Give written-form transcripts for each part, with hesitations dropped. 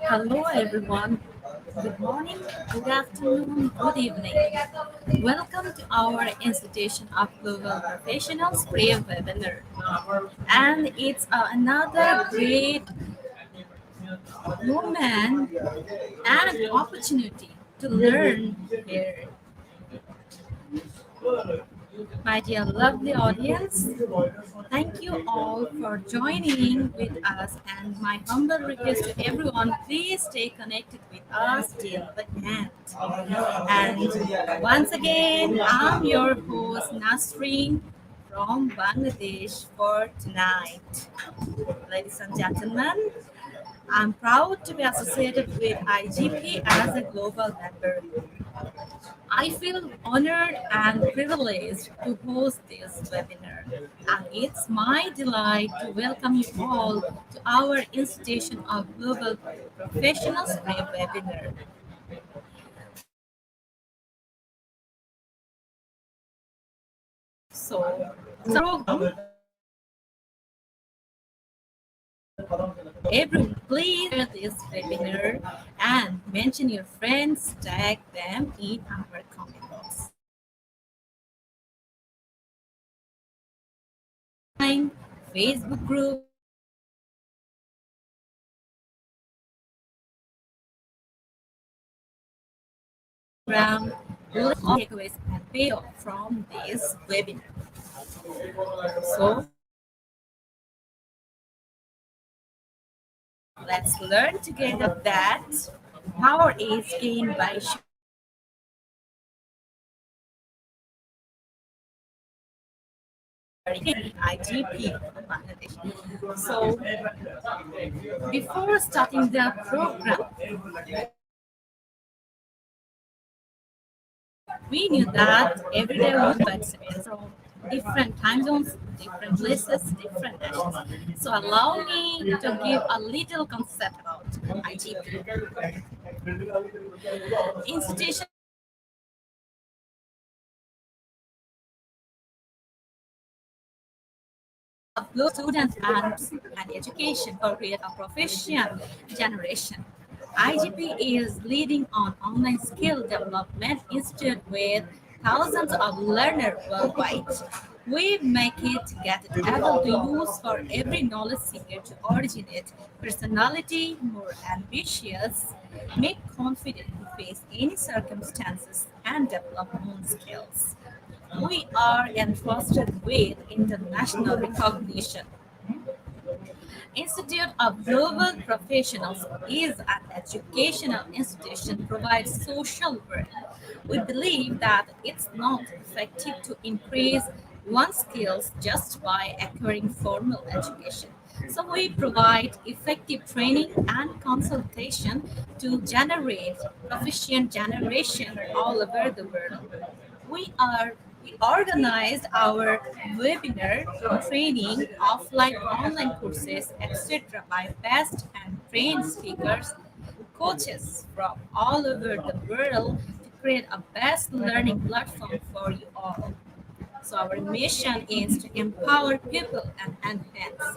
Hello, everyone. Good morning, good afternoon, good evening. Welcome to our Institution of Global Professionals Free webinar. And it's another great moment and opportunity to learn here. My dear lovely audience, thank you all for joining with us, and my humble request to everyone, please stay connected with us till the end. And once again, I'm your host Nasreen from Bangladesh for tonight. Ladies and gentlemen, I'm proud to be associated with IGP as a global member. I feel honored and privileged to host this webinar, and it's my delight to welcome you all to our Institution of Global Professionals webinar. So, the program, everyone, please share this webinar and mention your friends, tag them in our comment box. Facebook group, program, takeaways and payoff from this webinar. So let's learn together that power is gained by sharing IGP Bangladesh. So before starting the program, we knew that every day we participate from different time zones, different places, different nations. So allow me to give a little concept about IGP. Institution of global students and education for create a professional generation. IGP is leading on online skill development institute with thousands of learners worldwide. We make it get it able to use for every knowledge seeker to originate personality, more ambitious, make confident to face any circumstances, and develop own skills. We are entrusted with international recognition. Institute of Global Professionals is an educational institution provides social work. We believe that it's not effective to increase one's skills just by acquiring formal education. So we provide effective training and consultation to generate proficient generation all over the world. We organized our webinar training, offline, online courses, etc. by best and trained speakers, coaches from all over the world to create a best learning platform for you all. So our mission is to empower people and enhance.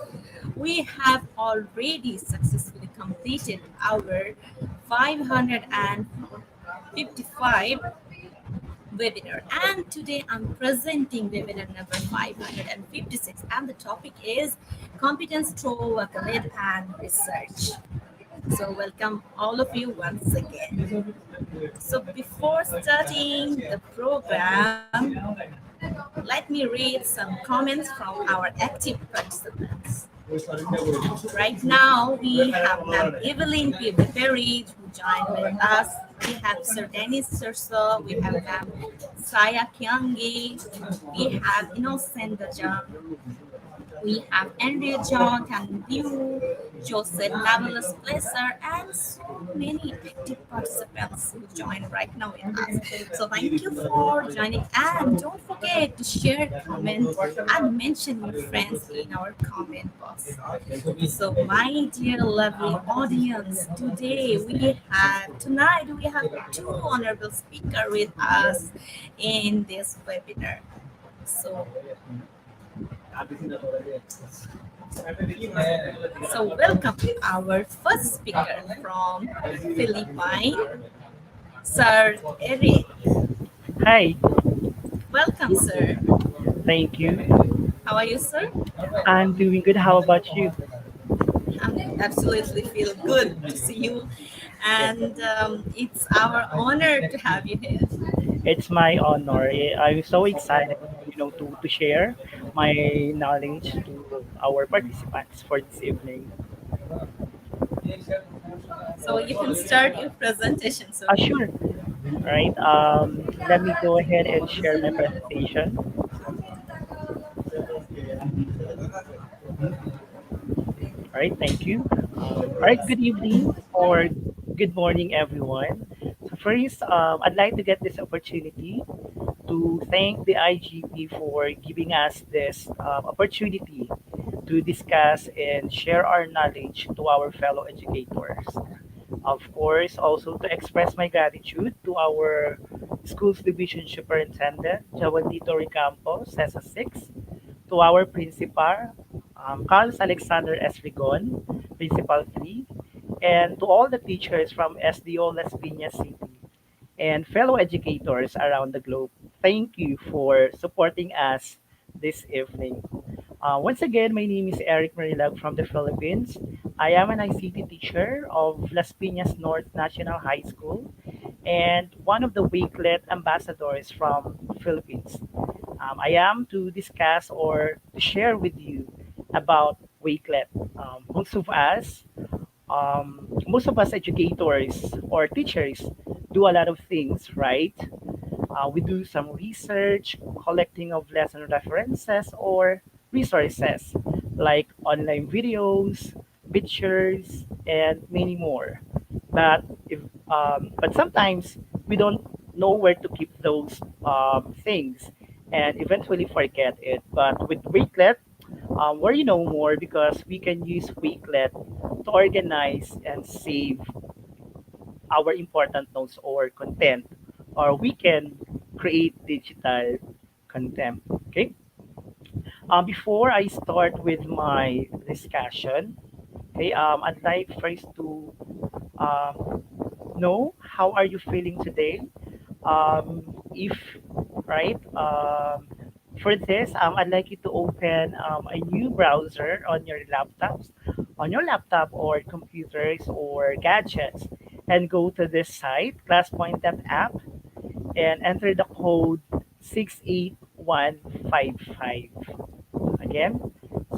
We have already successfully completed our 555 webinar, and today I'm presenting webinar number 556, and the topic is competence through Wakelet and research. So welcome all of you once again. So before starting the program, let me read some comments from our active participants. Right now, we have Ma'am Evelyn Perry who joined with us. We have Sir Dennis Surso. We have Ma'am Saya Kiangi. We have Innocent Dajan. We have Andrea John, Tan Liu, Joseph Marvelous Placer, and so many active participants who join right now with us. So thank you for joining, and don't forget to share, comment, and mention your friends in our comment box. So my dear lovely audience, tonight we have two honorable speakers with us in this webinar. So So, welcome our first speaker from Philippines, Sir Eric. Hi, Welcome, sir. thank you. How are you, sir? I'm doing good. How about you? I absolutely feel good to see you, and it's our honor to have you here. It's my honor. I'm so excited, to share my knowledge to our participants for this evening. So, you can start your presentation, sir. Sure. Right. Let me go ahead and share my presentation. All right. Thank you. All right. Good evening or good morning, everyone. So first, I'd like to get this opportunity to thank the IGP for giving us this opportunity to discuss and share our knowledge to our fellow educators. Of course, also to express my gratitude to our school's division superintendent, Jawandito Ricampo, CESA 6, to our principal, Carlos Alexander S. Rigon, Principal 3, and to all the teachers from SDO Las Piñas City and fellow educators around the globe. Thank you for supporting us this evening. Once again, my name is Eric Marilag from the Philippines. I am an ICT teacher of Las Piñas North National High School and one of the Wakelet ambassadors from Philippines. I am to discuss or to share with you about Wakelet. Most of us educators or teachers do a lot of things, right? We do some research, collecting of lesson references or resources like online videos, pictures, and many more. But sometimes we don't know where to keep those things and eventually forget it. But with Wakelet, where you know more because we can use Wakelet to organize and save our important notes or content, or we can create digital content. Okay. Before I start with my discussion, okay, I'd like first to um, know how are you feeling today. If right, for this, I'd like you to open a new browser on your laptop or computers or gadgets, and go to this site, classpoint.app, and enter the code 68155. Again,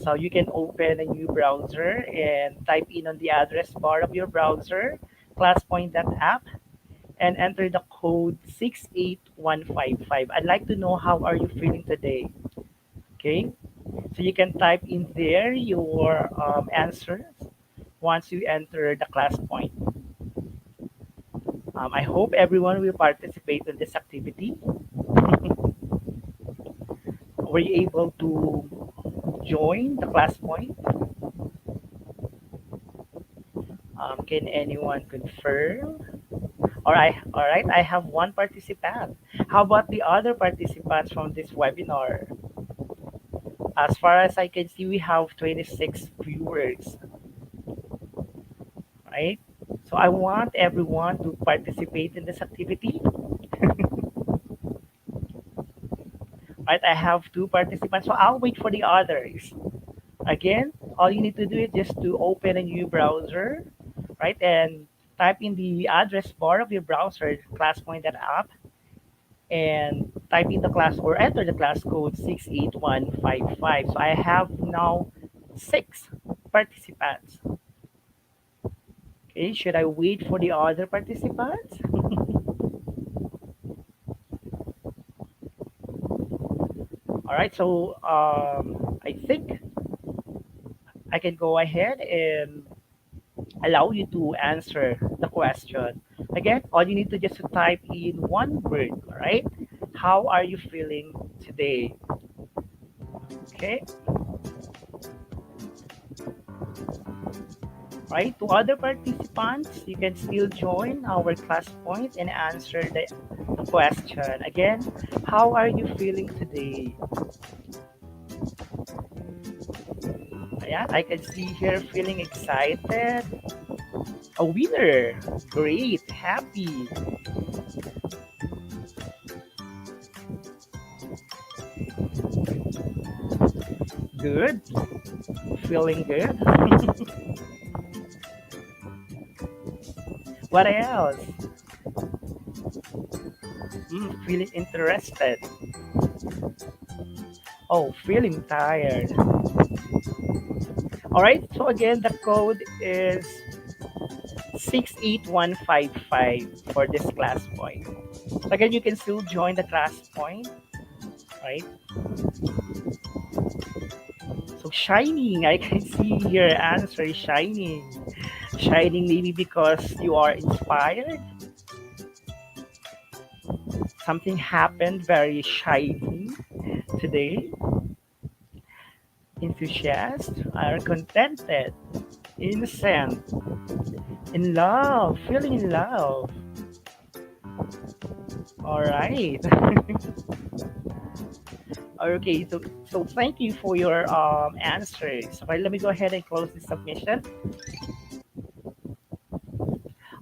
so you can open a new browser and type in on the address bar of your browser, classpoint.app, and enter the code 68155. I'd like to know how are you feeling today. Okay, so you can type in there your answers once you enter the class point. I hope everyone will participate in this activity. Were you able to join the class point? Can anyone confirm? All right, I have one participant. How about the other participants from this webinar? As far as I can see, we have 26 viewers, right? So I want everyone to participate in this activity. Right, I have two participants, so I'll wait for the others. Again, all you need to do is just to open a new browser, right, and type in the address bar of your browser, classpoint.app, and type in the class or enter the class code 68155. So I have now six participants. Okay, should I wait for the other participants? All right, so I think I can go ahead and allow you to answer the question. Again, all you need to just to type in one word, all right? How are you feeling today? Okay, right? To other participants, you can still join our class point and answer the question. Again, how are you feeling today? Yeah, I can see here feeling excited. A winner. Great. Happy. Good. Feeling good. What else? Feeling interested. Oh, feeling tired. All right. So again, the code is 68155 for this class point. So again, you can still join the class point, right? So shining, I can see your answer is shining. Shining maybe because you are inspired. Something happened very shiny today. Enthusiastic, are contented, innocent, in love, feeling in love. All right. Okay, so thank you for your answers. Okay, let me go ahead and close the submission.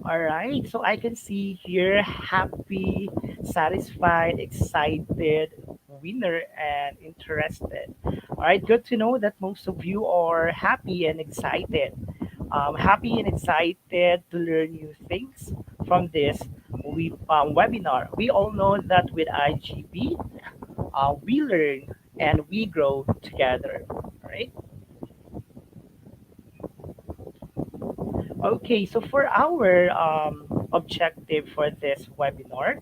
All right, so I can see here happy, satisfied, excited, winner, and interested. All right, good to know that most of you are happy and excited. Happy and excited to learn new things from this webinar. We all know that with IGP, we learn and we grow together. All right. Okay, so for our objective for this webinar,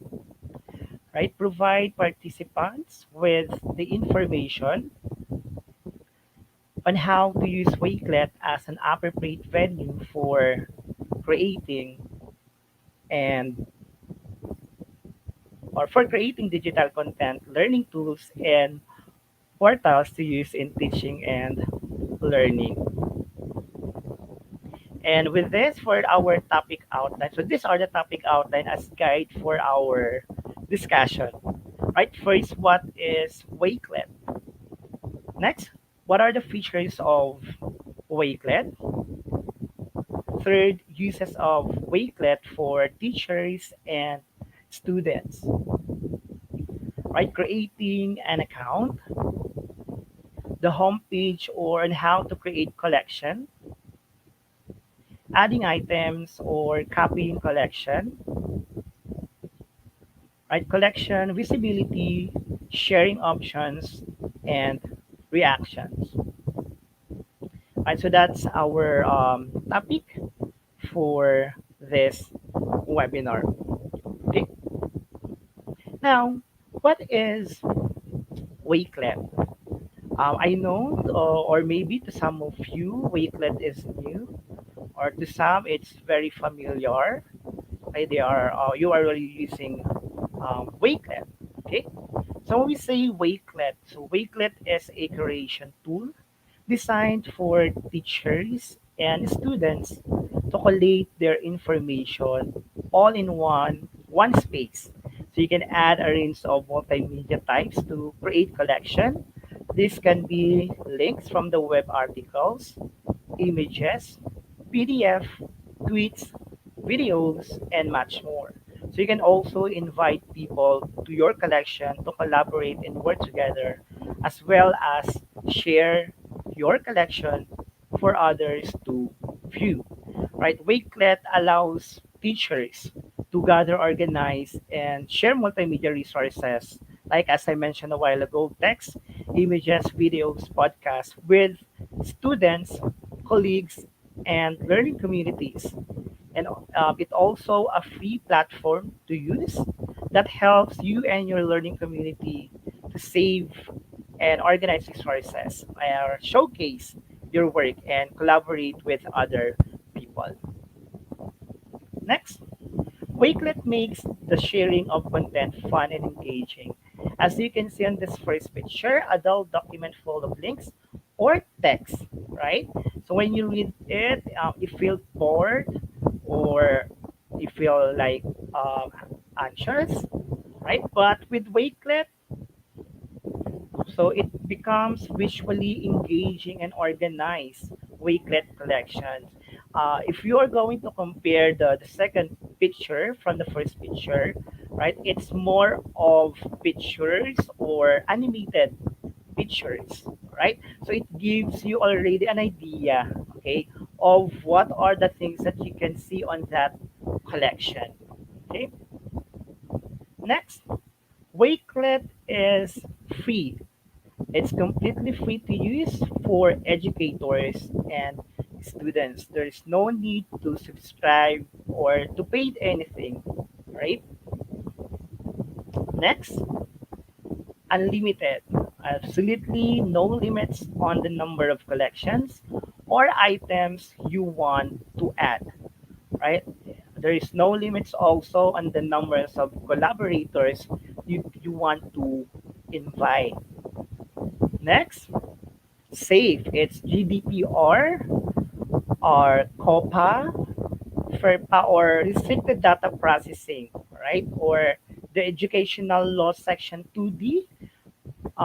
right, provide participants with the information on how to use Wakelet as an appropriate venue for creating and or for creating digital content, learning tools, and portals to use in teaching and learning. And with this, for our topic outline, so these are the topic outline as guide for our discussion. Right, first, what is Wakelet? Next, what are the features of Wakelet? Third, uses of Wakelet for teachers and students. Right, creating an account, the homepage, or on how to create collection, adding items or copying collection, right? Collection, visibility, sharing options, and reactions. Right, so that's our topic for this webinar. Okay. Now, what is Wakelet? I know, or maybe to some of you, Wakelet is new, or to some, it's very familiar. Okay, they are you are already using Wakelet. Okay, so when we say Wakelet, so Wakelet is a creation tool designed for teachers and students to collate their information all in one space. So you can add a range of multimedia types to create collection. This can be links from the web articles, images, PDF, tweets, videos, and much more. So you can also invite people to your collection to collaborate and work together, as well as share your collection for others to view. Right? Wakelet allows teachers to gather, organize, and share multimedia resources, like as I mentioned a while ago, text, images, videos, podcasts with students, colleagues, and learning communities. And it's also a free platform to use that helps you and your learning community to save and organize resources or showcase your work and collaborate with other people. Next, Wakelet makes the sharing of content fun and engaging. As you can see on this first picture, a dull document full of links or text, right? So when you read it, you feel bored or you feel like anxious, right? But with Wakelet, So it becomes visually engaging and organized Wakelet collections. If you are going to compare the second picture from the first picture, right, it's more of pictures or animated pictures, right? So it gives you already an idea, okay, of what are the things that you can see on that collection. Okay, next, Wakelet is free. It's completely free to use for educators and students. There is no need to subscribe or to pay anything, right? Next, unlimited. Absolutely no limits on the number of collections or items you want to add, right? There is no limits also on the numbers of collaborators you want to invite. Next, safe. It's GDPR or COPA, FERPA, or restricted data processing, right? Or the Educational Law Section 2D,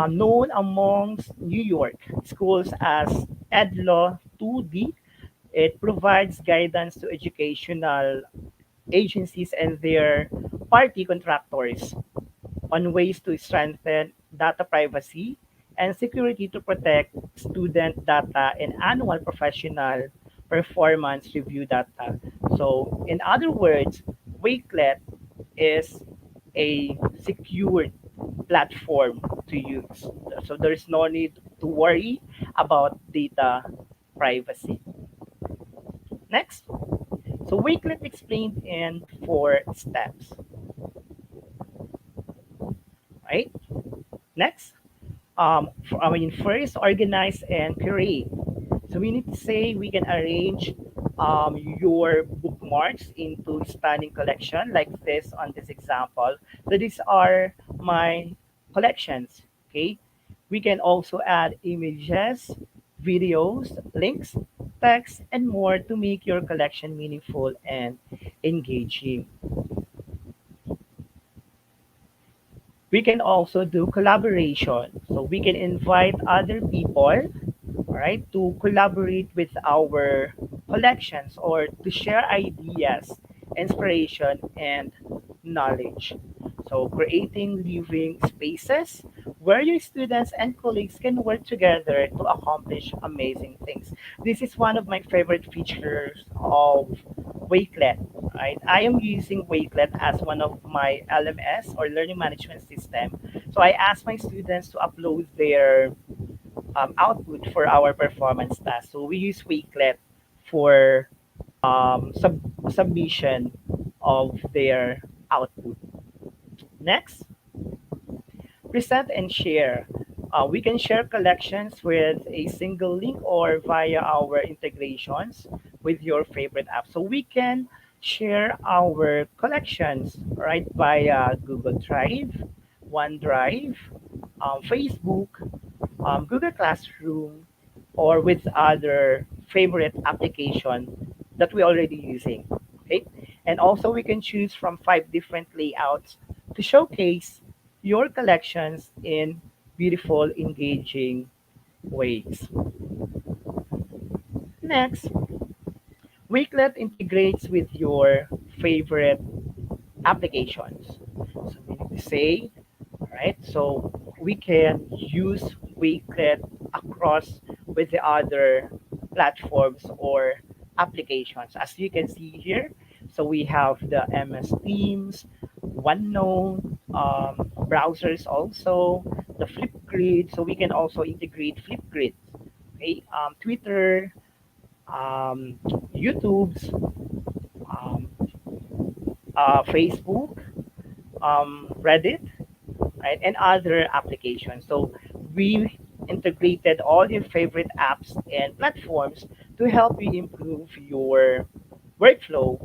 known amongst New York schools as EdLaw 2D. It provides guidance to educational agencies and their party contractors on ways to strengthen data privacy and security to protect student data and annual professional performance review data. So, in other words, Wakelet is a secured platform to use. So, there is no need to worry about data privacy. Next, so Wakelet explained in 4 steps, right? Next, first, organize and curate. So we need to say we can arrange your bookmarks into spanning collection like this on this example. So these are my collections. Okay, we can also add images, videos, links, text, and more to make your collection meaningful and engaging. We can also do collaboration. So we can invite other people, all right, to collaborate with our collections or to share ideas, inspiration, and knowledge. So creating living spaces where your students and colleagues can work together to accomplish amazing things. This is one of my favorite features of Wakelet. Right? I am using Wakelet as one of my LMS or learning management system. So I ask my students to upload their output for our performance task. So we use Wakelet for submission of their output. Next, present and share. We can share collections with a single link or via our integrations with your favorite app. So we can share our collections right via Google Drive, OneDrive, Facebook, Google Classroom, or with other favorite application that we're already using. Okay, and also we can choose from 5 different layouts to showcase your collections in beautiful, engaging ways. Next, Wakelet integrates with your favorite applications. So we need to say, all right, so we can use Wakelet across with the other platforms or applications. As you can see here, so we have the MS Teams, OneNote, browsers also, the Flipgrid, so we can also integrate Flipgrid, okay, Twitter, YouTube's, um, Facebook, Reddit, right, and other applications. So we integrated all your favorite apps and platforms to help you improve your workflow,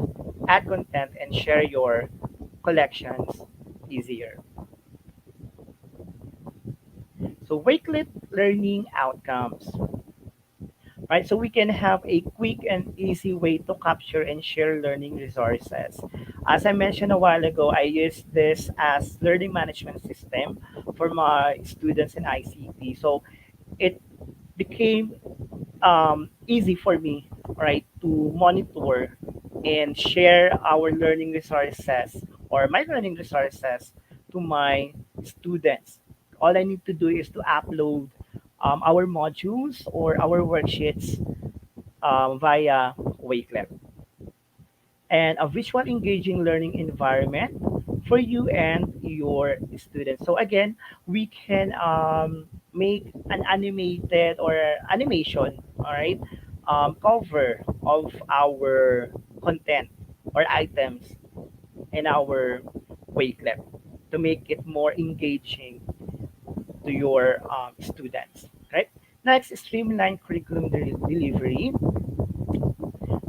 add content, and share your collections easier. So Wakelet learning outcomes. right? So we can have a quick and easy way to capture and share learning resources. As I mentioned a while ago, I use this as learning management system for my students in ICT. So it became easy for me, right, to monitor and share our learning resources or my learning resources to my students. All I need to do is to upload our modules or our worksheets via Wakelet and a visual engaging learning environment for you and your students. So again, we can make an animated or animation, all right, cover of our content or items in our Wakelet to make it more engaging to your students. Right. Next, streamline curriculum delivery,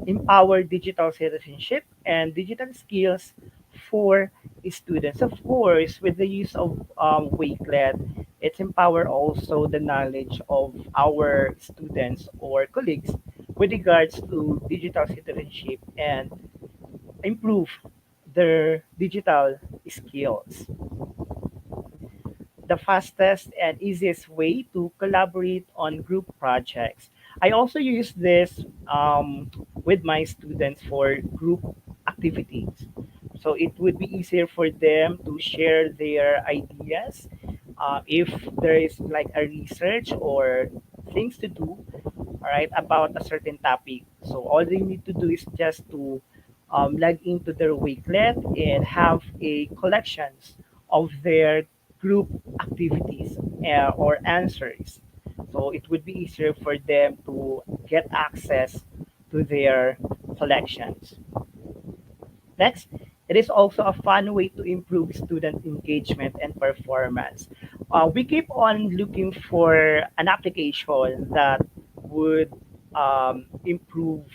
empower digital citizenship and digital skills for students. Of course, with the use of Wakelet, it's empower also the knowledge of our students or colleagues with regards to digital citizenship and improve their digital skills. The fastest and easiest way to collaborate on group projects. I also use this with my students for group activities. So it would be easier for them to share their ideas if there is like a research or things to do, all right, about a certain topic. So all they need to do is just to log into their Wakelet and have a collections of their group activities or answers. So it would be easier for them to get access to their collections. Next, it is also a fun way to improve student engagement and performance. We keep on looking for an application that would improve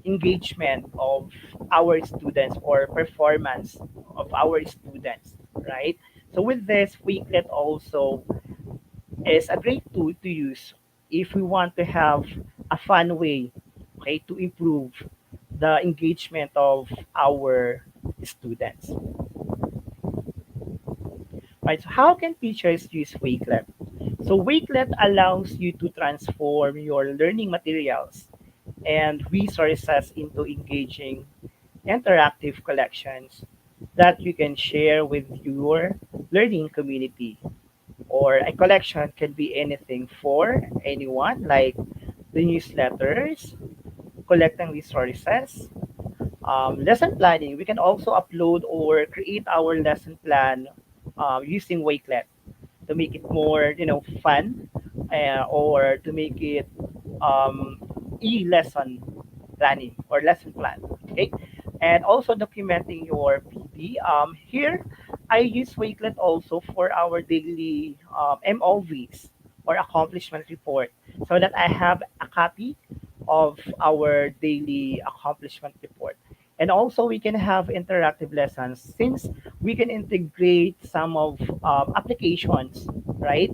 engagement of our students or performance of our students, right? So with this, Wakelet also is a great tool to use if we want to have a fun way, okay, to improve the engagement of our students. Right? So how can teachers use Wakelet? So Wakelet allows you to transform your learning materials and resources into engaging interactive collections that you can share with your learning community. Or a collection can be anything for anyone, like the newsletters, collecting resources, lesson planning. We can also upload or create our lesson plan using Wakelet to make it more, fun, or to make it um, e-lesson planning or lesson plan. Okay, and also documenting your PD. Here, I use Wakelet also for our daily MOVs or accomplishment report, so that I have a copy of our daily accomplishment report. And also, we can have interactive lessons since we can integrate some of applications, right?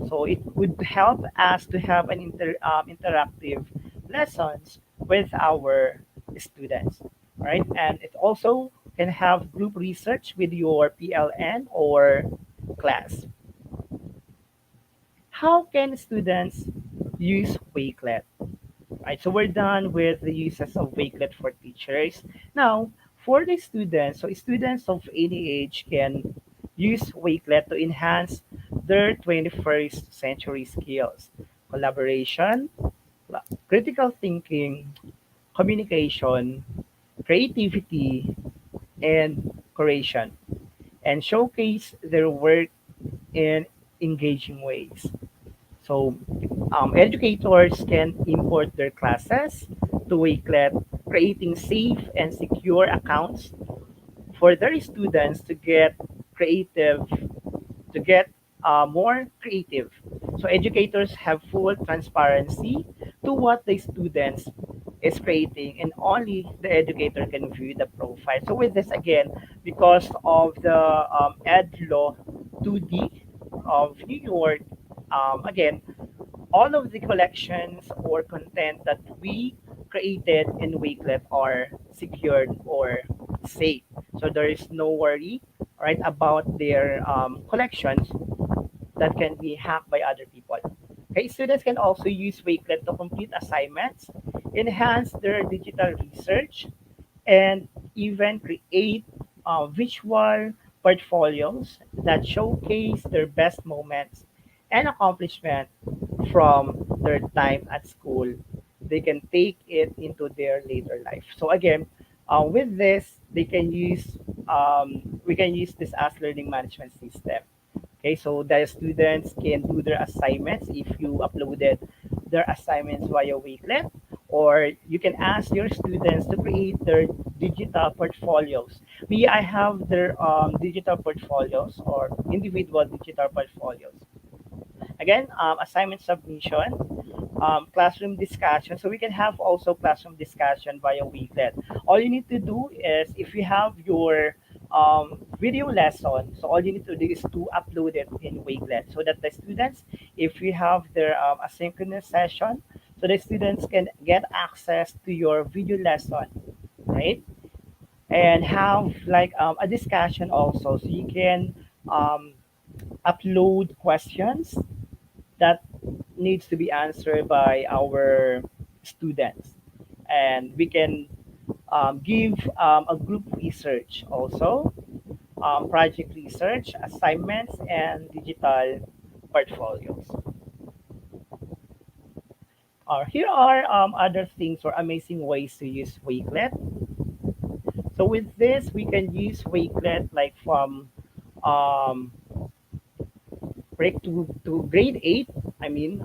So it would help us to have an interactive lessons with our students, right? And it also can have group research with your PLN or class. How can students use Wakelet? Right, so we're done with the uses of Wakelet for teachers. Now, for the students, so students of any age can use Wakelet to enhance their 21st century skills, collaboration, critical thinking, communication, creativity, and creation, and showcase their work in engaging ways. So, educators can import their classes to Wakelet, creating safe and secure accounts for their students creative, to get more creative. So educators have full transparency to what the students is creating, and only the educator can view the profile. So with this again, because of the Ed Law 2D of New York, again, all of the collections or content that we created in Wakelet are secured or safe. So there is no worry, right, about their collections that can be hacked by other people. Okay, students can also use Wakelet to complete assignments, enhance their digital research, and even create visual portfolios that showcase their best moments and accomplishment from their time at school. They can take it into their later life. So again, with this, they can use we can use this as learning management system. Okay, so the students can do their assignments if you uploaded their assignments via Wakelet, or you can ask your students to create their digital portfolios. Me, I have their digital portfolios or individual digital portfolios. Again, assignment submission, classroom discussion. So we can have also classroom discussion via Wakelet. All you need to do is if you have your video lesson, so all you need to do is to upload it in Wakelet so that the students, if you have their asynchronous session, so the students can get access to your video lesson, right? And have like a discussion also, so you can um, upload questions that needs to be answered by our students, and we can give a group research also, project research assignments and digital portfolios. Here are other things or amazing ways to use Wakelet. So with this we can use Wakelet like from um, break to grade 8. I mean,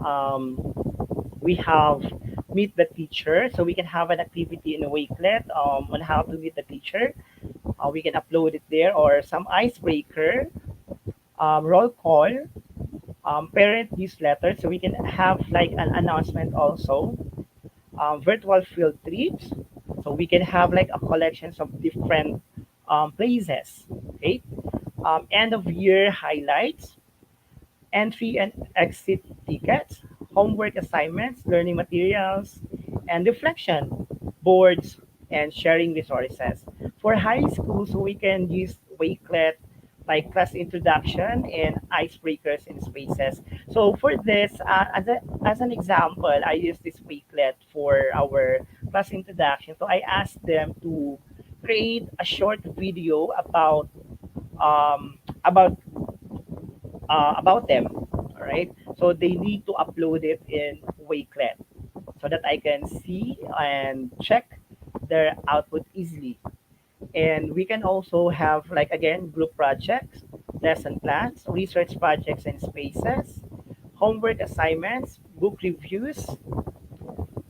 we have meet the teacher, so we can have an activity in a Wakelet on how to meet the teacher. We can upload it there, or some icebreaker, roll call, parent newsletter, so we can have like an announcement also, virtual field trips, so we can have like a collections of different places. Okay, end of year highlights, entry and exit tickets, homework assignments, learning materials, and reflection boards and sharing resources. For high school, so we can use Wakelet like class introduction and icebreakers in spaces. So for this, as an example, I use this Wakelet for our class introduction. So I asked them to create a short video about about them. All right. So they need to upload it in Wakelet so that I can see and check their output easily. And we can also have like again group projects, lesson plans, research projects and spaces, homework assignments, book reviews,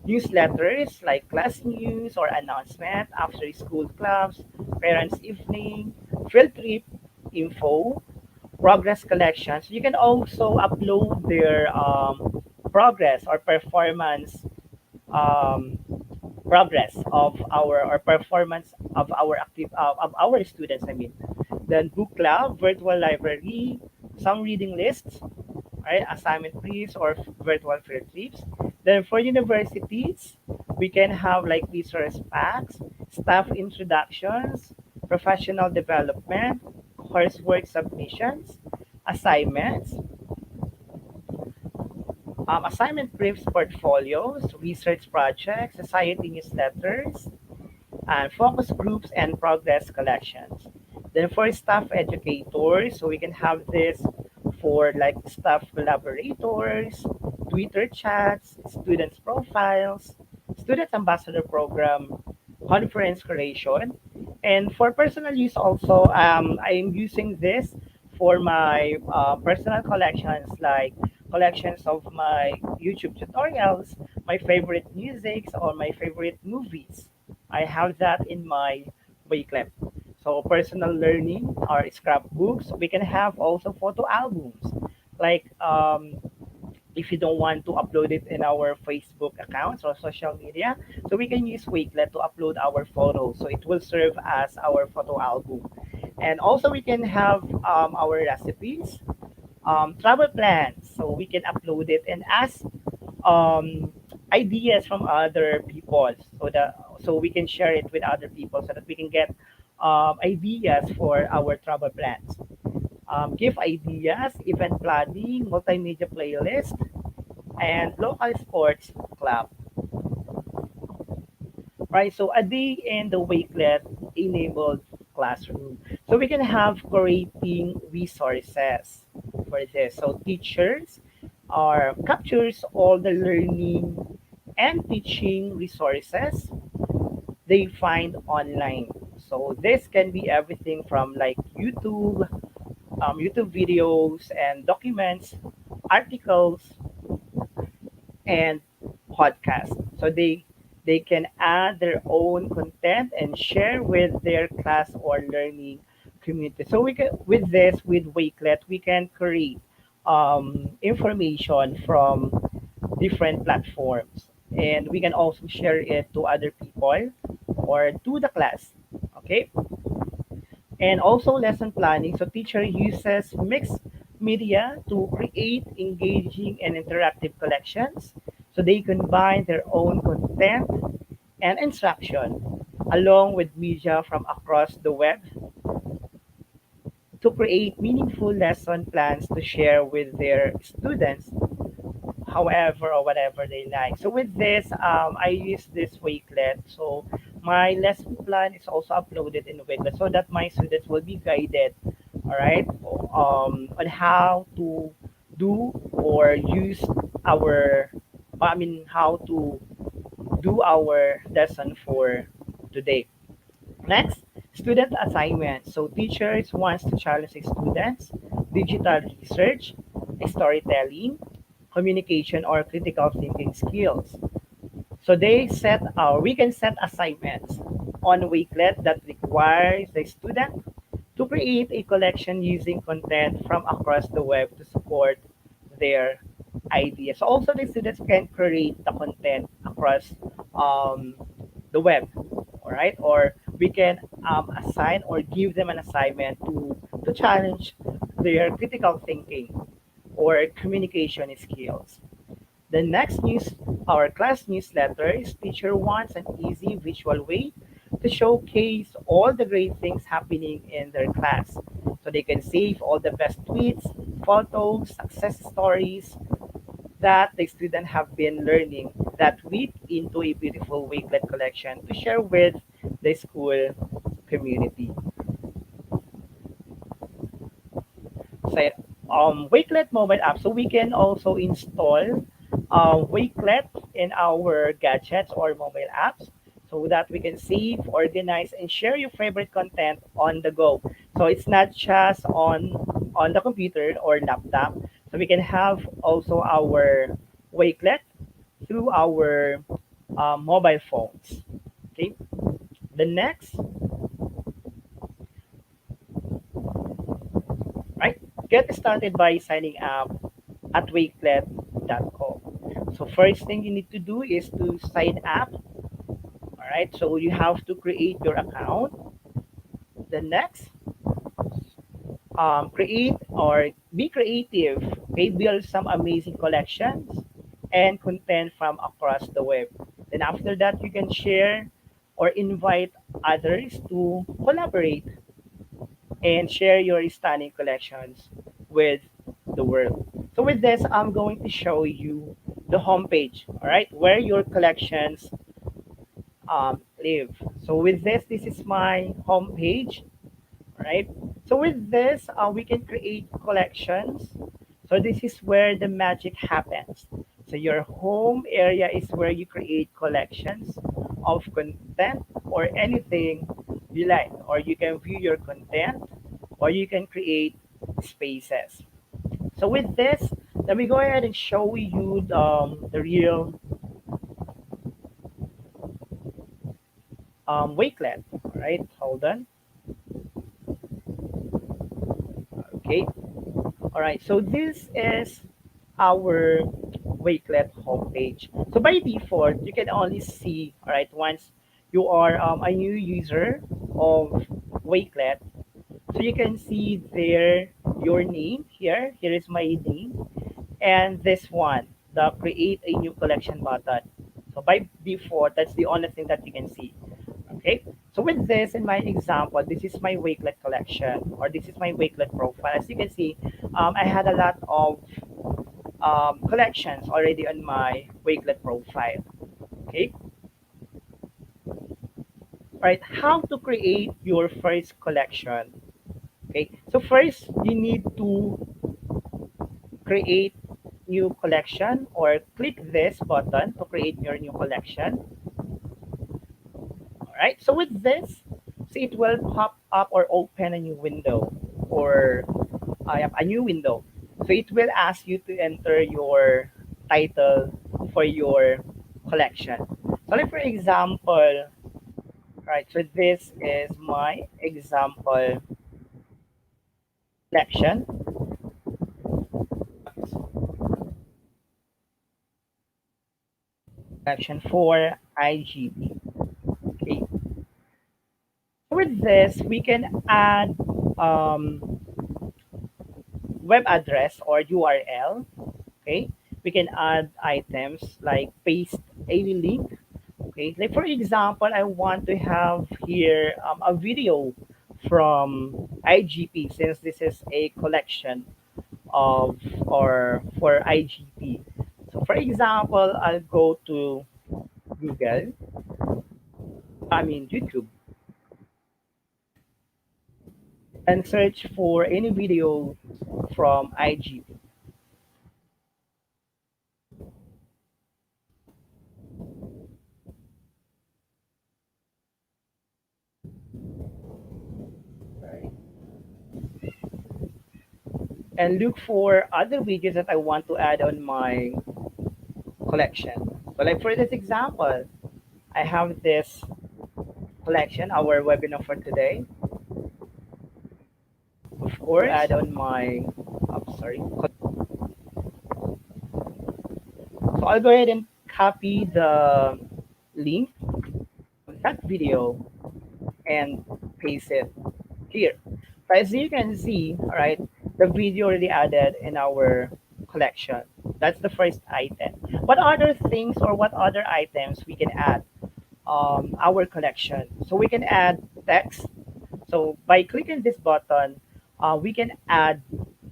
newsletters like class news or announcement, after school clubs, parents evening, field trip info, progress collections. You can also upload their progress or performance, um, progress of our or performance of our students. I mean, then book club, virtual library, some reading lists, right? Assignment briefs or virtual field trips. Then for universities, we can have like resource packs, staff introductions, professional development, coursework submissions, assignments, assignment briefs, portfolios, research projects, society newsletters, and focus groups and progress collections. Then for staff educators, so we can have this for like staff collaborators, Twitter chats, students profiles, student ambassador program, conference creation. And for personal use also, I'm using this for my personal collections, like collections of my YouTube tutorials, my favorite musics, or my favorite movies. I have that in my Wakelet. So personal learning or scrapbooks. We can have also photo albums. Like if you don't want to upload it in our Facebook accounts or social media, so we can use Wakelet to upload our photos. So it will serve as our photo album. And also we can have our recipes, travel plans. So we can upload it and ask um, ideas from other people, so we can share it with other people so that we can get ideas for our travel plans. Give ideas, event planning, multimedia playlist, and local sports club. Right? So a day in the Wakelet enabled classroom. So we can have creating resources for this. So teachers are captures all the learning and teaching resources they find online. So this can be everything from like YouTube videos and documents, articles, and podcast. So they can add their own content and share with their class or learning community. So we can with Wakelet we can create information from different platforms, and we can also share it to other people or to the class. Okay, and also lesson planning. So teacher uses mixed media to create engaging and interactive collections. So they combine their own content and instruction along with media from across the web to create meaningful lesson plans to share with their students however or whatever they like. So with this, I use this Wakelet. So my lesson plan is also uploaded in Wakelet so that my students will be guided, all right, on how to do or use our, how to do our lesson for today. Next, student assignment. So teachers wants to challenge the students, digital research, storytelling, communication, or critical thinking skills. So we can set assignments on Wakelet that requires the student to create a collection using content from across the web to support their ideas. So also the students can create the content across um, the web, all right? Or we can assign or give them an assignment to challenge their critical thinking or communication skills. The next our class newsletter is teacher wants an easy visual way to showcase all the great things happening in their class. So they can save all the best tweets, photos, success stories that the student have been learning that week into a beautiful Wakelet collection to share with the school community. Say Wakelet mobile app. So we can also install Wakelet in our gadgets or mobile apps so that we can save, organize, and share your favorite content on the go. So it's not just on the computer or laptop. So we can have also our Wakelet through our mobile phones. Okay. The next, right? Get started by signing up at wakelet.com. So first thing you need to do is to sign up. All right. So you have to create your account. The next, create or be creative. Okay, build some amazing collections and content from across the web. Then after that, you can share or invite others to collaborate and share your stunning collections with the world. So with this, I'm going to show you the homepage, all right, where your collections live. So with this is my homepage, all right. So with this, we can create collections. So this is where the magic happens. So your home area is where you create collections of content or anything you like, or you can view your content, or you can create spaces. So with this, let me go ahead and show you the real Wakelet. All right, hold on. Okay. All right. So this is our Wakelet homepage. So by default, you can only see, all right, once you are a new user of Wakelet. So you can see there your name here. Here is my name, and this one. the create a new collection button. So by default, that's the only thing that you can see. Okay. So with this, in my example, this is my Wakelet collection, or this is my Wakelet profile. As you can see, I had a lot of collections already on my Wakelet profile. Okay. Right. How to create your first collection. Okay. So first, you need to create new collection, or click this button to create your new collection. All right. So with this, see, it will pop up or open a new window, or I have a new window. So it will ask you to enter your title for your collection. So like for example, right, so this is my example collection, collection for IGP. Okay. With this, we can add um, web address or URL. Okay. We can add items like paste a link. Okay, like for example, I want to have here a video from IGP, since this is a collection of, or for IGP. So for example, I'll go to Google, I mean YouTube, and search for any video from IGP. Right. And look for other videos that I want to add on my collection. So like for this example, I have this collection, our webinar for today. Of course, add on my, sorry. So I'll go ahead and copy the link of that video and paste it here. So as you can see, all right, the video already added in our collection. That's the first item. What other things or what other items we can add our collection? So we can add text. So by clicking this button, we can add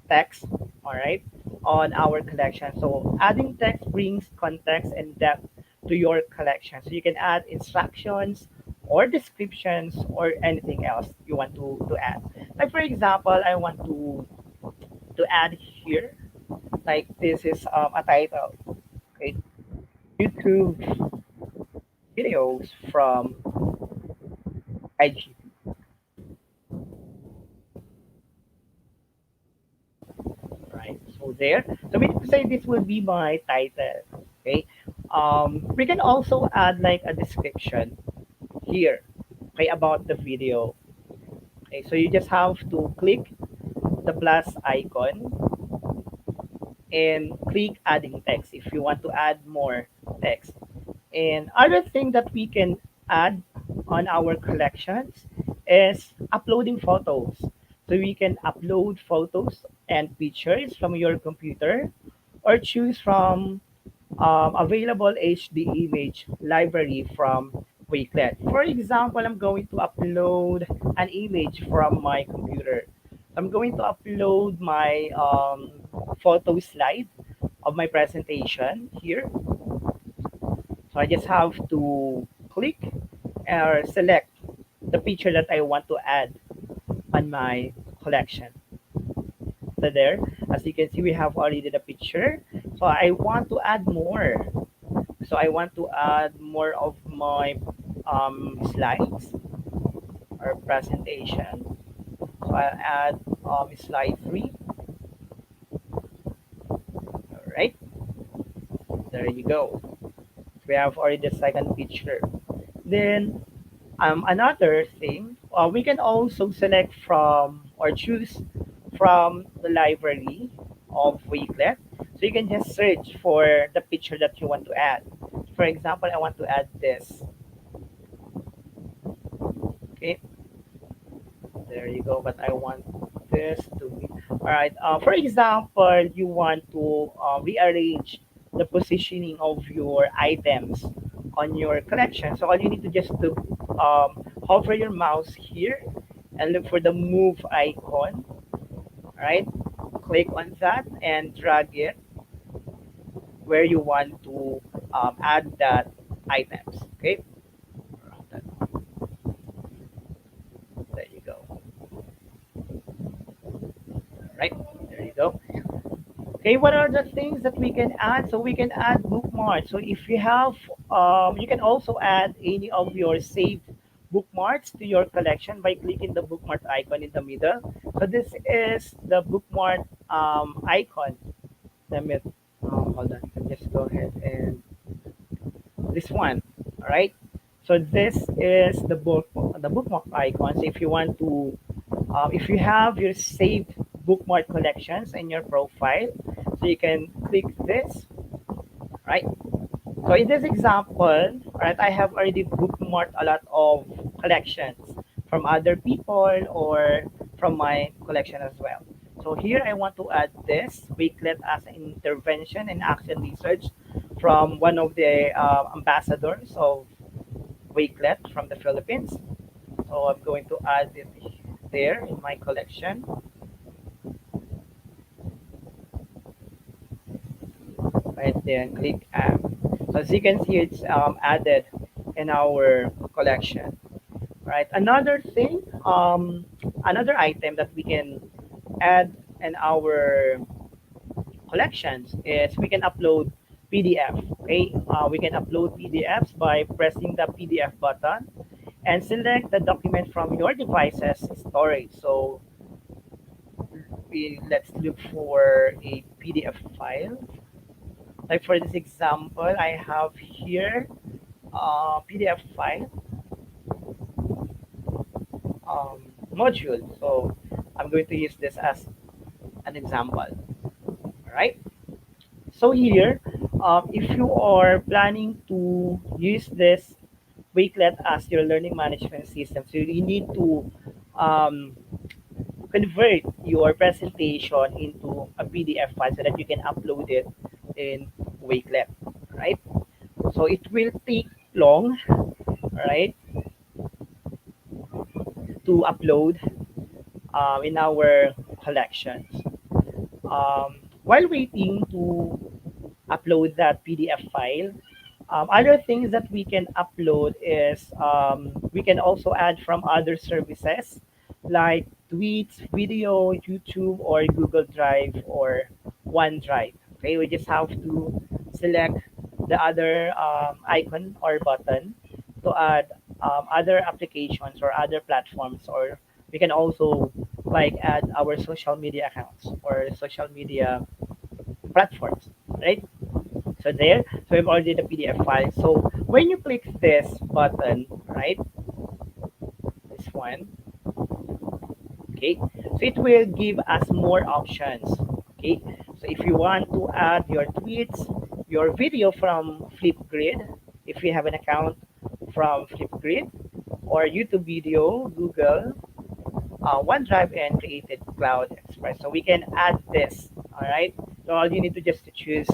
text, all right, on our collection. So adding text brings context and depth to your collection. So you can add instructions or descriptions or anything else you want to add. Like for example, I want to add here, like this is a title, okay, YouTube videos from IG. Right? So there. So we can say this will be my title. Okay. We can also add like a description here. Okay, about the video. Okay, so you just have to click the plus icon and click adding text if you want to add more text. And other thing that we can add on our collections is uploading photos. So we can upload photos and pictures from your computer, or choose from available HD image library from Wakelet. For example, I'm going to upload an image from my computer. I'm going to upload my photo slide of my presentation here. So I just have to click or select the picture that I want to add on my collection. So there, as you can see, we have already the picture. So I want to add more. So I want to add more of my slides or presentation. So I'll add slide 3. All right, there you go. We have already the second picture. Then another thing, we can also select from or choose from the library of Wakelet. So you can just search for the picture that you want to add. For example, I want to add this. Okay, there you go. But I want this to be all right. For example, you want to rearrange the positioning of your items on your collection. So all you need to just to hover your mouse here and look for the move icon, right? Click on that and drag it where you want to add that items. Okay, there you go. Right, there you go. Okay, what are the things that we can add? So we can add bookmarks. So if you have, you can also add any of your saved bookmarks to your collection by clicking the bookmark icon in the middle. So this is the bookmark icon. Let me, hold on. Let me just go ahead and this one. All right. So this is the bookmark icon. So if you want to, if you have your saved bookmark collections in your profile, so you can click this, right? So in this example, right, I have already bookmarked a lot of collections from other people or from my collection as well. So here I want to add this Wakelet as an intervention and action research from one of the ambassadors of Wakelet from the Philippines. So I'm going to add it there in my collection, right there, and click add. So as you can see, it's added in our collection. Right. Another thing, another item that we can add in our collections is we can upload PDF. Okay, we can upload PDFs by pressing the PDF button and select the document from your device's storage. So let's look for a PDF file. Like for this example, I have here a PDF file module. So I'm going to use this as an example. All right. So here, if you are planning to use this Wakelet as your learning management system, so you need to um, convert your presentation into a PDF file so that you can upload it in Wakelet, right? So it will take long, right, to upload in our collections. While waiting to upload that PDF file, other things that we can upload is we can also add from other services like tweets, video, YouTube, or Google Drive or OneDrive. Okay, we just have to select the other icon or button to add other applications or other platforms, or we can also like add our social media accounts or social media platforms, right? So there, so we've already the PDF file. So when you click this button, right, this one, okay, so it will give us more options, okay. So if you want to add your tweets, your video from Flipgrid, if you have an account from Flipgrid, or YouTube video, Google, OneDrive, and Created Cloud Express. So we can add this, all right. So all you need to just to choose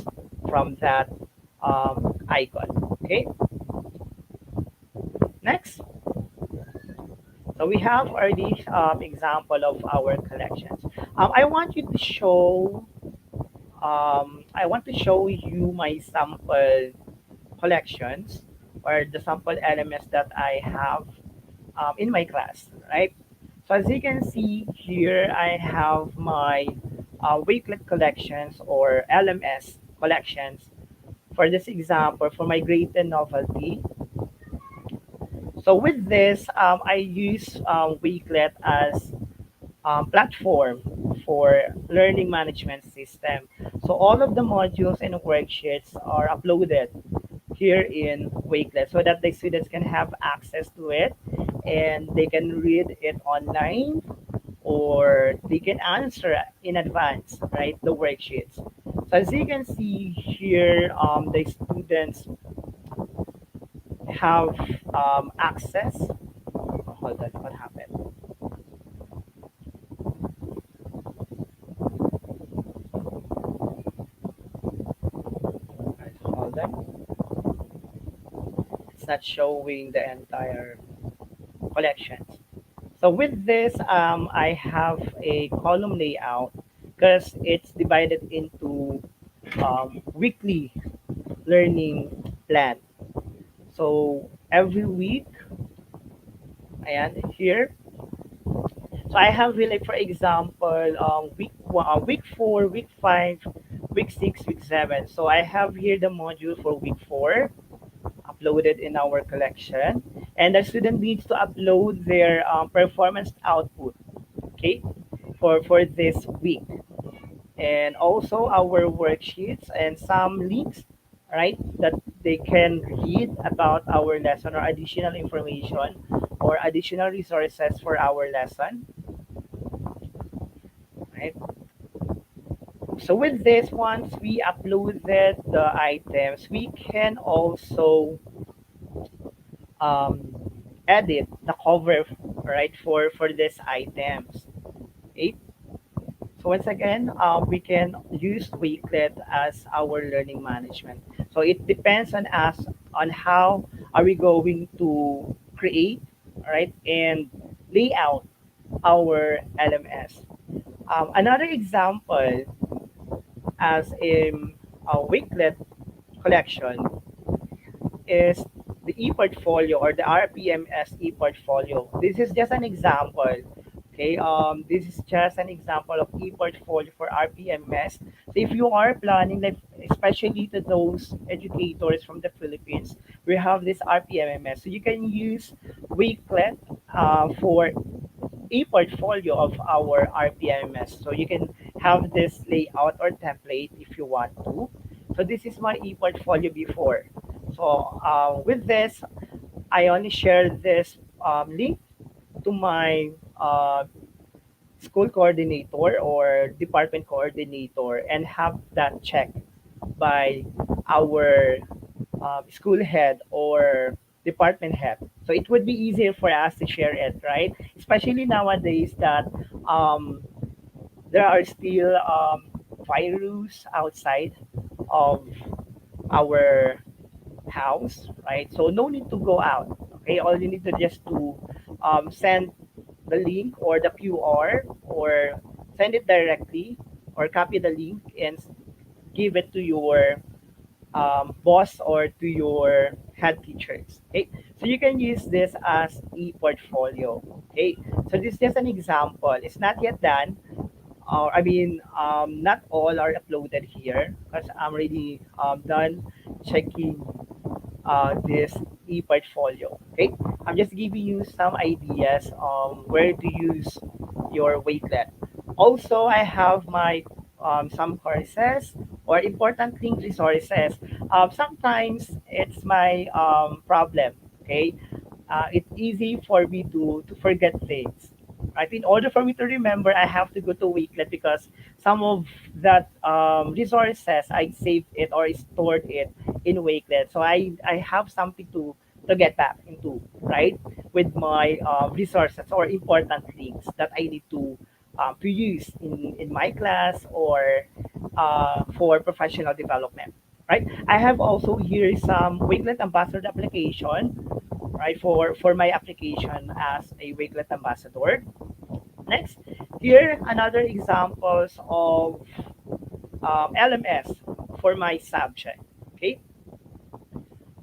from that icon, okay. Next, so we have already example of our collections. I want you to show. I want to show you my sample collections or the sample elements that I have in my class, right? So as you can see here, I have my Wakelet collections or LMS collections. For this example, for my grade 10 novelty, so with this, I use Wakelet as platform for learning management system. So all of the modules and worksheets are uploaded here in Wakelet so that the students can have access to it and they can read it online or they can answer in advance, right, the worksheets. So as you can see here, the students have access. Oh, hold on, what happened? it's not showing the entire collections. So with this, I have a column layout because it's divided into weekly learning plan. So every week, and here, so I have really, for example, week 4, week 5, week 6, week 7. So I have here the module for week 4 uploaded in our collection, and the student needs to upload their performance output, okay, for this week, and also our worksheets and some links, right, that they can read about our lesson or additional information or additional resources for our lesson, right? So with this, once we uploaded the items, we can also um, edit the cover, right, for these items. Okay? So once again, we can use Wakelet as our learning management. So it depends on us on how are we going to create, right, and lay out our LMS. Another example as a Wakelet collection is the e-portfolio or the RPMS e-portfolio. This is just an example. Okay, this is just an example of e-portfolio for RPMS. So if you are planning, like especially to those educators from the Philippines, we have this RPMS. So you can use Wakelet for a portfolio of our RPMS. So you can have this layout or template if you want to. So this is my e-portfolio before. So with this, I only share this link to my school coordinator or department coordinator and have that checked by our school head or department head. So it would be easier for us to share it, right? Especially nowadays that um, there are still virus outside of our house, right? So no need to go out. Okay, all you need to just to send the link or the QR or send it directly or copy the link and give it to your boss or to your head teachers. Okay, so you can use this as a portfolio. Okay, so this is just an example. It's not yet done. I mean, not all are uploaded here because I'm already done checking this e-portfolio. Okay, I'm just giving you some ideas on where to use your Wakelet. Also, I have my some courses or important link resources. Sometimes it's my problem. Okay, it's easy for me to forget things. Right? In order for me to remember, I have to go to Wakelet because some of that resources I saved it or stored it in Wakelet. So I have something to get back into, right? With my resources or important links that I need to use in my class or for professional development, right? I have also here some Wakelet Ambassador application, right, for my application as a Wakelet Ambassador. Next, here another examples of LMS for my subject. Okay,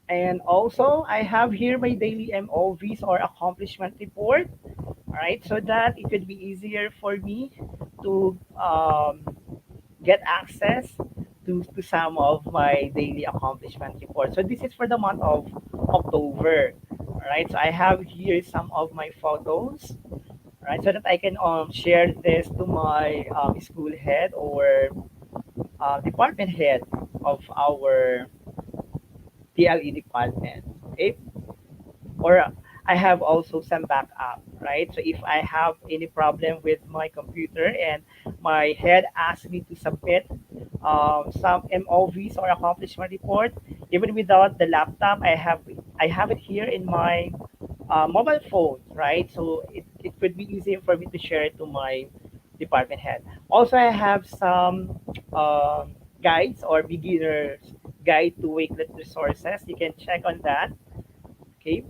and also I have here my daily MOVs or accomplishment report. All right, so that it could be easier for me to get access to some of my daily accomplishment reports. So this is for the month of October. All right, so I have here some of my photos, right, so that I can share this to my school head or department head of our TLE department. Okay, or I have also some backup, right? So if I have any problem with my computer and my head asks me to submit some MOVs or accomplishment report, even without the laptop, I have it here in my mobile phone, right? So it could be easy for me to share it to my department head. Also, I have some guides or beginners guide to Wakelet resources. You can check on that. okay,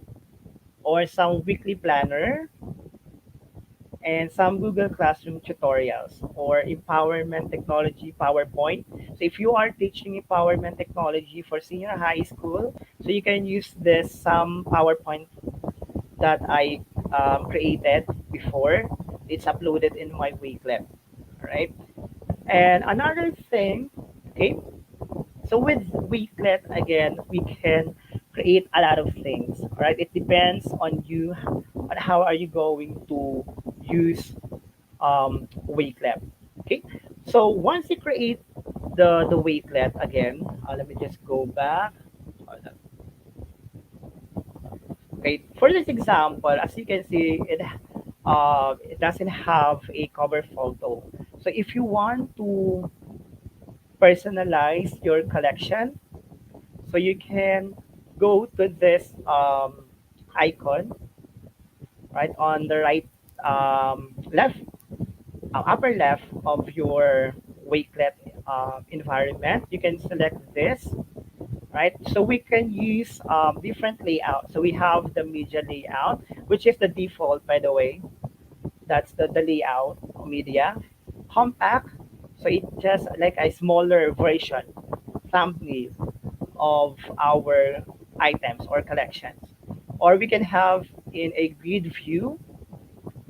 or some weekly planner, and some Google Classroom tutorials or empowerment technology PowerPoint. So if you are teaching empowerment technology for senior high school, so you can use this some PowerPoint that I created before. It's uploaded in my Wakelet, right? And another thing, okay, so with Wakelet, again, we can create a lot of things, all right? It depends on you, on how are you going to use Wakelet, okay? So once you create the Wakelet, again, let me just go back. Hold on. Okay, for this example, as you can see, it doesn't have a cover photo. So if you want to personalize your collection, so you can go to this icon right on the right left upper left of your Wakelet environment. You can select this, right? So we can use different layout. So we have the media layout, which is the default, by the way. That's the layout media. Compact, so it's just like a smaller version, thumbnail of our items or collections. Or we can have in a grid view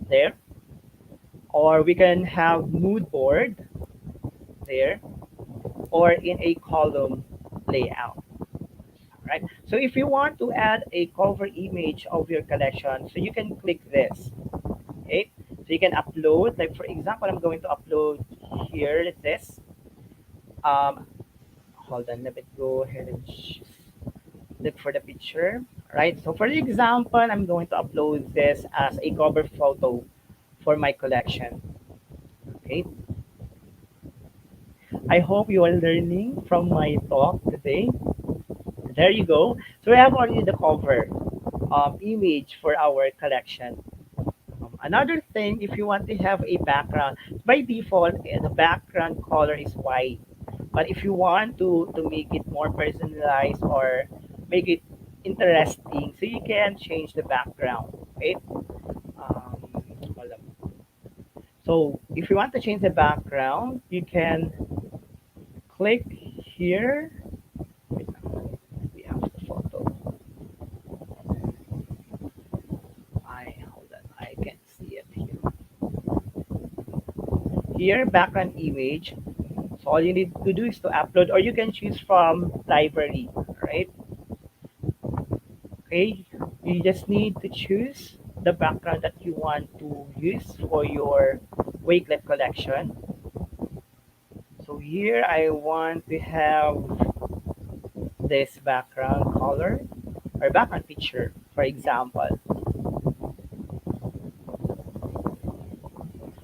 there, or we can have mood board there, or in a column layout, right? So if you want to add a cover image of your collection, so you can click this, okay? So you can upload, like for example, I'm going to upload here this. Um, Hold on, let me go ahead and look for the picture, right? So for the example, I'm going to upload this as a cover photo for my collection, okay? I hope you are learning from my talk today. There you go. So we have already the cover image for our collection. Another thing, if you want to have a background, by default, the background color is white. But if you want to make it more personalized or make it interesting, so you can change the background. Okay. Hold on. So if you want to change the background, you can click here. Wait, we have the photo. I hold on. I can see it here. Here, background image. So all you need to do is to upload, or you can choose from library, right? Okay, you just need to choose the background that you want to use for your Wakelet collection. So here I want to have this background color or background picture, for example.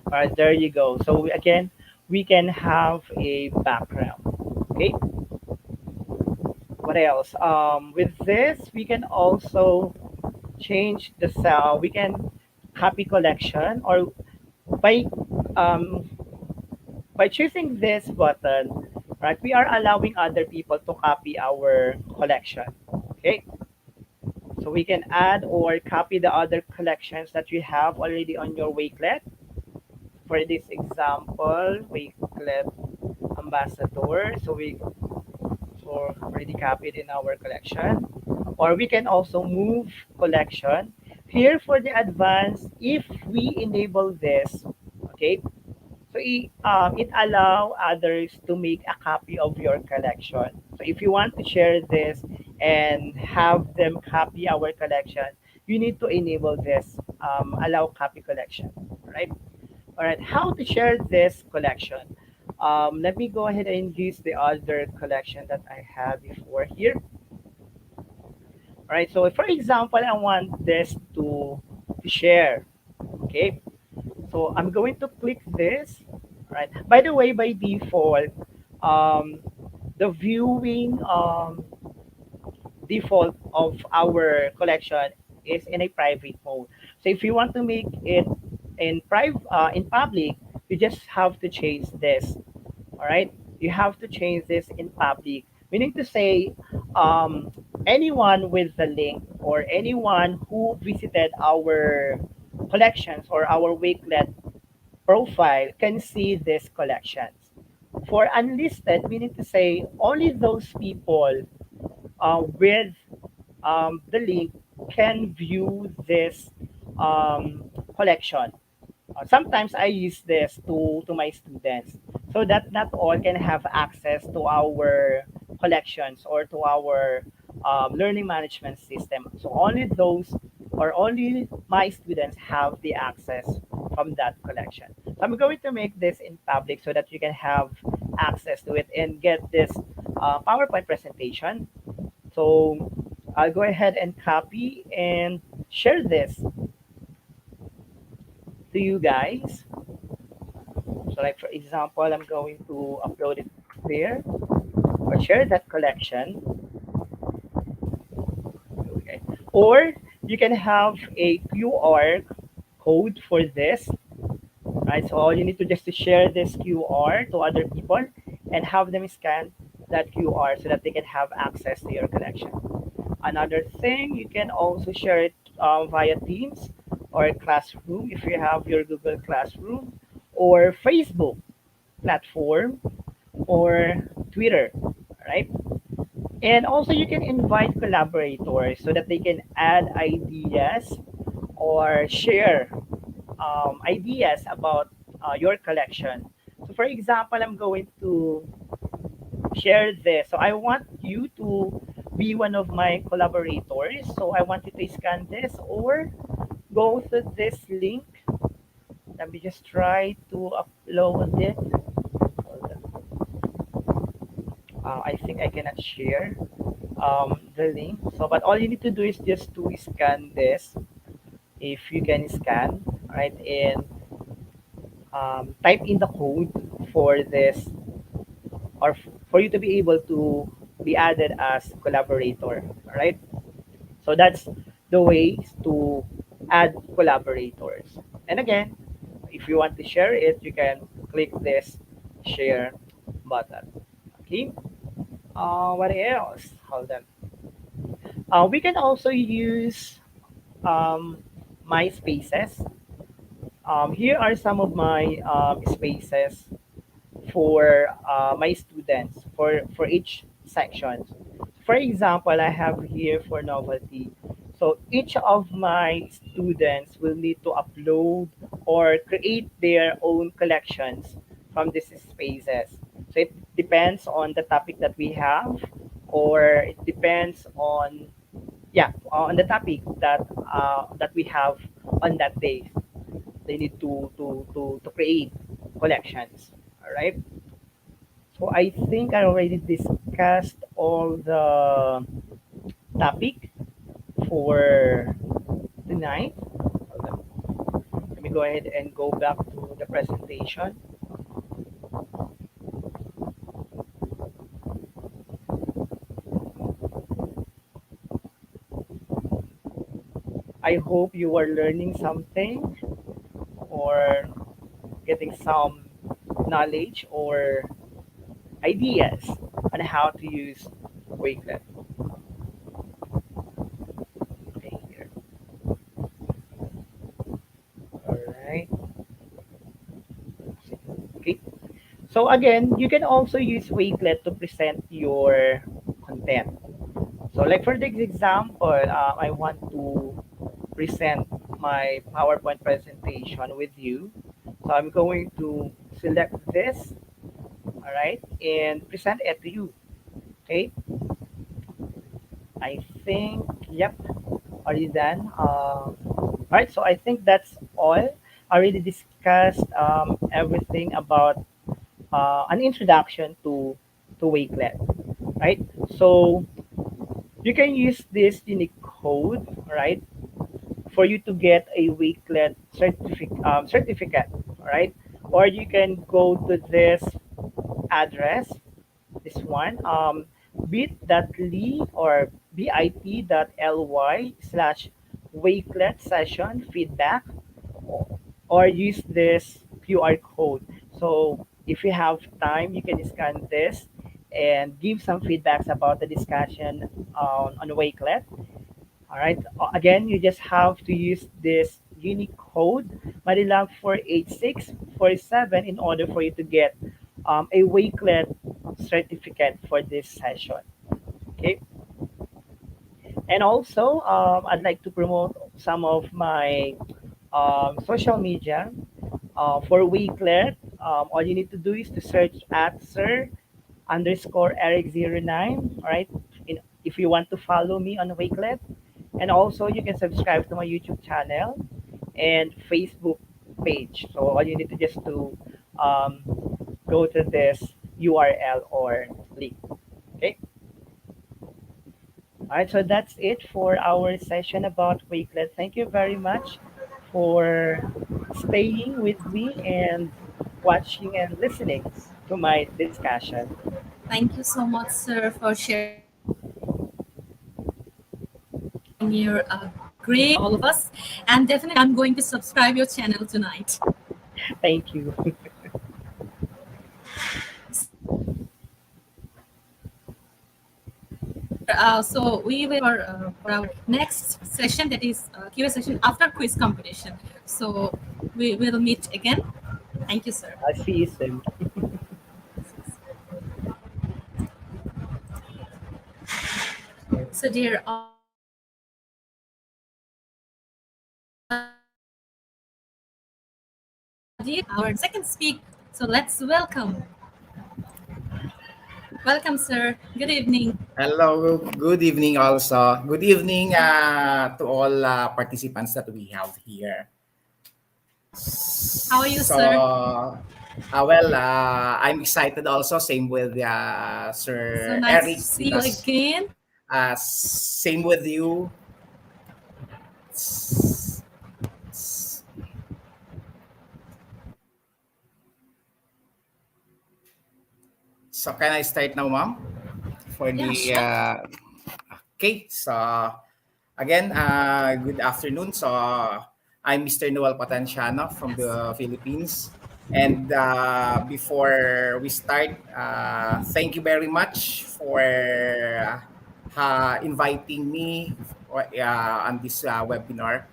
All right, there you go. So again, we can have a background. Okay, what else? With this, we can also change the cell. We can copy collection, or by um, by choosing this button, right? We are allowing other people to copy our collection. Okay, so we can add or copy the other collections that you have already on your Wakelet. For this example, Wakelet ambassador. So we for already copied in our collection. Or we can also move collection. Here for the advanced, if we enable this, okay, so it allow others to make a copy of your collection. So if you want to share this and have them copy our collection, you need to enable this allow copy collection, right? All right, how to share this collection? Let me go ahead and use the other collection that I had before here. All right, so for example, I want this to share. Okay, so I'm going to click this. All right. By the way, by default, um, the viewing default of our collection is in a private mode. So if you want to make it in public, you just have to change this. All right, you have to change this in public, meaning to say, um, anyone with the link or anyone who visited our collections or our Wakelet profile can see these collections. For unlisted, we need to say only those people with the link can view this collection. Sometimes I use this to my students so that not all can have access to our collections or to our learning management system. So only those or only my students have the access from that collection. So I'm going to make this in public so that you can have access to it and get this PowerPoint presentation. So I'll go ahead and copy and share this to you guys. So like for example, I'm going to upload it there or share that collection. Okay. Or you can have a QR code for this. Right. So all you need to just to share this QR to other people and have them scan that QR so that they can have access to your collection. Another thing, you can also share it via Teams or Classroom if you have your Google Classroom or Facebook platform or Twitter, right? And also you can invite collaborators so that they can add ideas or share ideas about your collection. So for example, I'm going to share this. So I want you to be one of my collaborators. So I want you to scan this or go to this link. Let me just try to upload it. I think I cannot share the link. So, but all you need to do is just to scan this. If you can scan, right, and type in the code for this or for you to be able to be added as collaborator, right? So that's the ways to add collaborators. And again, if you want to share it, you can click this share button. Okay. What else? Hold on. We can also use my spaces. Here are some of my spaces for my students for each section. For example, I have here for novelty. So each of my students will need to upload or create their own collections from these spaces. So it depends on the topic that we have, or it depends on on the topic that we have on that day. They need to create collections. All right. So I think I already discussed all the topic for tonight. Let me go ahead and go back to the presentation. I hope you are learning something or getting some knowledge or ideas on how to use Wakelet. Okay, here. All right. Okay. So again, you can also use Wakelet to present your content. So like for this example, I want to present my PowerPoint presentation with you. So I'm going to select this, all right, and present it to you. Okay. I think, yep, already done. All right, so I think that's all. I already discussed everything about an introduction to Wakelet, right? So you can use this unique code, right, for you to get a Wakelet certificate, all right? Or you can go to this address, this one, bit.ly or bit.ly/ Wakelet session feedback, or use this QR code. So if you have time, you can scan this and give some feedbacks about the discussion on Wakelet. All right. Again, you just have to use this unique code Manilag48647 in order for you to get a Wakelet certificate for this session. Okay. And also, I'd like to promote some of my social media for Wakelet. All you need to do is to search at Sir underscore Eric09. All right. If you want to follow me on Wakelet. And also, you can subscribe to my YouTube channel and Facebook page. So all you need to just to um, go to this URL or link. Okay. All right. So that's it for our session about Wakelet. Thank you very much for staying with me and watching and listening to my discussion. Thank you so much, sir, for sharing your great experience and sharing your great all of us. And definitely, I'm going to subscribe your channel tonight. Thank you. So we will for our next session, that is Q&A session after quiz competition. So we will meet again. Thank you, sir. I'll see you soon. So, dear audience, our second speak. So let's welcome. Welcome, sir. Good evening. Hello, good evening also. Good evening to all participants that we have here. How are you, So, sir? I'm excited also, same with So Sir nice to Eric, see you because again. same with you. S- s- So, can I start now, ma'am? For Yeah, the sure. okay, so again, good afternoon. So I'm Mr. Noel Potenciano from Yes. the Philippines. And before we start, thank you very much for inviting me on this webinar.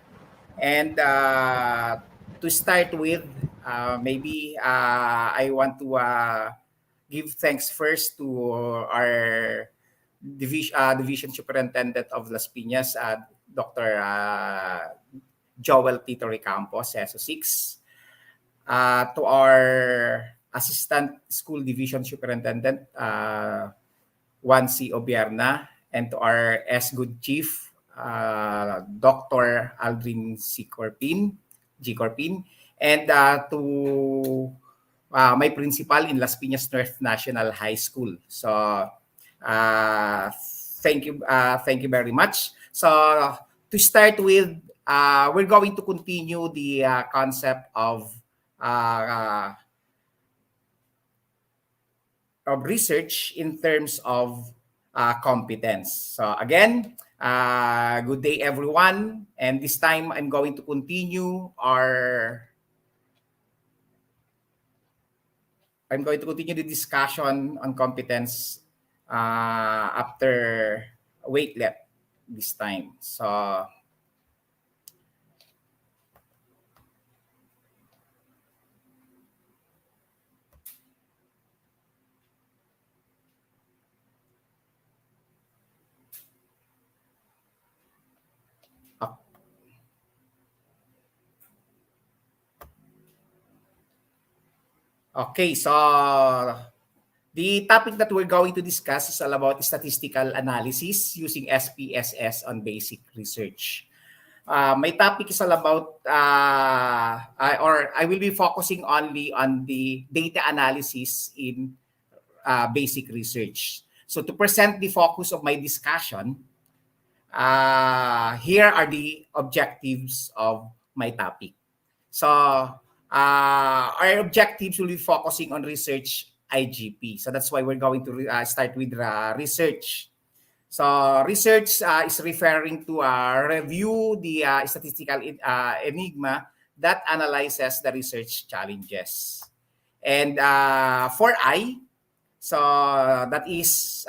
And to start with, maybe I want to give thanks first to our division superintendent of Las Piñas, Dr. Joel Tito Campos, SO6, to our assistant school division superintendent, Juan C. Obierna, and to our S. Good Chief, Dr. Aldrin C. Corpin, G. Corpin, and to my principal in Las Piñas North National High School. So, uh, thank you very much. So, to start with, we're going to continue the concept uh, of research in terms of competence. So again, good day everyone. And this time I'm going to continue the discussion on competence after Wakelet this time. So uh, okay, so the topic that we're going to discuss is all about statistical analysis using SPSS on basic research. My topic is all about, or I will be focusing only on the data analysis in basic research. So to present the focus of my discussion, here are the objectives of my topic. So our objectives will be focusing on research IGP. So that's why we're going to start with research. So research is referring to review the statistical enigma that analyzes the research challenges. And for I, So that is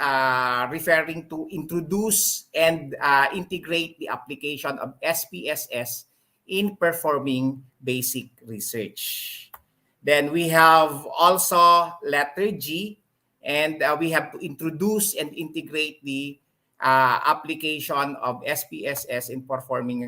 referring to introduce and integrate the application of SPSS in performing basic research. Then we have also letter G, and we have to introduce and integrate the application of SPSS in performing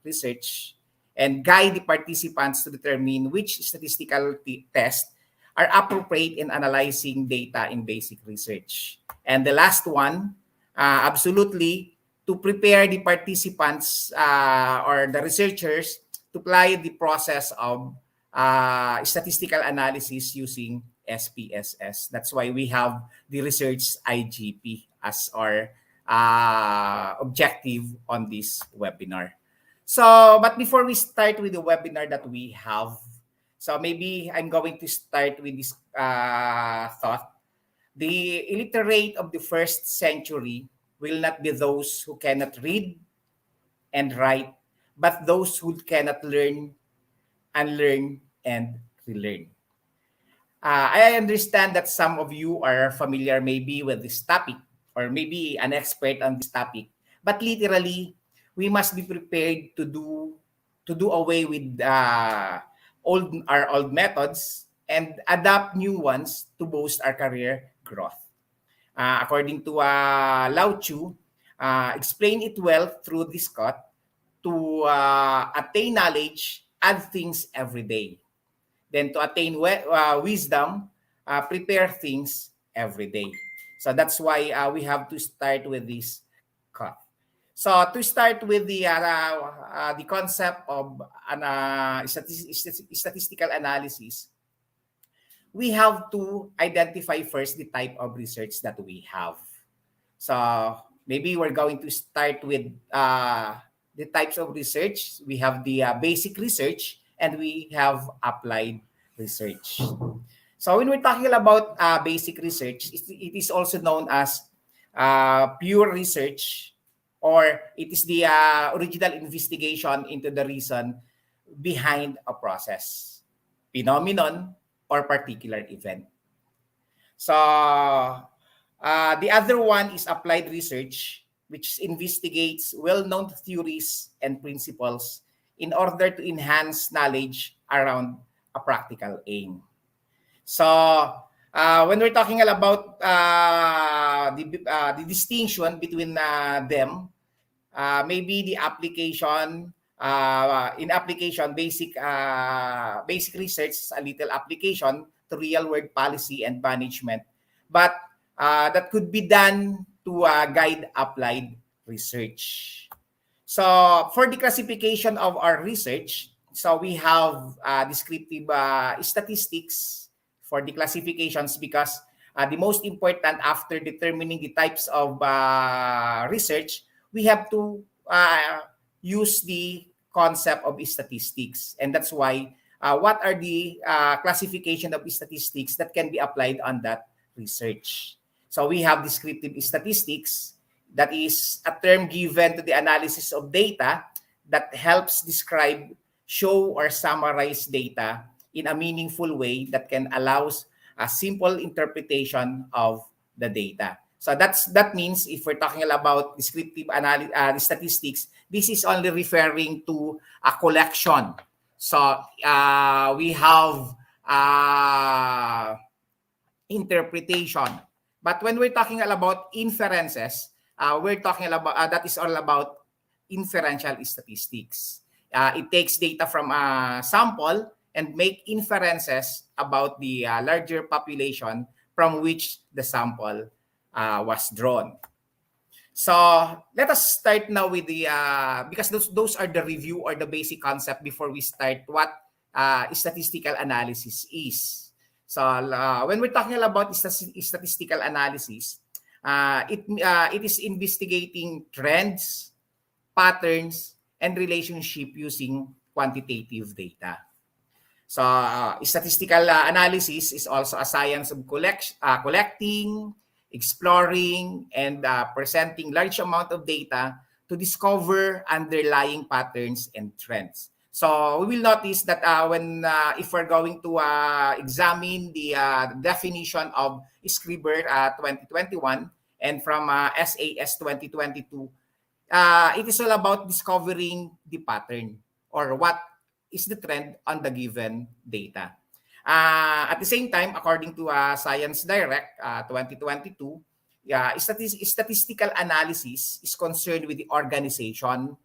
research and guide the participants to determine which statistical test are appropriate in analyzing data in basic research. And the last one, absolutely, to prepare the participants or the researchers to apply the process of statistical analysis using SPSS. That's why we have the research IGP as our objective on this webinar. So, but before we start with the webinar that we have, so maybe I'm going to start with this thought. The illiterate of the first century will not be those who cannot read and write, but those who cannot learn, unlearn, and relearn. I understand that some of you are familiar maybe with this topic or maybe an expert on this topic, but literally, we must be prepared to do away with our old methods and adapt new ones to boost our career growth. According to Lao Tzu, explain it well through this quote: to attain knowledge, add things every day. Then to attain wisdom, prepare things every day. So that's why we have to start with this quote. So to start with the concept of statistical analysis, we have to identify first the type of research that we have. So maybe we're going to start with the types of research. We have the basic research and we have applied research. So when we're talking about basic research, it is also known as pure research, or it is the original investigation into the reason behind a process, phenomenon, or particular event. So the other one is applied research, which investigates well-known theories and principles in order to enhance knowledge around a practical aim. So when we're talking about the distinction between them, maybe the application in application basic research is a little application to real world policy and management, but that could be done to guide applied research. So for the classification of our research, so we have descriptive statistics for the classifications, because the most important after determining the types of research, we have to use the concept of statistics. And that's why what are the classification of statistics that can be applied on that research. So we have descriptive statistics, that is a term given to the analysis of data that helps describe, show, or summarize data in a meaningful way that can allow a simple interpretation of the data. So that means if we're talking about descriptive statistics, this is only referring to a collection. So we have interpretation. But when we're talking about inferences, we're talking about that is all about inferential statistics. It takes data from a sample and make inferences about the larger population from which the sample was drawn. So let us start now with the because those are the review or the basic concept before we start what statistical analysis is. So when we're talking about statistical analysis, it is investigating trends, patterns, and relationship using quantitative data. So statistical analysis is also a science of collecting, exploring, and presenting large amount of data to discover underlying patterns and trends. So we will notice that when if we're going to examine the definition of Scriber 2021 and from SAS 2022, it is all about discovering the pattern or what is the trend on the given data. At the same time, according to Science Direct 2022, statistical analysis is concerned with the organization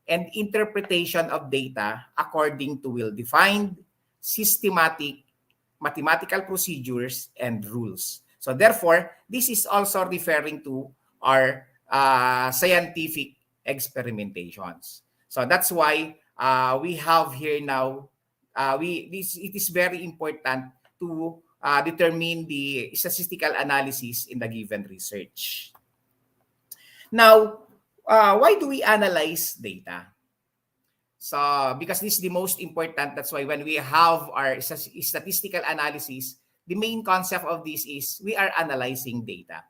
and interpretation of data according to well-defined, systematic, mathematical procedures and rules. So therefore, this is also referring to our scientific experimentations. So that's why we have here now, it is very important to determine the statistical analysis in the given research. Now, why do we analyze data? So, because this is the most important, that's why when we have our statistical analysis, the main concept of this is we are analyzing data.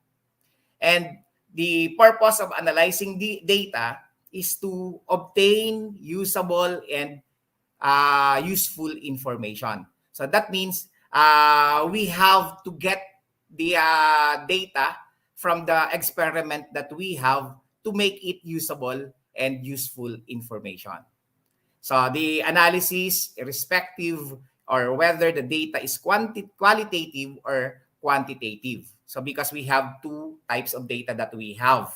And the purpose of analyzing the data is to obtain usable and useful information. So that means we have to get the data from the experiment that we have to make it usable and useful information. So the analysis, irrespective or whether the data is qualitative or quantitative. So because we have two types of data that we have.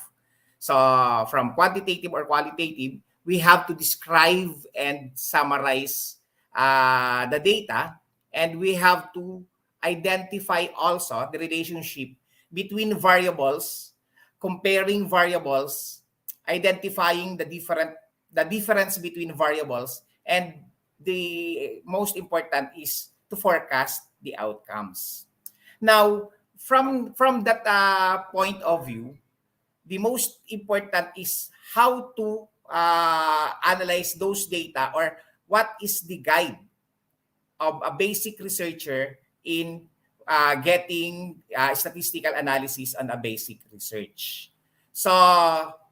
So from quantitative or qualitative, we have to describe and summarize the data, and we have to identify also the relationship between variables, comparing variables, identifying the difference between variables, and the most important is to forecast the outcomes. Now, from that point of view, the most important is how to analyze those data, or what is the guide of a basic researcher in getting statistical analysis on a basic research. So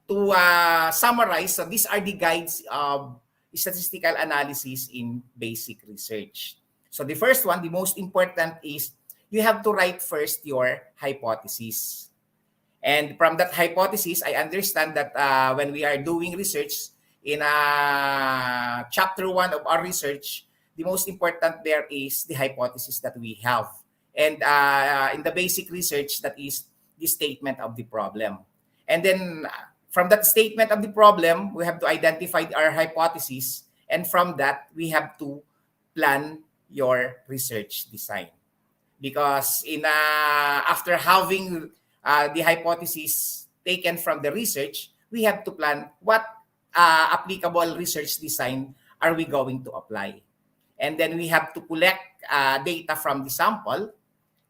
to summarize, so these are the guides of statistical analysis in basic research. So the first one, the most important, is you have to write first your hypothesis. And from that hypothesis, I understand that when we are doing research in chapter 1 of our research, the most important there is the hypothesis that we have. And in the basic research, that is the statement of the problem. And then from that statement of the problem, we have to identify our hypothesis. And from that, we have to plan your research design. Because after having the hypothesis taken from the research, we have to plan what applicable research design are we going to apply. And then we have to collect data from the sample.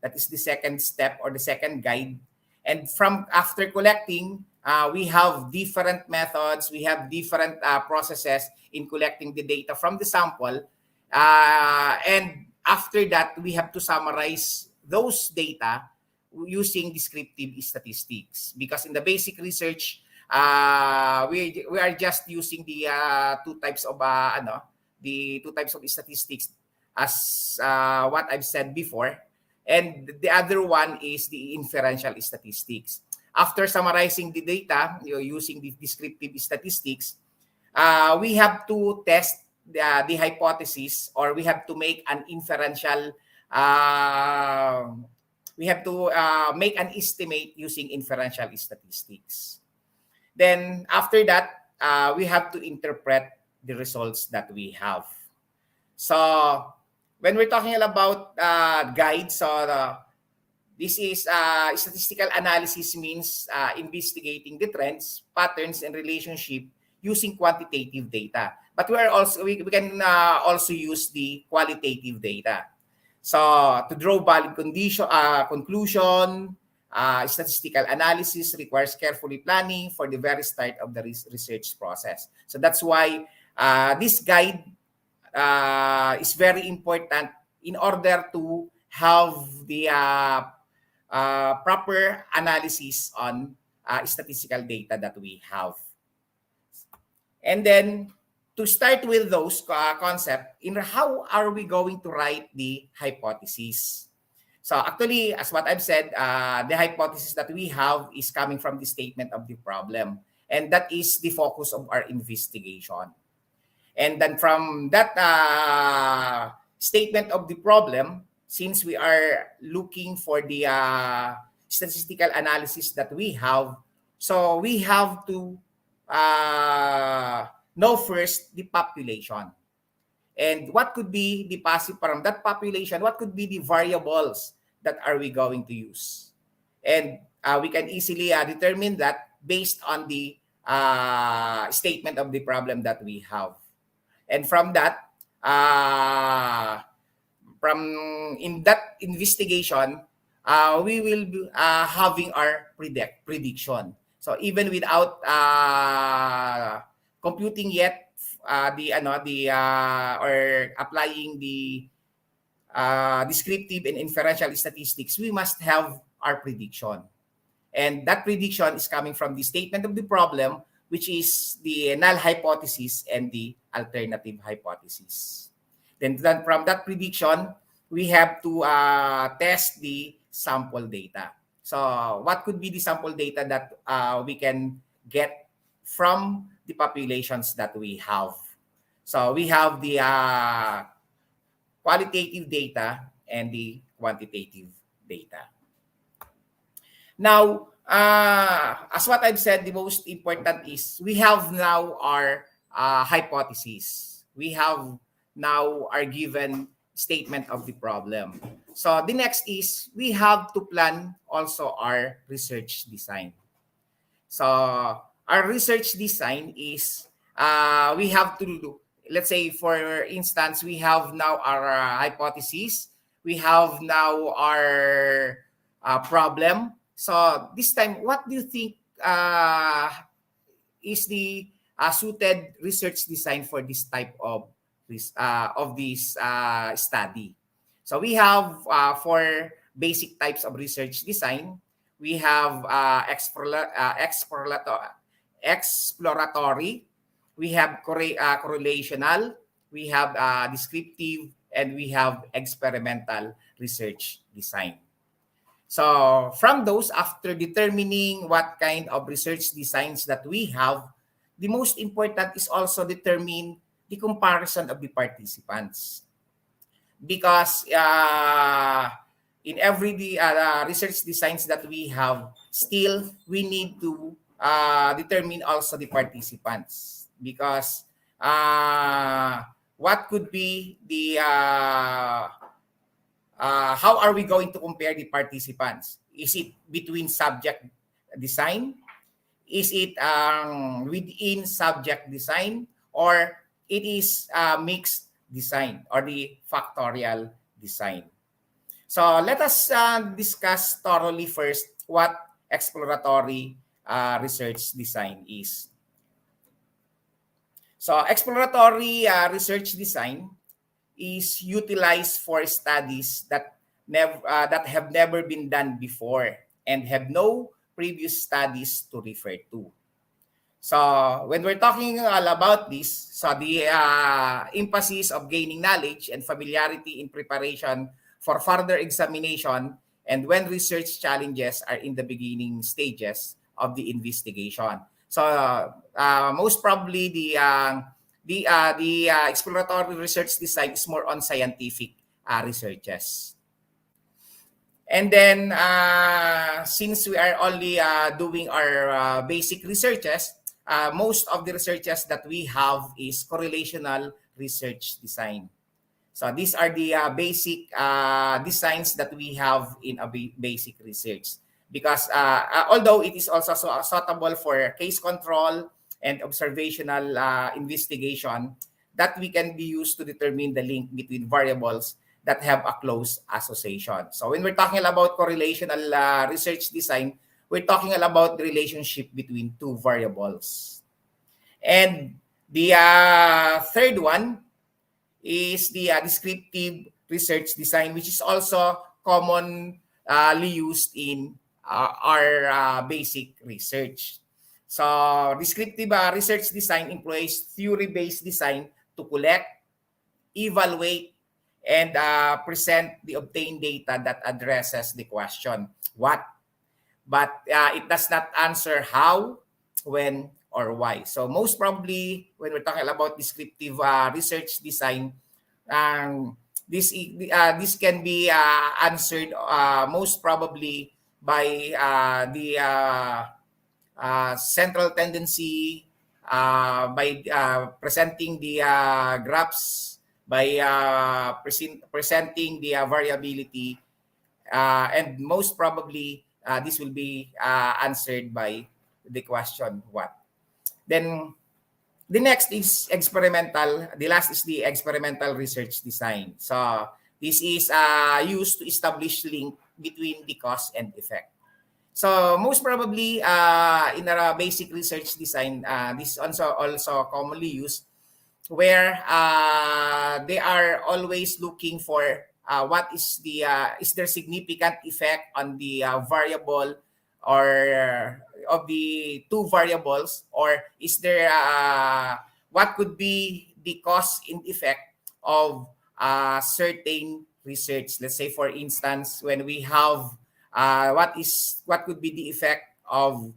That is the second step or the second guide. And from after collecting, we have different methods. We have different processes in collecting the data from the sample. And after that, we have to summarize those data using descriptive statistics. Because in the basic research, we are just using the two types of statistics as what I've said before. And the other one is the inferential statistics. After summarizing the data using the descriptive statistics, we have to test the hypothesis, or we have to make an inferential, we have to make an estimate using inferential statistics. Then after that, we have to interpret the results that we have. So when we're talking about guides, so this is statistical analysis means investigating the trends, patterns, and relationship using quantitative data. But we can also use the qualitative data. So to draw valid conclusion, statistical analysis requires carefully planning for the very start of the research process. So that's why this guide is very important in order to have the proper analysis on statistical data that we have. And then to start with those concept, in how are we going to write the hypothesis? So actually, as what I've said, the hypothesis that we have is coming from the statement of the problem. And that is the focus of our investigation. And then from that statement of the problem, since we are looking for the statistical analysis that we have, so we have to know first the population. And what could be the passive from that population? What could be the variables that are we going to use? And we can easily determine that based on the statement of the problem that we have. And from that, from in that investigation, we will be having our prediction. So even without computing yet or applying the descriptive and inferential statistics, we must have our prediction. And that prediction is coming from the statement of the problem, which is the null hypothesis and the alternative hypothesis. Then from that prediction, we have to test the sample data. So what could be the sample data that we can get from the populations that we have? So we have the qualitative data and the quantitative data. Now, as what I've said, the most important is we have now our hypothesis. We have now our given statement of the problem. So the next is we have to plan also our research design. So our research design is we have to do, let's say for instance, we have now our hypothesis. We have now our problem. So this time, what do you think is the suited research design for this type of this study? So we have four basic types of research design. We have exploratory, we have correlational, we have descriptive, and we have experimental research design. So from those, after determining what kind of research designs that we have, the most important is also determine the comparison of the participants. Because in every research designs that we have, still we need to determine also the participants. Because what could be the how are we going to compare the participants? Is it between subject design? Is it within subject design? Or it is mixed design or the factorial design? So let us discuss thoroughly first what exploratory research design is. So exploratory research design is utilized for studies that have never been done before and have no previous studies to refer to. So when we're talking all about this, so the emphasis of gaining knowledge and familiarity in preparation for further examination and when research challenges are in the beginning stages of the investigation. So most probably the exploratory research design is more on scientific researches. And then since we are only doing our basic researches, most of the researches that we have is correlational research design. So these are the basic designs that we have in a basic research. Because although it is also suitable for case control and observational investigation, that we can be used to determine the link between variables that have a close association. So when we're talking about correlational research design, we're talking about the relationship between two variables. And the third one is the descriptive research design, which is also commonly used in our basic research. So descriptive research design employs theory-based design to collect, evaluate, and present the obtained data that addresses the question what, but it does not answer how, when, or why. So most probably, when we're talking about descriptive research design, um, this can be answered most probably by the central tendency, by presenting the graphs, by presenting the variability, and most probably this will be answered by the question what. Then the next is experimental. The last is the experimental research design. So this is used to establish link between the cause and effect. So most probably in a basic research design, this is also commonly used where they are always looking for what is there significant effect on the variable or of the two variables, or is there what could be the cause and effect of certain research. Let's say for instance, when we have what could be the effect of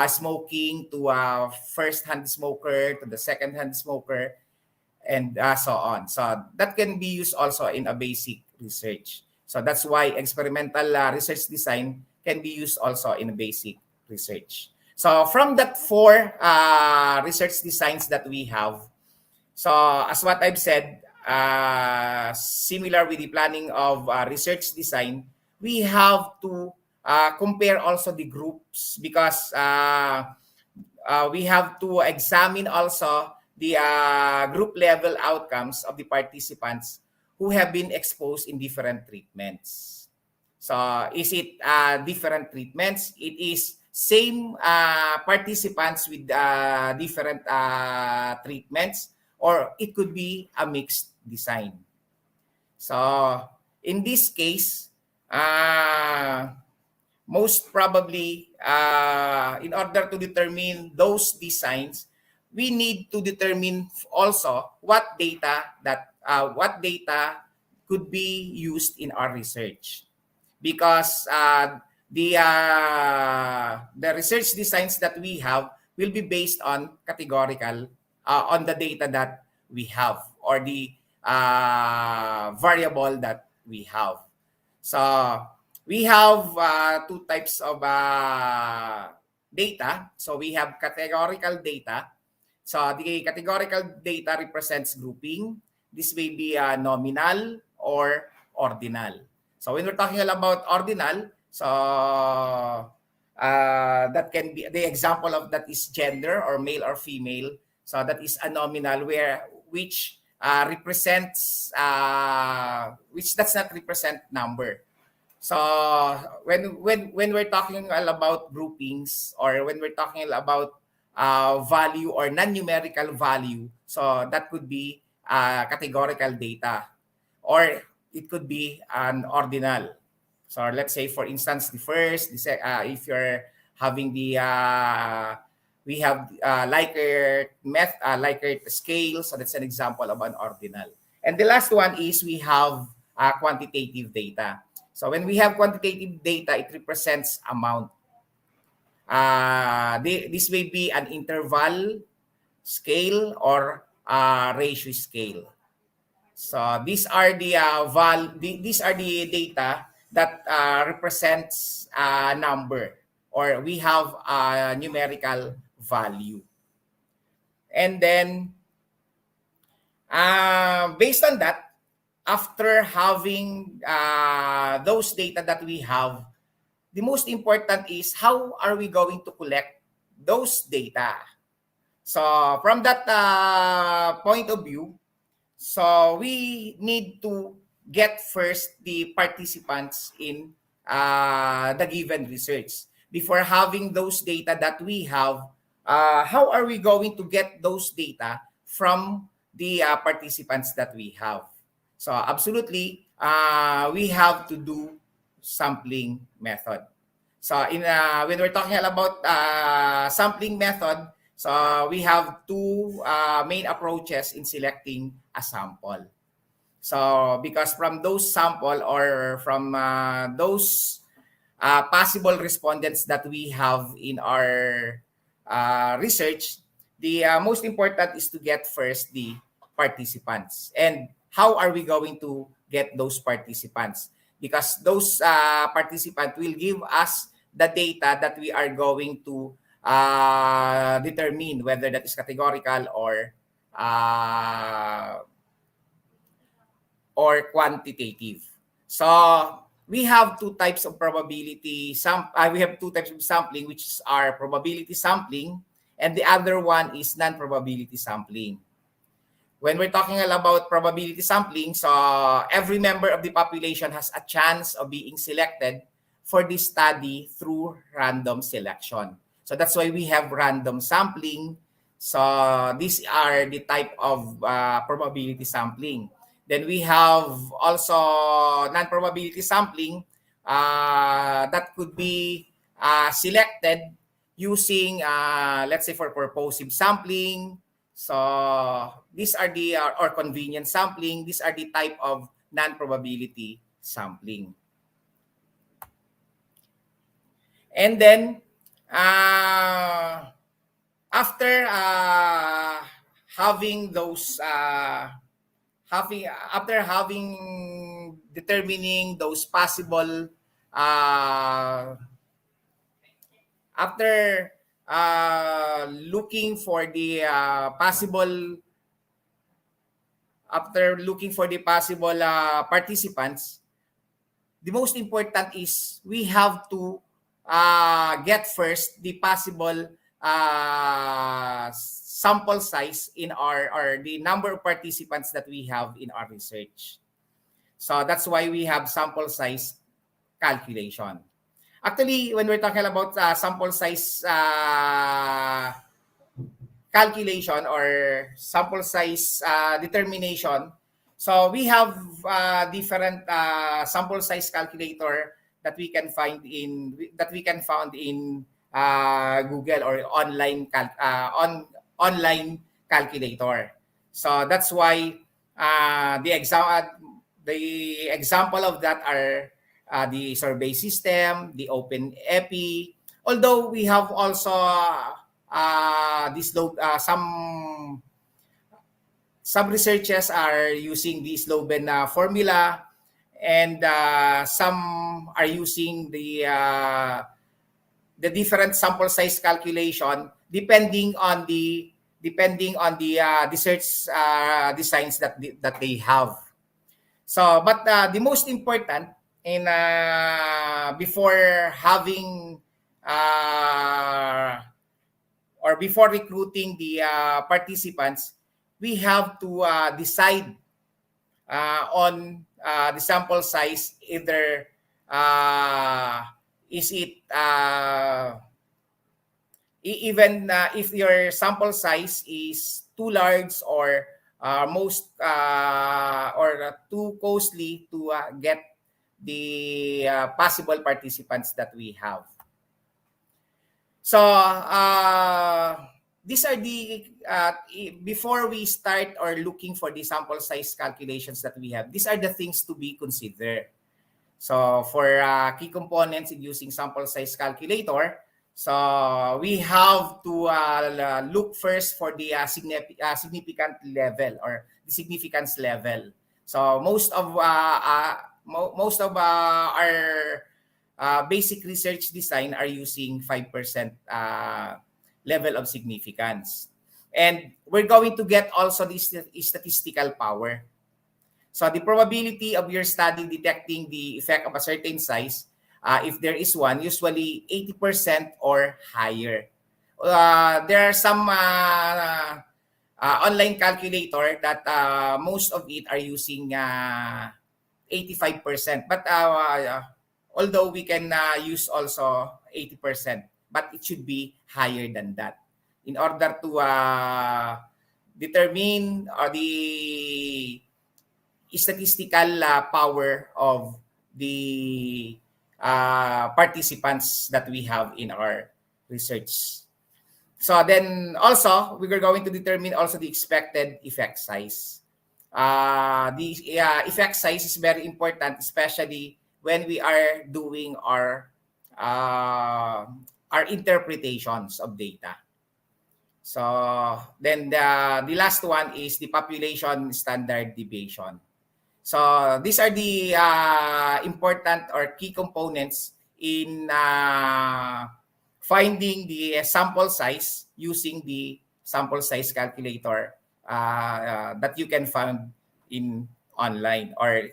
smoking to a first-hand smoker to the second-hand smoker, and so on. So that can be used also in a basic research. So that's why experimental research design can be used also in a basic research. So from that four research designs that we have, so as what I've said, similar with the planning of research design, we have to compare also the groups, because we have to examine also the group level outcomes of the participants who have been exposed in different treatments. So is it different treatments? It is same participants with different treatments, or it could be a mixed design. So in this case, most probably, in order to determine those designs, we need to determine also what data could be used in our research, because the research designs that we have will be based on categorical on the data that we have, or the variable that we have. So we have two types of data. So we have categorical data. So the categorical data represents grouping. This may be nominal or ordinal. So when we're talking about ordinal, so that can be, the example of that is gender, or male or female. So that is a nominal, which represents which does not represent number. So when we're talking about groupings, or when we're talking about value or non-numerical value, so that could be categorical data, or it could be an ordinal. So let's say for instance the first, if you're having the we have Likert scale, so that's an example of an ordinal. And the last one is we have quantitative data. So when we have quantitative data, it represents amount. This may be an interval scale or ratio scale. So these are the these are the data that represents a number, or we have a numerical value. And then based on that, after having those data that we have, the most important is how are we going to collect those data. So from that point of view, so we need to get first the participants in the given research. Before having those data that we have, how are we going to get those data from the participants that we have? So absolutely, we have to do sampling method. So when we're talking about sampling method, so we have two main approaches in selecting a sample. So because from those sample or from those possible respondents that we have in our research, the most important is to get first the participants. And how are we going to get those participants? Because those participants will give us the data that we are going to determine whether that is categorical uh, or quantitative. So we have two types of probability. We have two types of sampling, which are probability sampling, and the other one is non-probability sampling. When we're talking about probability sampling, so every member of the population has a chance of being selected for this study through random selection. So that's why we have random sampling. So these are the type of probability sampling. Then we have also non-probability sampling that could be selected using, let's say, for purposive sampling. So these are the or convenience sampling. These are the type of non-probability sampling. And then after having those having determining those possible uh, after looking for the possible participants, the most important is we have to get first the possible sample size in our or the number of participants that we have in our research. So that's why we have sample size calculation. Actually, when we're talking about sample size calculation or sample size determination, so we have different sample size calculator that we can found in Google or online calculator. So that's why the example of that are the survey system, the Open Epi. Although we have also some researchers are using the Sloven formula, and some are using the different sample size calculation depending on the research designs that they have. So, but the most important in before having or before recruiting the participants, we have to decide on the sample size. Either is it even if your sample size is too large or too costly to get the possible participants that we have. So these are the before we start or looking for the sample size calculations that we have, these are the things to be considered. So for key components in using sample size calculator, so we have to look first for the significant level or the significance level. So most of our basic research design are using 5% level of significance. And we're going to get also this statistical power. So the probability of your study detecting the effect of a certain size, if there is one, usually 80% or higher. There are some online calculator that most of it are using 85%. But although we can use also 80%, but it should be higher than that in order to determine the statistical power of the participants that we have in our research. So then also, we are going to determine also the expected effect size. The effect size is very important, especially when we are doing uh, our interpretations of data. So then the last one is the population standard deviation. So these are the important or key components in finding the sample size using the sample size calculator that you can find in online, or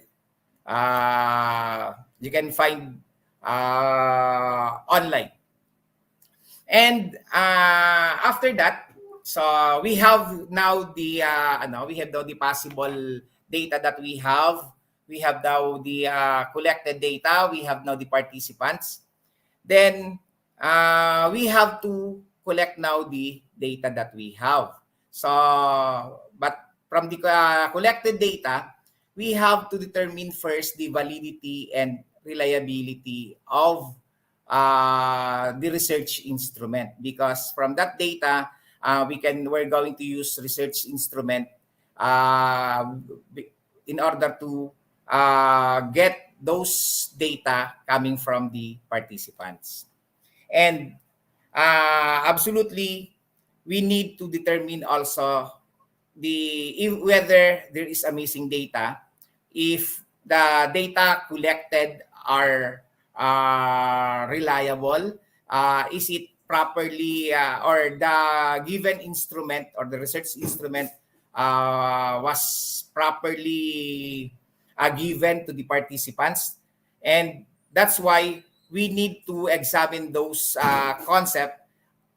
you can find online. And after that, so we have now we have now the possible data that we have. We have now the collected data. We have now the participants. Then we have to collect now the data that we have. So, but from the collected data, we have to determine first the validity and reliability of the research instrument, because from that data we're going to use research instrument uh, in order to get those data coming from the participants. And absolutely, we need to determine also whether there is a missing data, if the data collected are reliable, is it properly or the given instrument or the research instrument was properly given to the participants. And that's why we need to examine those concepts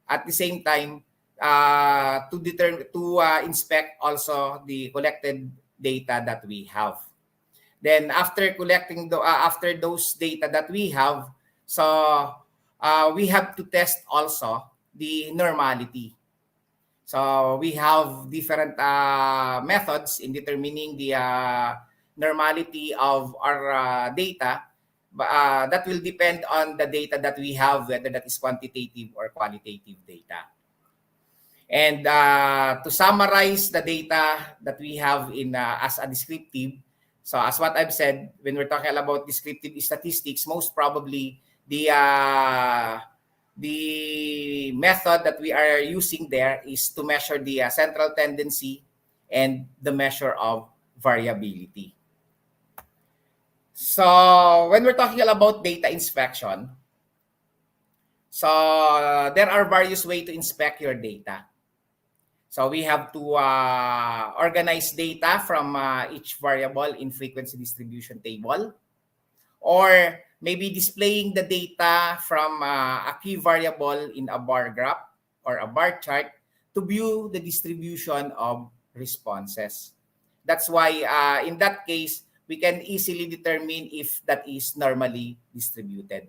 at the same time to determine to inspect also the collected data that we have. Then after collecting after those data that we have, so we have to test also the normality. So we have different methods in determining the normality of our data. That will depend on the data that we have, whether that is quantitative or qualitative data. And to summarize the data that we have in as a descriptive, so as what I've said, when we're talking about descriptive statistics, most probably the method that we are using there is to measure the central tendency and the measure of variability. So when we're talking about data inspection, so there are various ways to inspect your data. So we have to organize data from each variable in frequency distribution table, or maybe displaying the data from a key variable in a bar graph or a bar chart to view the distribution of responses. That's why in that case, we can easily determine if that is normally distributed.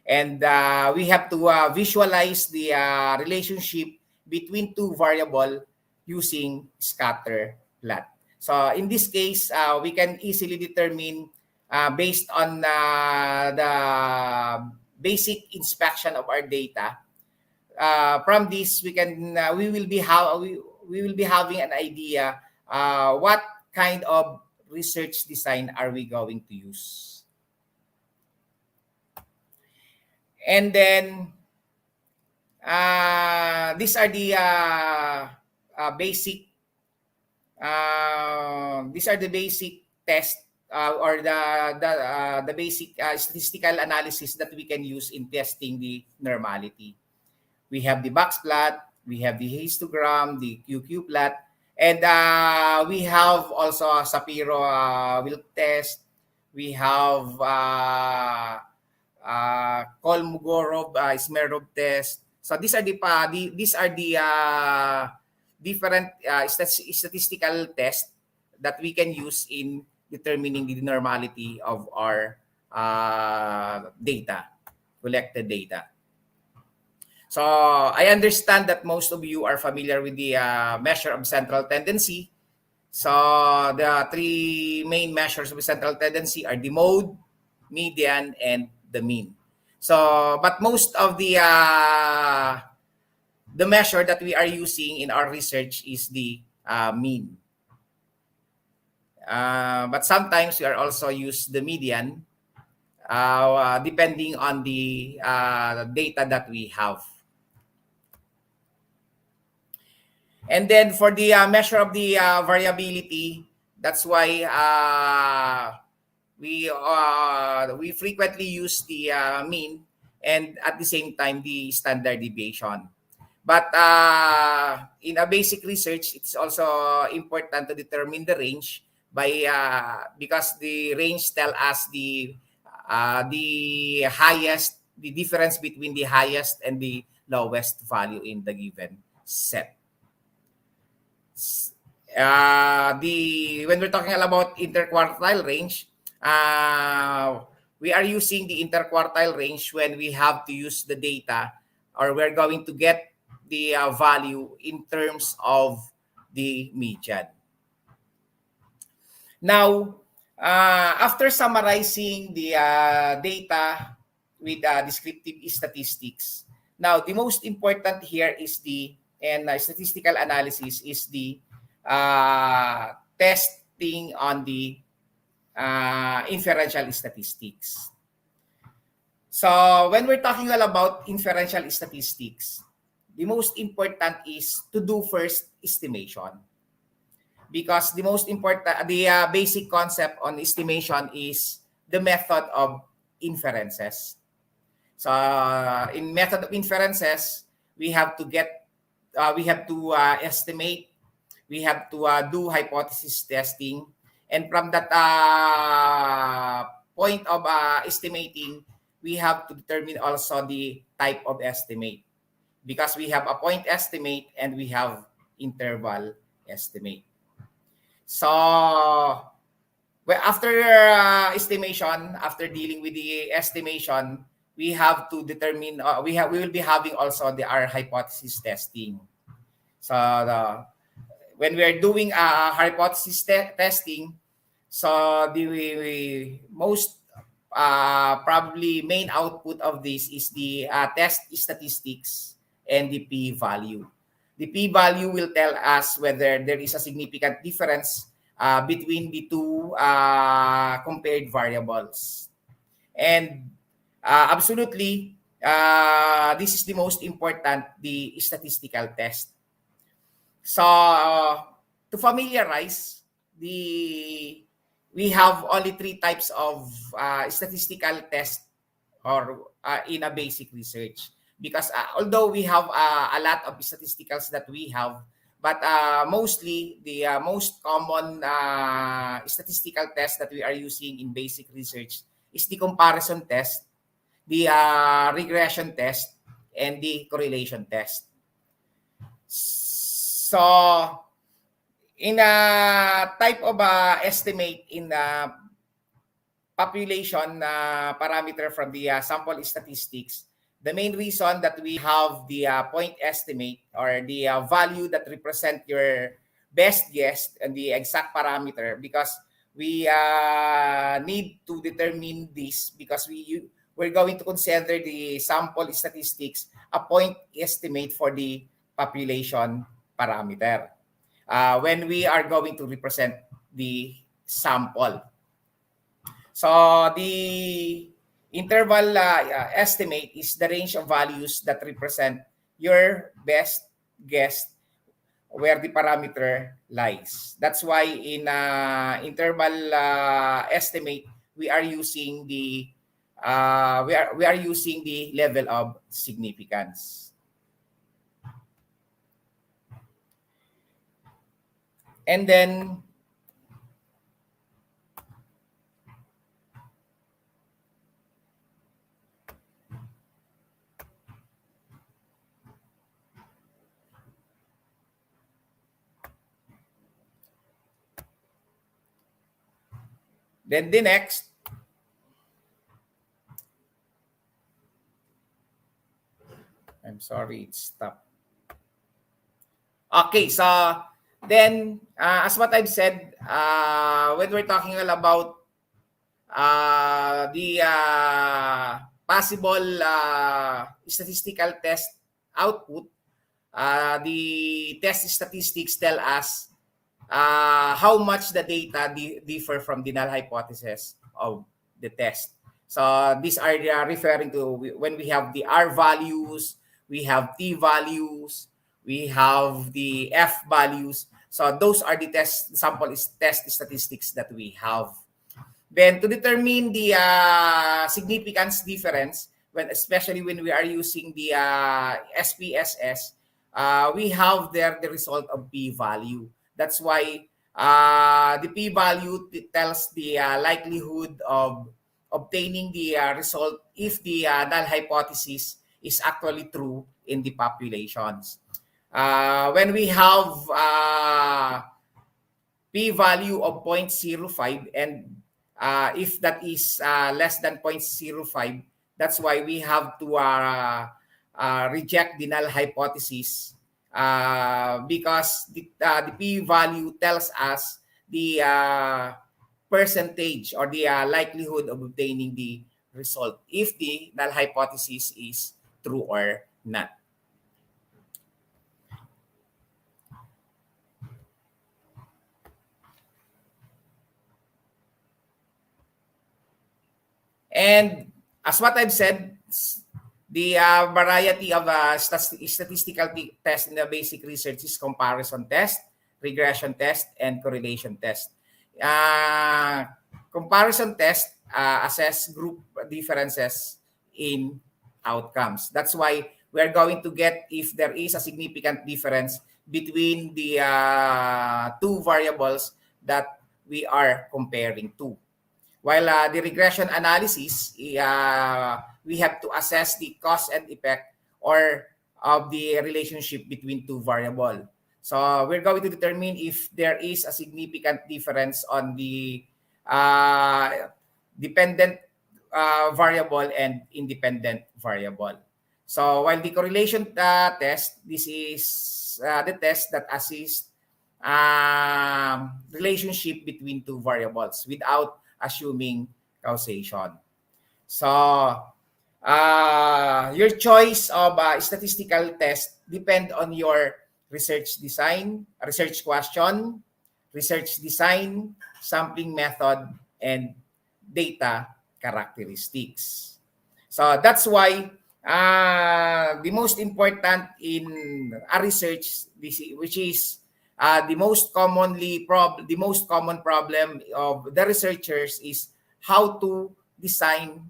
And we have to visualize the relationship between two variables using scatter plot. So in this case, we can easily determine based on the basic inspection of our data. From this, we will be having an idea what kind of research design are we going to use. And then these are the basic test or the basic statistical analysis that we can use in testing the normality. We have the box plot, we have the histogram, the QQ plot, and we have also a Sapiro Wilk test. We have Kolmogorov Smerov test. So these are the different statistical tests that we can use in determining the normality of our data, collected data. So I understand that most of you are familiar with the measure of central tendency. So the three main measures of central tendency are the mode, median, and the mean. So, but most of the measure that we are using in our research is the mean. But sometimes we are also use the median, depending on the data that we have. And then for the measure of the variability, that's why we frequently use the mean and at the same time the standard deviation. But in a basic research, it's also important to determine the range by because the range tell us the highest, the difference between the highest and the lowest value in the given set. The when we're talking about interquartile range, we are using the interquartile range when we have to use the data, or we're going to get the value in terms of the median. Now, after summarizing the data with descriptive statistics, now the most important here is the statistical analysis is the testing on the inferential statistics. So when we're talking all about inferential statistics, the most important is to do first estimation, because the most important, the basic concept on estimation is the method of inferences. So in method of inferences, we have to estimate, we have to do hypothesis testing, and from that point of estimating, we have to determine also the type of estimate, because we have a point estimate and we have interval estimate. So, well, after estimation, after dealing with the estimation, we have to determine. We will be having also our hypothesis testing. So, when we are doing hypothesis testing, so the most probably main output of this is the test statistics and the p-value. The p-value will tell us whether there is a significant difference between the two compared variables. And absolutely, this is the most important, the statistical test. So to familiarize, we have only three types of statistical test or in a basic research, because although we have a lot of statisticals that we have, but mostly the most common statistical test that we are using in basic research is the comparison test, the regression test, and the correlation test. So in a type of estimate in population parameter from the sample statistics, the main reason that we have the point estimate, or the value that represent your best guess and the exact parameter, because we need to determine this, because we're going to consider the sample statistics a point estimate for the population parameter when we are going to represent the sample. So the interval estimate is the range of values that represent your best guess where the parameter lies. That's why in interval estimate, we are using the we are using the level of significance. And then the next, I'm sorry, it's stopped. Okay, so then as what I've said, when we're talking about the possible statistical test output. The test statistics tell us how much the data differ from the null hypothesis of the test. So these are referring to when we have the R values, we have T values, we have the F values. So those are the test statistics that we have. Then to determine the significance difference, when especially when we are using the SPSS, we have there the result of p-value. That's why the p-value tells the likelihood of obtaining the result if the null hypothesis is actually true in the populations. When we have p-value of 0.05 and if that is less than 0.05, that's why we have to reject the null hypothesis because the p-value tells us the percentage or the likelihood of obtaining the result if the null hypothesis is true or not. And as what I've said, the variety of statistical tests in the basic research is comparison test, regression test, and correlation test. Uh, Comparison test assess group differences in outcomes. That's why we're going to get if there is a significant difference between the two variables that we are comparing to. While the regression analysis, we have to assess the cause and effect or of the relationship between two variables. So we're going to determine if there is a significant difference on the dependent variable and independent variable. So while the correlation test, this is the test that assists relationship between two variables without assuming causation. So, your choice of statistical test depend on your research design, research question, research design, sampling method, and data characteristics. So that's why the most important in a research, which is the most common problem of the researchers is how to design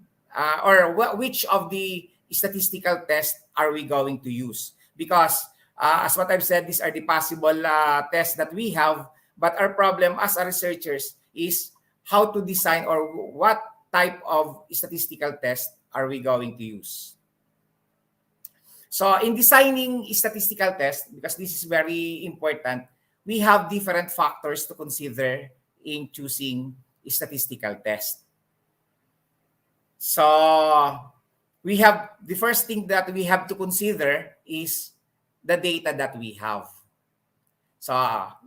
which of the statistical tests are we going to use, because as what I've said, these are the possible tests that we have, but our problem as a researchers is how to design or what type of statistical test are we going to use. So in designing statistical tests, because this is very important, we have different factors to consider in choosing statistical test. So we have the first thing that we have to consider is the data that we have. So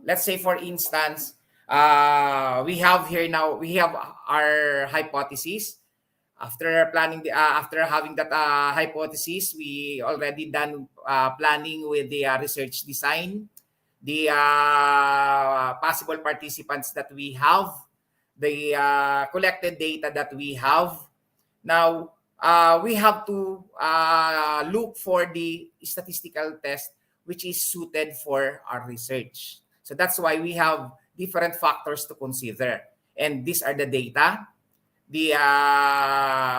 let's say, for instance, we have our hypothesis. After after having that hypothesis, we already done planning with the research design, the possible participants that we have, the collected data that we have. Now, we have to look for the statistical test which is suited for our research. So that's why we have different factors to consider. And these are the data, the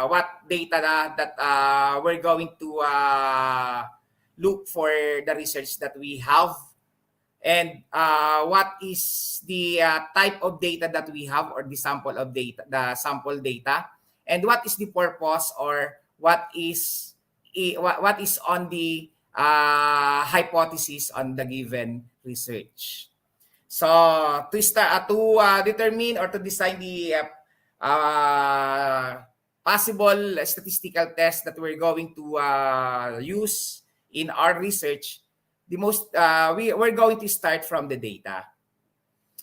what data that we're going to look for the research that we have, and what is the type of data that we have, or the sample data, and what is the purpose, or what is on the hypothesis on the given research. So to determine or to design the possible statistical test that we're going to use in our research, we're going to start from the data.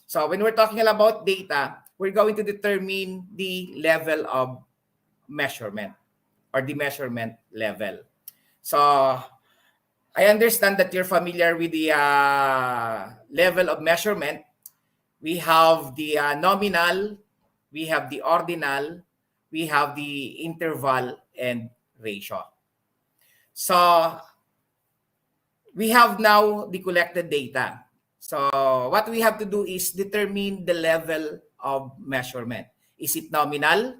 So when we're talking about data, we're going to determine the level of measurement or the measurement level. So I understand that you're familiar with the level of measurement. We have the nominal, we have the ordinal, we have the interval and ratio. So we have now the collected data. So what we have to do is determine the level of measurement. Is it nominal?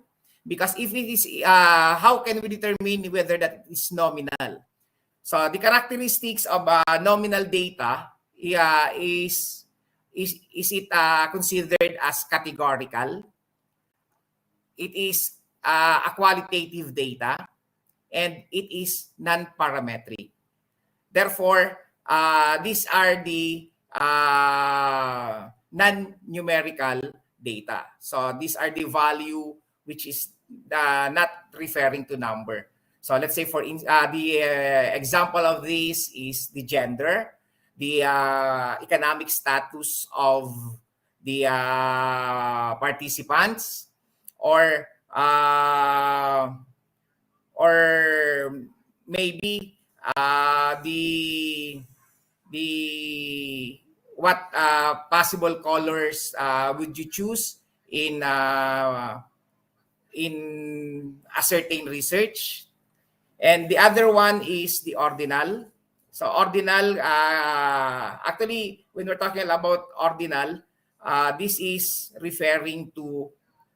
Because if it is, how can we determine whether that is nominal? So the characteristics of nominal data is it considered as categorical? It is a qualitative data, and it is non-parametric. Therefore, these are the non-numerical data. So these are the value which is not referring to number. So let's say the example of this is the gender, the economic status of the participants, or or maybe the what possible colors would you choose in a certain research. And the other one is the ordinal. So ordinal, actually, when we're talking about ordinal, this is referring to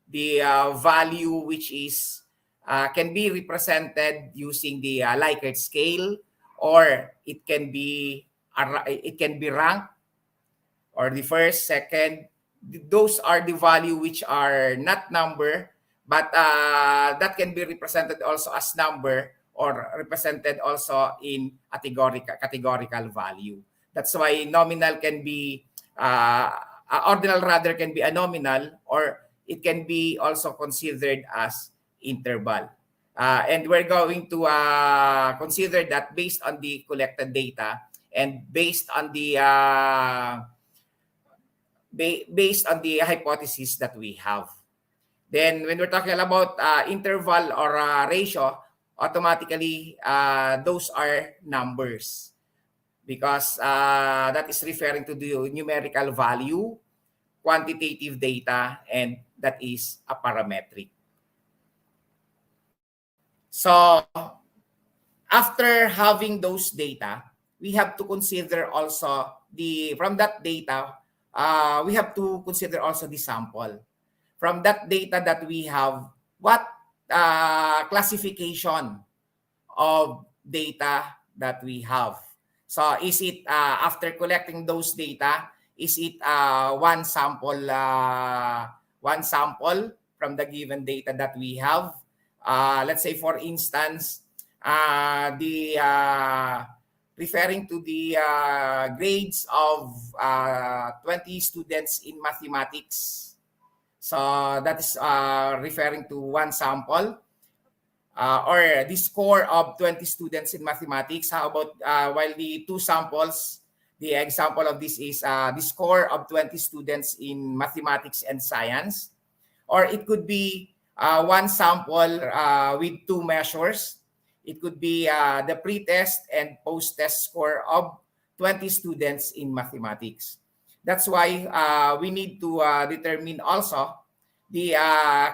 the value which is can be represented using the Likert scale, or it can be ranked, or the first, second. Those are the value which are not number, but that can be represented also as number, or represented also in categorical value. That's why nominal can be ordinal, rather, can be a nominal, or it can be also considered as interval. And we're going to consider that based on the collected data, and based on the hypothesis that we have. Then when we're talking about interval or ratio, automatically those are numbers, because that is referring to the numerical value, quantitative data, and that is a parametric. So after having those data, we have to consider also from that data, we have to consider also the sample. From that data that we have, what classification of data that we have. So is it after collecting those data, is it one sample from the given data that we have? Let's say, for instance, the referring to the grades of 20 students in mathematics. So that is referring to one sample. Or the score of 20 students in mathematics. How about while the two samples, the example of this is the score of 20 students in mathematics and science. Or it could be one sample with two measures. It could be the pre-test and post-test score of 20 students in mathematics. That's why we need to determine also the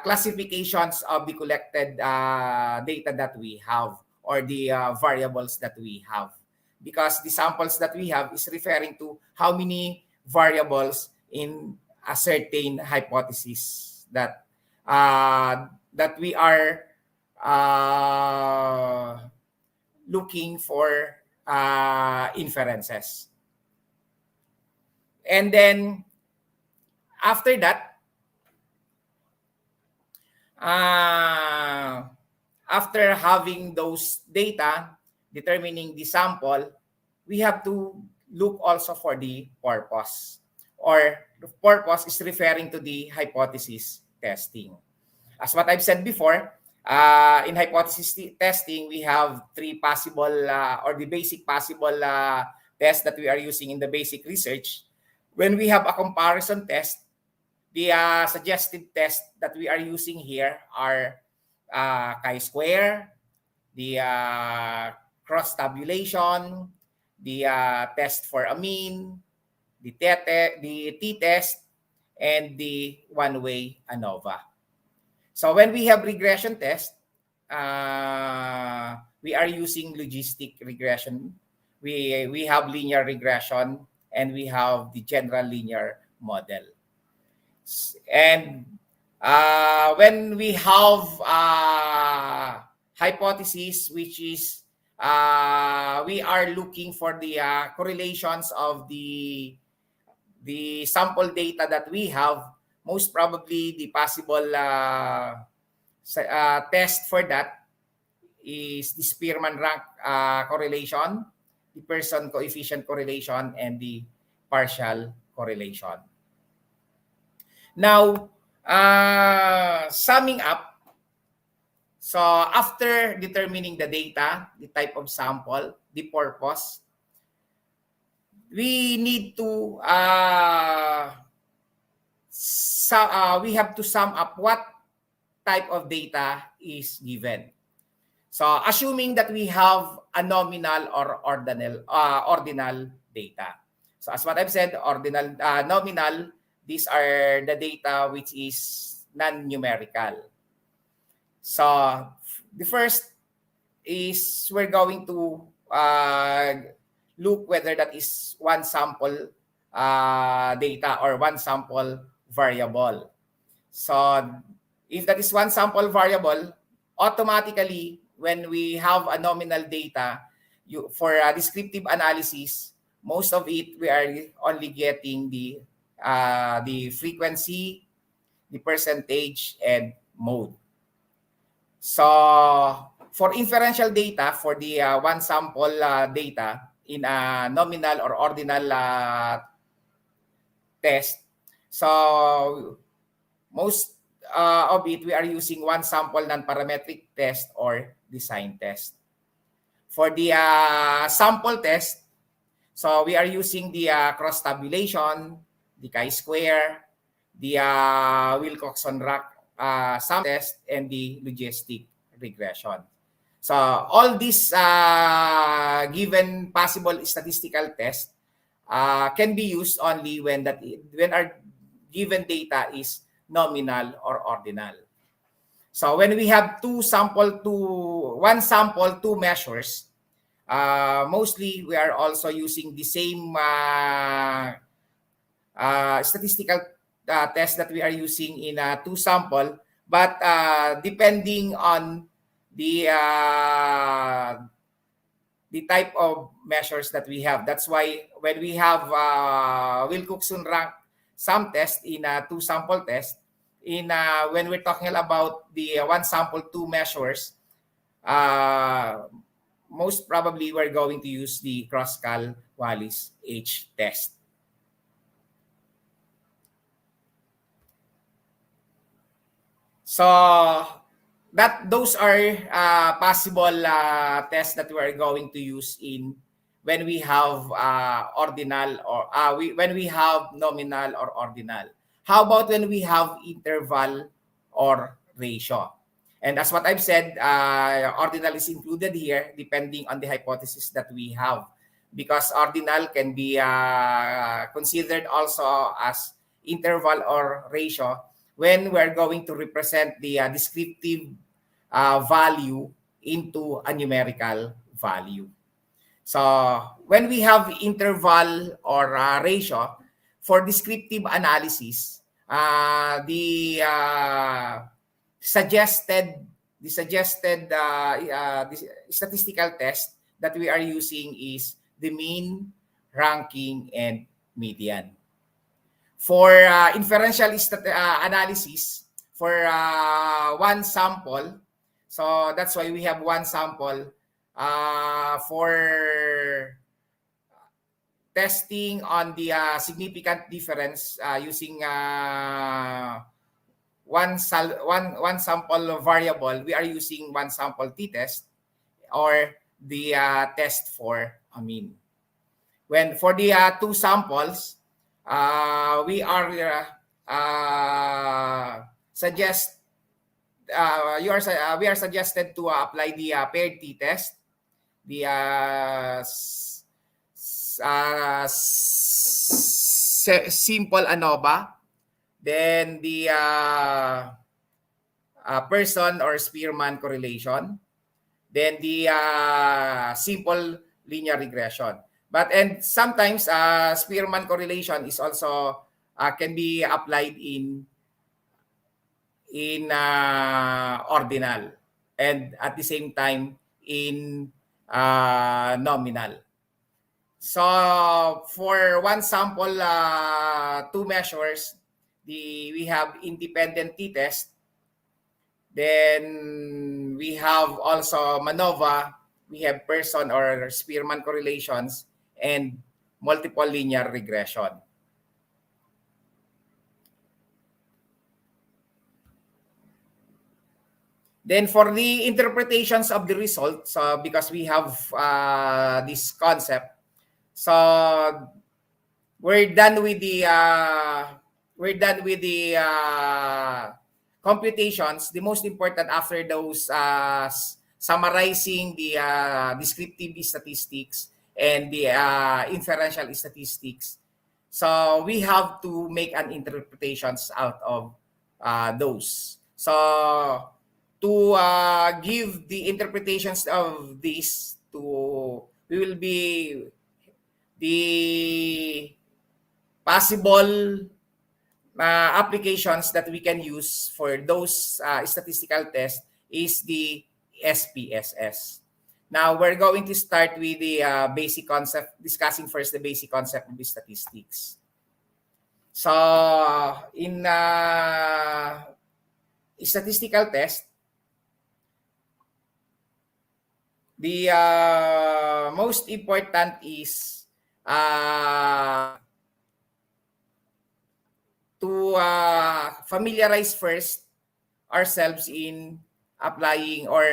classifications of the collected data that we have, or the variables that we have. Because the samples that we have is referring to how many variables in a certain hypothesis that we are looking for inferences. And then after that, after having those data, determining the sample, we have to look also for the purpose. Or the purpose is referring to the hypothesis testing. As what I've said before, in hypothesis testing, we have three possible or the basic possible tests that we are using in the basic research. When we have a comparison test, The suggested test that we are using here are chi-square, the cross tabulation, the test for amine, the t-test, and the one-way ANOVA. So when we have regression test, we are using logistic regression. We have linear regression, and we have the general linear model. And when we have hypothesis, which is we are looking for the correlations of the sample data that we have, most probably the possible test for that is the Spearman rank correlation, the Pearson coefficient correlation, and the partial correlation. Now, summing up, so after determining the data, the type of sample, the purpose, we need to we have to sum up what type of data is given. So assuming that we have a nominal or ordinal data. So as what I've said, ordinal, nominal, these are the data which is non-numerical. So the first is we're going to look whether that is one sample data or one sample variable. So if that is one sample variable, automatically when we have a nominal data, for a descriptive analysis, most of it we are only getting the frequency, the percentage, and mode. So for inferential data, for the one sample data in a nominal or ordinal test, so most of it we are using one sample non-parametric test or design test. For the sample test, so we are using the cross tabulation, the chi-square, the Wilcoxon-Rack sum test, and the logistic regression. So all these given possible statistical tests can be used only when our given data is nominal or ordinal. So when we have one sample, two measures, mostly we are also using the same statistical test that we are using in two sample, but depending on the type of measures that we have. That's why when we have Wilcoxon rank sum test in a two sample test, when we're talking about the one sample two measures, most probably we're going to use the Kruskal-Wallis H test. So those are possible tests that we are going to use when we have ordinal or when we have nominal or ordinal. How about when we have interval or ratio? And as what I've said, ordinal is included here depending on the hypothesis that we have, because ordinal can be considered also as interval or ratio when we're going to represent the descriptive value into a numerical value. So when we have interval or ratio for descriptive analysis, the suggested statistical test that we are using is the mean, ranking, and median. For inferential analysis, for one sample, so that's why we have one sample for testing on the significant difference using one sample variable, we are using one sample t-test or the test for amine. When for the two samples, we are suggest we are suggested to apply the paired t-test, the simple ANOVA, then the person or Spearman correlation, then the simple linear regression. But and sometimes Spearman correlation is also can be applied in ordinal, and at the same time in nominal. So for one sample, two measures, we have independent t-test, then we have also MANOVA, we have person or Spearman correlations, and multiple linear regression. Then for the interpretations of the results, because we have this concept, so we're done with the computations. The most important after those summarizing the descriptive statistics and the inferential statistics. So we have to make an interpretations out of those. So to give the interpretations of this, to we will be the possible applications that we can use for those statistical tests is the SPSS. Now we're going to start with the basic concept, discussing first the basic concept of the statistics. So in statistical test, the most important is to familiarize first ourselves in applying or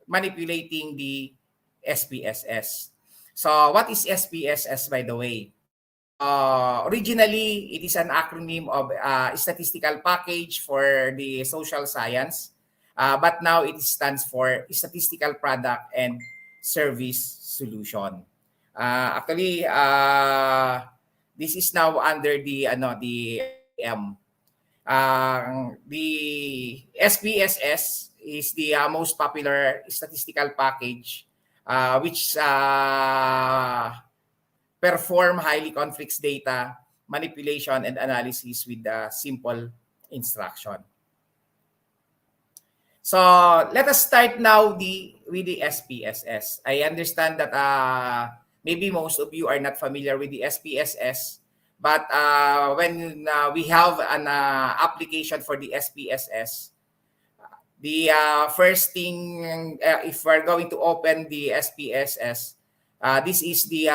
manipulating the SPSS. So what is SPSS, by the way? Originally, it is an acronym of statistical package for the social science, but now it stands for statistical product and service solution. Actually, this is now under the SIM. The SPSS is the most popular statistical package, which perform highly complex data manipulation and analysis with the simple instruction. So let us start now with the SPSS. I understand that maybe most of you are not familiar with the SPSS, but when we have an application for the SPSS, the first thing, if we're going to open the SPSS, this is the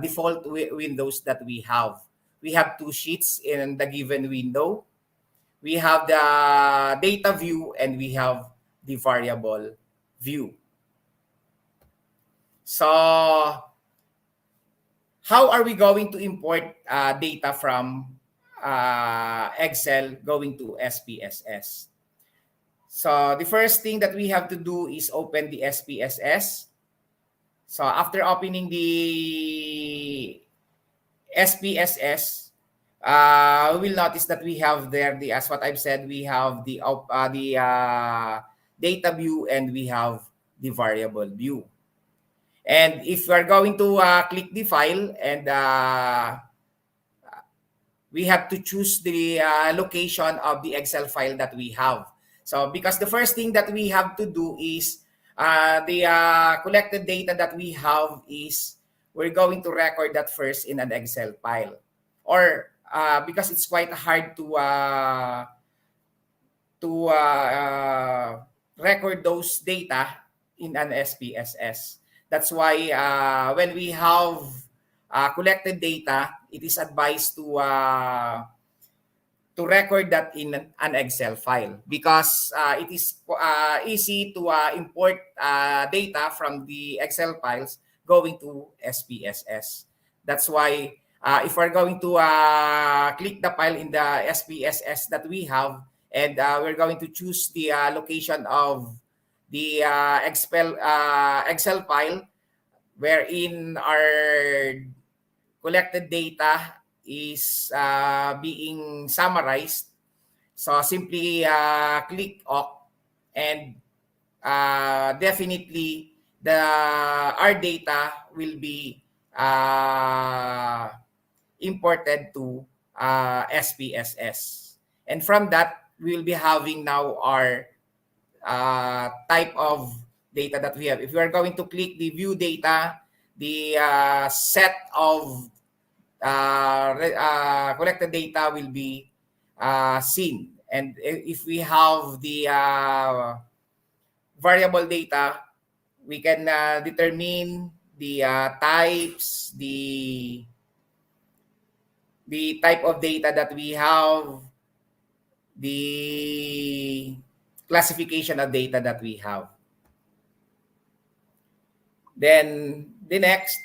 default windows that we have. We have two sheets in the given window. We have the data view and we have the variable view. So how are we going to import data from Excel going to SPSS? So the first thing that we have to do is open the SPSS. So after opening the SPSS, we will notice that we have there the, as what I've said, we have the data view and we have the variable view. And if we're going to click the file, and we have to choose the location of the Excel file that we have. So because the first thing that we have to do is the collected data that we have is we're going to record that first in an Excel file. Or because it's quite hard to record those data in an SPSS. That's why when we have collected data, it is advised to record that in an Excel file, because it is easy to import data from the Excel files going to SPSS. That's why if we're going to click the file in the SPSS that we have, and we're going to choose the location of the Excel file wherein our collected data is being summarized. So simply click OK, and definitely the our data will be imported to SPSS. And from that, we will be having now our type of data that we have. If we are going to click the view data, the set of collected data will be seen. And if we have the variable data, we can determine the types, the type of data that we have, the classification of data that we have. Then the next,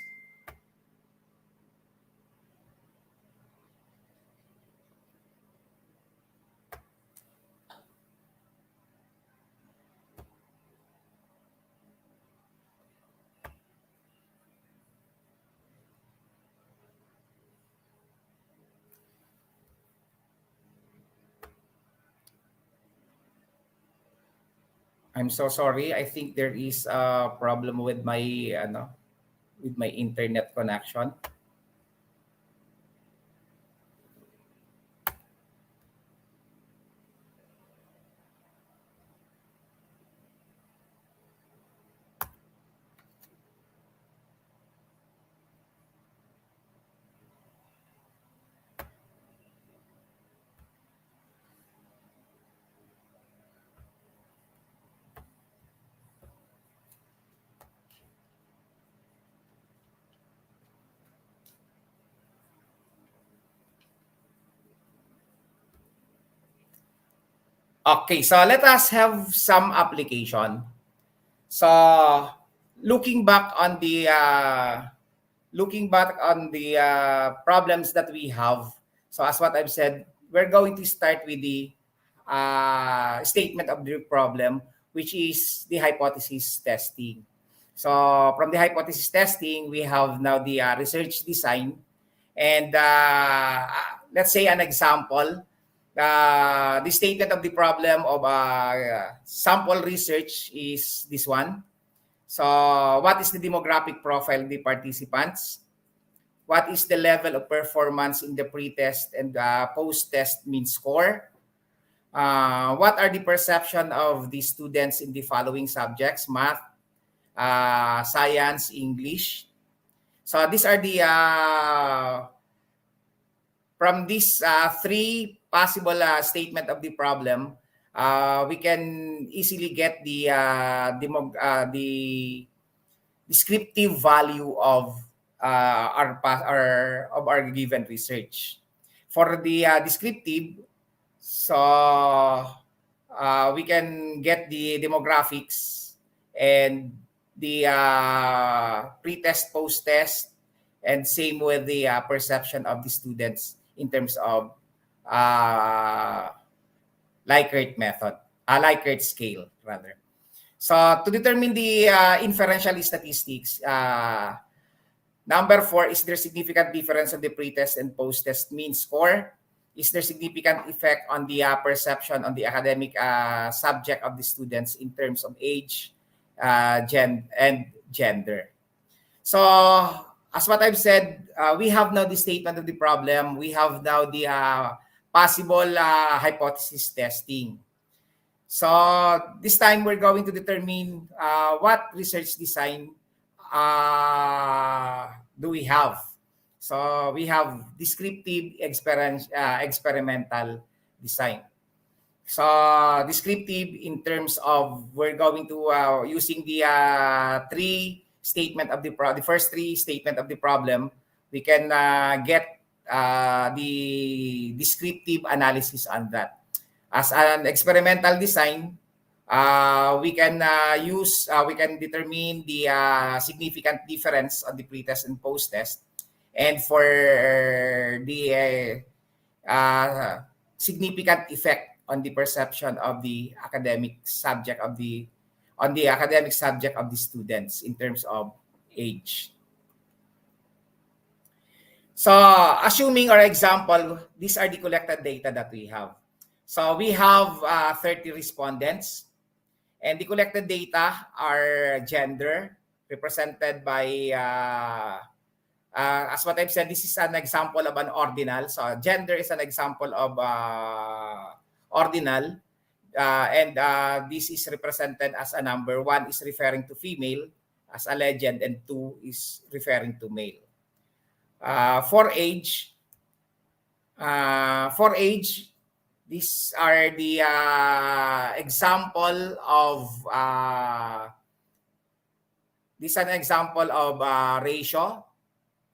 I'm so sorry. I think there is a problem with my internet connection. Okay, so let us have some application. So looking back on the problems that we have. So as what I've said, we're going to start with the statement of the problem, which is the hypothesis testing. So from the hypothesis testing, we have now the research design. And let's say an example, the statement of the problem of sample research is this one. So what is the demographic profile of the participants? What is the level of performance in the pre-test and post-test mean score? What are the perception of the students in the following subjects: math, science, English? So these are the from these three possible statement of the problem, we can easily get the the descriptive value of our given research. For the descriptive, so we can get the demographics and the pre-test, post-test, and same with the perception of the students in terms of Likert method, Likert scale rather. So to determine the inferential statistics, number 4, is there significant difference of the pre-test and post-test mean score? Is there significant effect on the perception on the academic subject of the students in terms of age, and gender? So as what I've said, we have now the statement of the problem. We have now the possible hypothesis testing. So this time we're going to determine what research design do we have. So we have descriptive experimental design. So descriptive in terms of we're going to using the three statement of the first three statement of the problem, we can get the descriptive analysis on that. As an experimental design, we can we can determine the significant difference on the pre-test and post-test. and for the significant effect on the perception of the academic subject of the on the academic subject of the students in terms of age. So assuming or example, these are the collected data that we have. So we have 30 respondents, and the collected data are gender represented by as what I've said, this is an example of an ordinal. So gender is an example of ordinal. And this is represented as a number. 1 is referring to female as a legend, and 2 is referring to male. For age, these are the example of this is an example of ratio.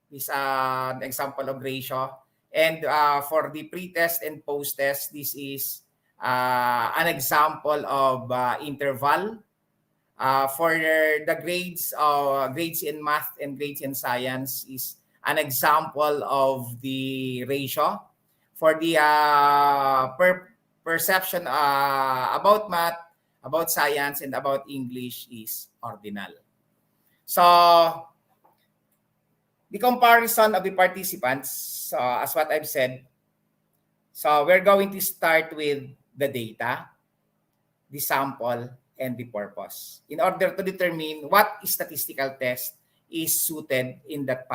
This is an example of ratio. And for the pre-test and post-test, this is an example of interval. For the grades in math and grades in science is an example of the ratio. For the perception about math, about science, and about English is ordinal. So the comparison of the participants, as what I've said, so we're going to start with the data, the sample, and the purpose in order to determine what statistical test is suited in that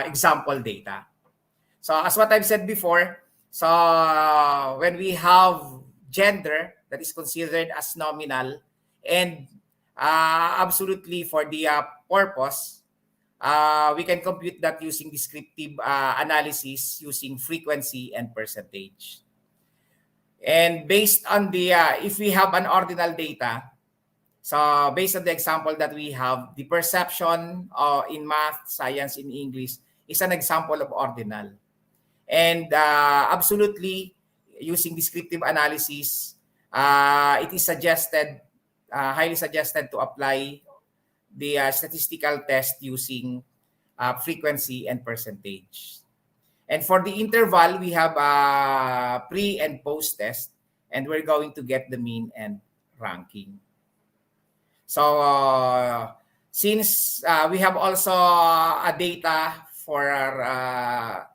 example data. So as what I've said before, so when we have gender that is considered as nominal, and absolutely for the purpose, we can compute that using descriptive analysis using frequency and percentage. And based on the, if we have an ordinal data, so based on the example that we have, the perception in math, science, in English is an example of ordinal. And absolutely, using descriptive analysis, it is suggested, highly suggested to apply the statistical test using frequency and percentage. And for the interval, we have pre and post test, and we're going to get the mean and ranking. So since we have also a data for our,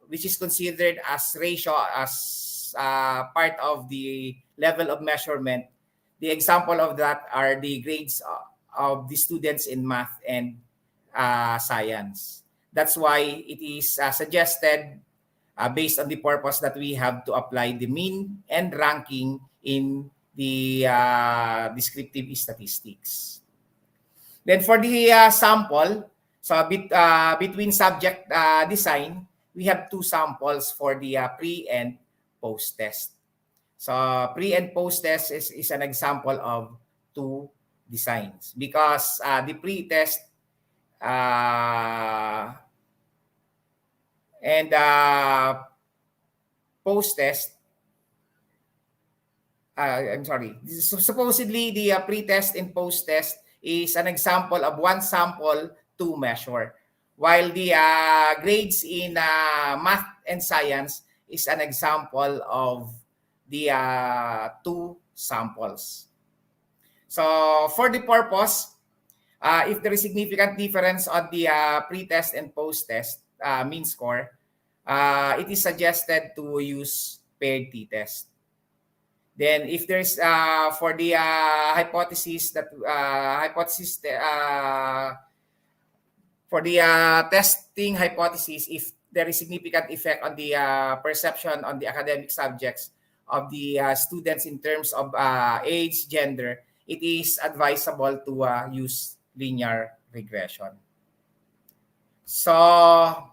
which is considered as ratio, as part of the level of measurement, the example of that are the grades of the students in math and science. That's why it is suggested, based on the purpose that we have, to apply the mean and ranking in the descriptive statistics. Then for the sample, so between subject design, we have 2 samples for the pre and post test. So pre and post test is an example of 2 designs, because the pre-test and post-test, I'm sorry, so supposedly the pre-test and post-test is an example of 1 sample to measure, while the grades in math and science is an example of the 2 samples. So for the purpose, if there is significant difference on the pre-test and post-test mean score, it is suggested to use paired t-test. Then if there's for the hypothesis that for the testing hypothesis, if there is significant effect on the perception on the academic subjects of the students in terms of age, gender, it is advisable to use linear regression. So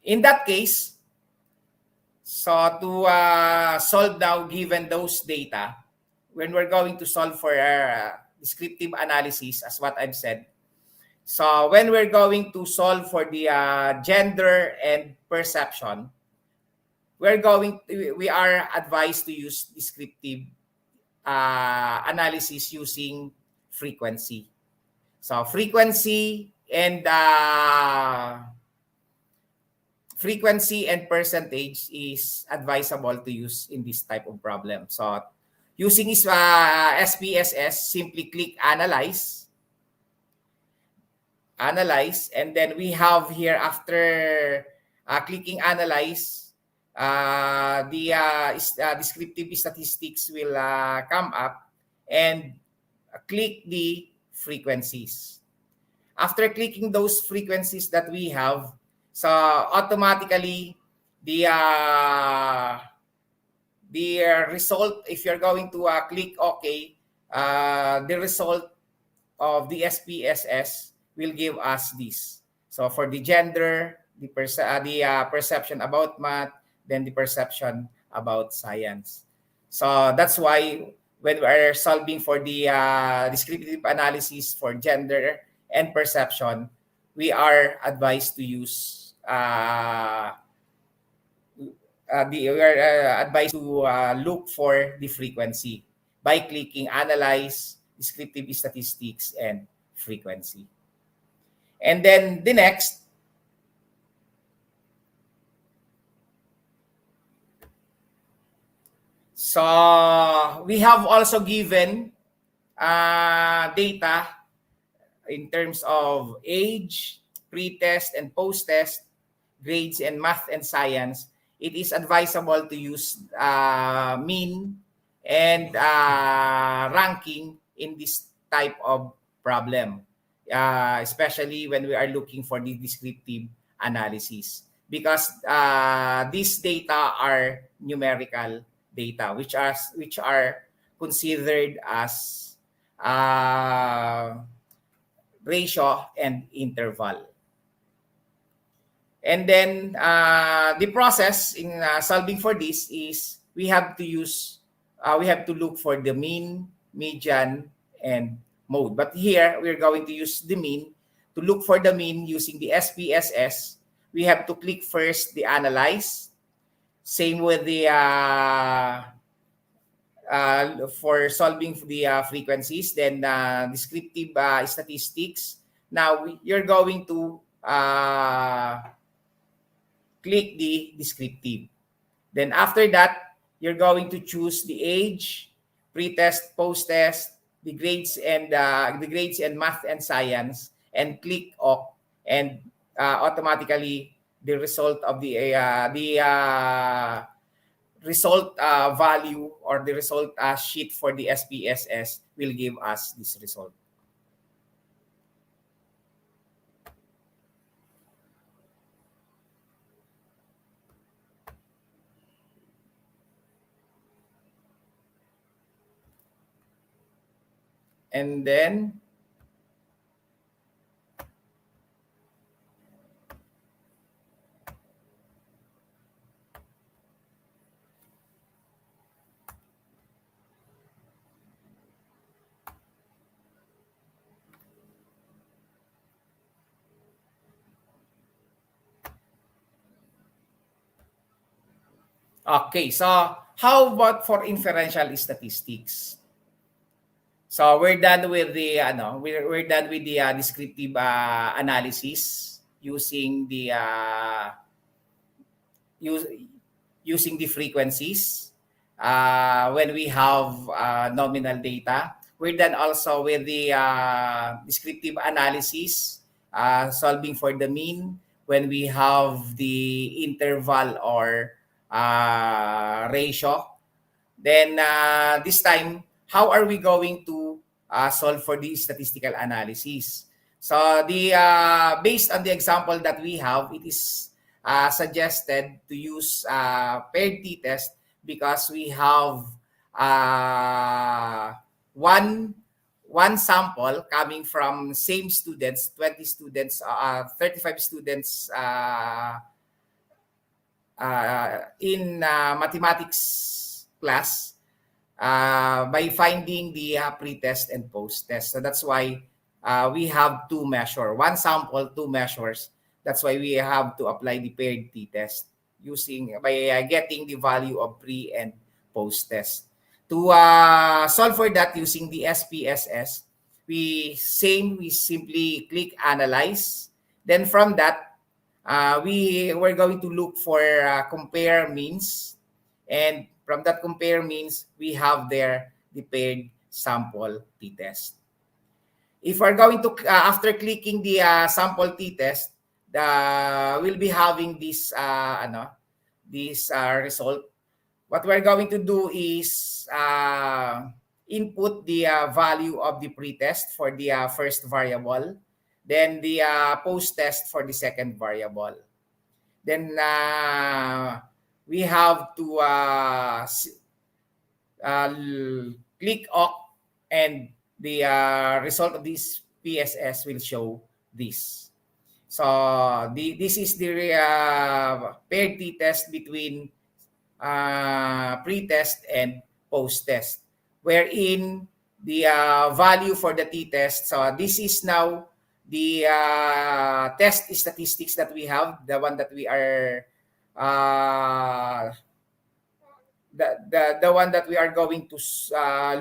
in that case, so to solve now, given those data, when we're going to solve for descriptive analysis, as what I've said, so when we're going to solve for the gender and perception, we are advised to use descriptive analysis using frequency. So frequency and percentage is advisable to use in this type of problem. So using is SPSS, simply click analyze, and then we have here after clicking analyze, the descriptive statistics will come up, and click the frequencies. After clicking those frequencies that we have, so automatically the result, if you're going to click OK, the result of the SPSS will give us this. So for the gender, the perception about math, then the perception about science. So that's why when we are solving for the descriptive analysis for gender and perception, we are advised to use we are advised to look for the frequency by clicking analyze, descriptive statistics, and frequency. And then the next, so we have also given data in terms of age, pre-test and post-test, grades in math and science. It is advisable to use mean and ranking in this type of problem, especially when we are looking for the descriptive analysis, because these data are numerical data, which are considered as ratio and interval. And then the process in solving for this is we have to look for the mean, median, and mode. But here we're going to use the mean. To look for the mean using the SPSS, we have to click first the analyze. Same with the for solving the frequencies, then descriptive statistics. Now you're going to click the descriptive. Then after that, you're going to choose the age, pre-test, post-test, the grades and math and science, and click OK, and automatically the result of the result value, or the result sheet for the SPSS will give us this result. And then okay, so how about for inferential statistics? So we're done with the we're done with the descriptive analysis using the use, using the frequencies when we have nominal data. We're done also with the descriptive analysis, solving for the mean when we have the interval or ratio. Then this time, how are we going to solve for the statistical analysis? So the based on the example that we have, it is suggested to use paired t-test because we have one sample coming from same students, 20 students, 35 students in mathematics class by finding the pre-test and post-test. So that's why we have two measures. One sample, two measures. That's why we have to apply the paired t-test using by getting the value of pre and post-test. To solve for that using the SPSS, we simply click analyze. Then from that, we're going to look for compare means, and from that compare means we have there the paired sample t-test. If we're going to after clicking the sample t-test, we'll be having this result. What we're going to do is input the value of the pretest for the first variable, then the post-test for the second variable. Then we have to click OK, and the result of this PSS will show this. So this is the paired t-test between pre-test and post-test, wherein the value for the t-test, so this is now the test statistics that we have, the one that we are the one that we are going to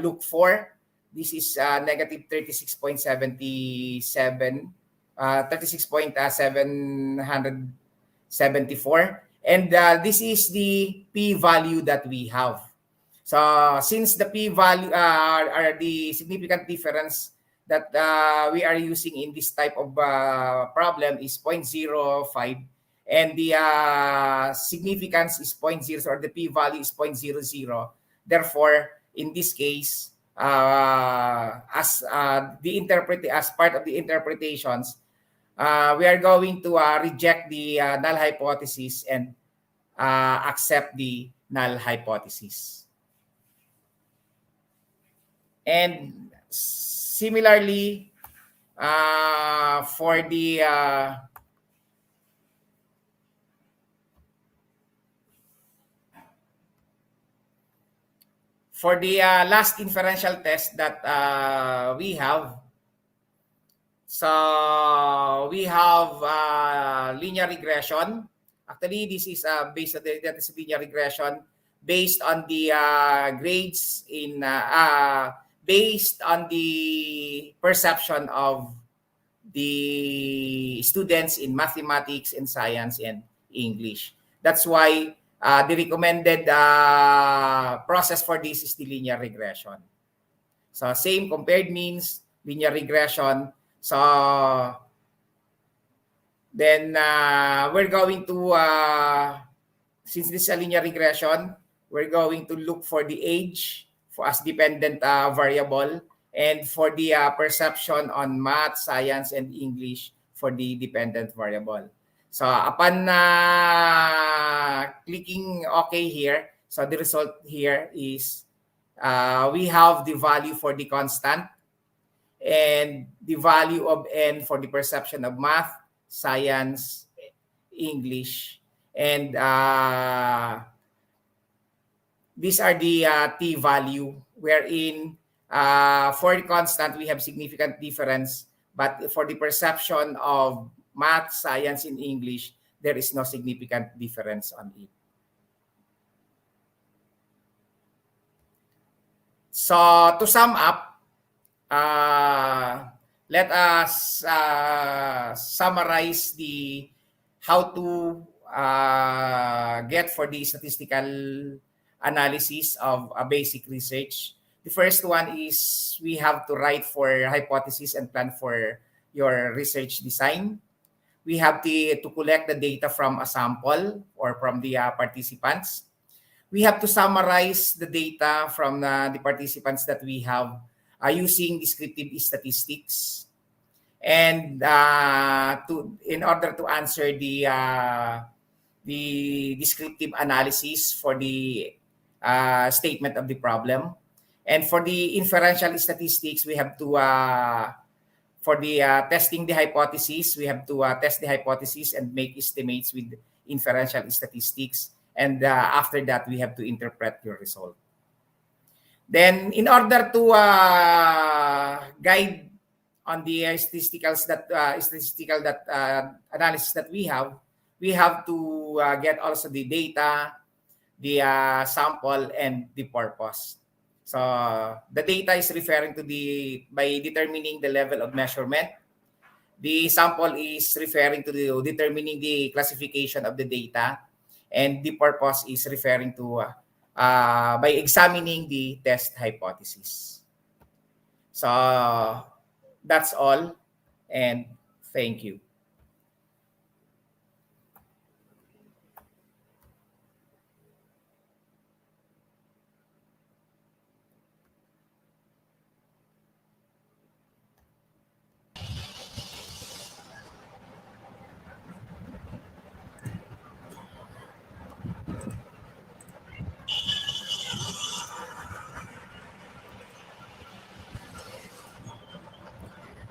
look for. This is negative 36.77, 36.774. And this is the p-value that we have. So since the p-value are the significant difference that we are using in this type of problem is 0.05, and the significance is 0.0, or the p-value is 0.00. Therefore, in this case, as part of the interpretations, we are going to reject the null hypothesis and accept the null hypothesis. And similarly, for the last inferential test that we have, so we have linear regression. Actually, this is based on that is linear regression based on the grades in based on the perception of the students in mathematics and science and English. That's why the recommended process for this is the linear regression. So same compared means, linear regression. So then we're going to, since this is a linear regression, we're going to look for the age as dependent variable, and for the perception on math, science, and English for the dependent variable. So upon clicking OK here, so the result here is we have the value for the constant and the value of n for the perception of math, science, English, and these are the t-value, wherein for the constant we have significant difference, but for the perception of math, science, and English, there is no significant difference on it. So to sum up, let us summarize the how to get for the statistical analysis of a basic research. The first one is we have to write for hypothesis and plan for your research design. We have to collect the data from a sample or from the participants. We have to summarize the data from the participants that we have using descriptive statistics. And in order to answer the descriptive analysis for the statement of the problem. And for the inferential statistics, we have to, for the testing the hypothesis, we have to test the hypothesis and make estimates with inferential statistics. And after that, we have to interpret your result. Then in order to guide on the statistical analysis that we have to get also the data, the sample, and the purpose. So the data is referring to the by determining the level of measurement. The sample is referring to the determining the classification of the data, and the purpose is referring to by examining the test hypothesis. So that's all, and thank you.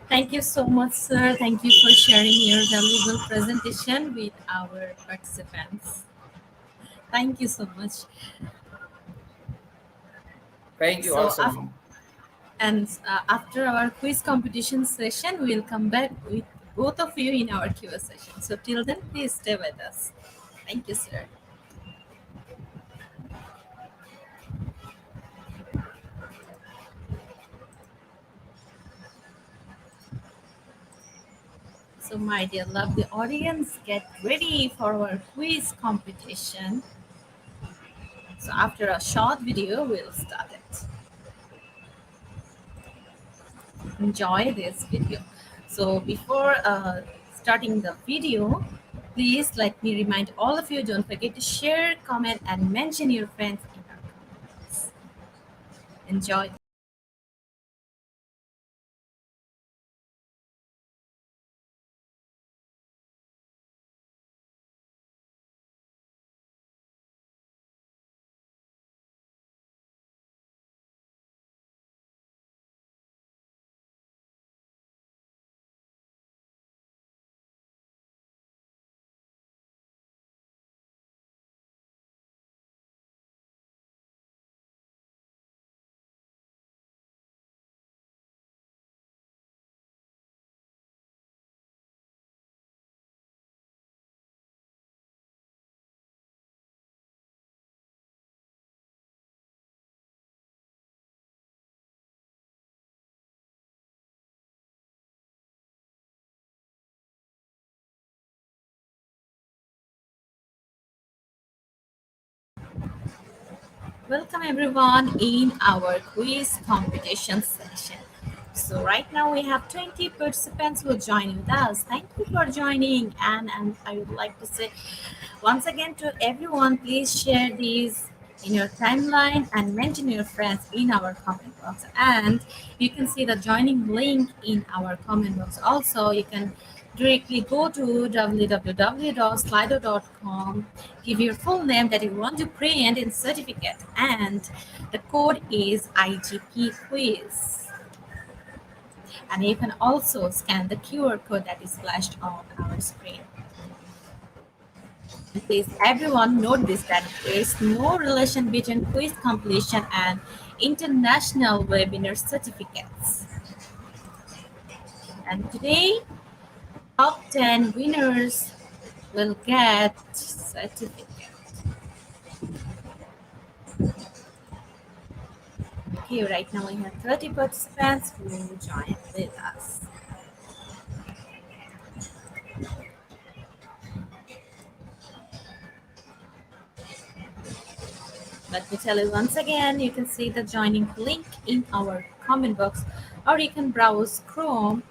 Thank you so much, sir. Thank you for sharing your valuable presentation with our participants. Thank you so much. Thank you So, also. after our quiz competition session, we'll come back with both of you in our Q&A session. So, till then, please stay with us. Thank you, sir. So, my dear lovely audience, get ready for our quiz competition. So, after a short video, we'll start it. Enjoy this video. So before starting the video, please let me remind all of you, don't forget to share, comment, and mention your friends in our comments. Enjoy. Welcome everyone in our quiz competition session. So right now we have 20 participants who are joining with us. Thank you for joining, and I would like to say once again to everyone, please share these in your timeline and mention your friends in our comment box. And you can see the joining link in our comment box. Also, you can directly go to www.slido.com, give your full name that you want to print in certificate, and the code is IGP quiz. And you can also scan the QR code that is flashed on our screen. Please, everyone, note this that there is no relation between quiz completion and international webinar certificates. And today, top 10 winners will get certificate. Okay, right now we have 30 participants who join with us. Let me tell you once again, you can see the joining link in our comment box, or you can browse Chrome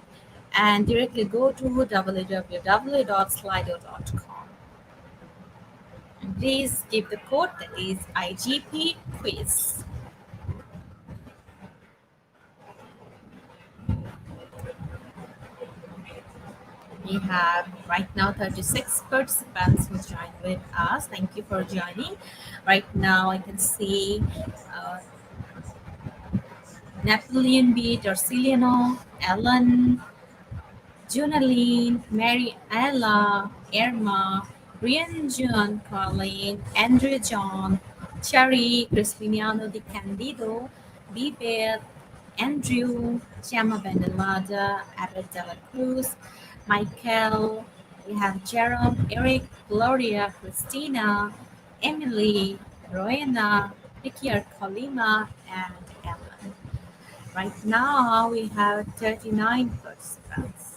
and directly go to www.slido.com. And please give the code that is IGP quiz. We have right now 36 participants who joined with us. Thank you for joining. Right now I can see Napoleon B. Torciliano, Ellen, Junaline, Mary Ella, Irma, Brian June, Colleen, Andrew John, Cherry, Crispiniano Di Candido, Bibet, Andrew, Chama Bendelada, Abed de la Cruz, Michael, we have Jerome, Eric, Gloria, Christina, Emily, Roena, Ricky Kalima, and Ellen. Right now we have 39 participants.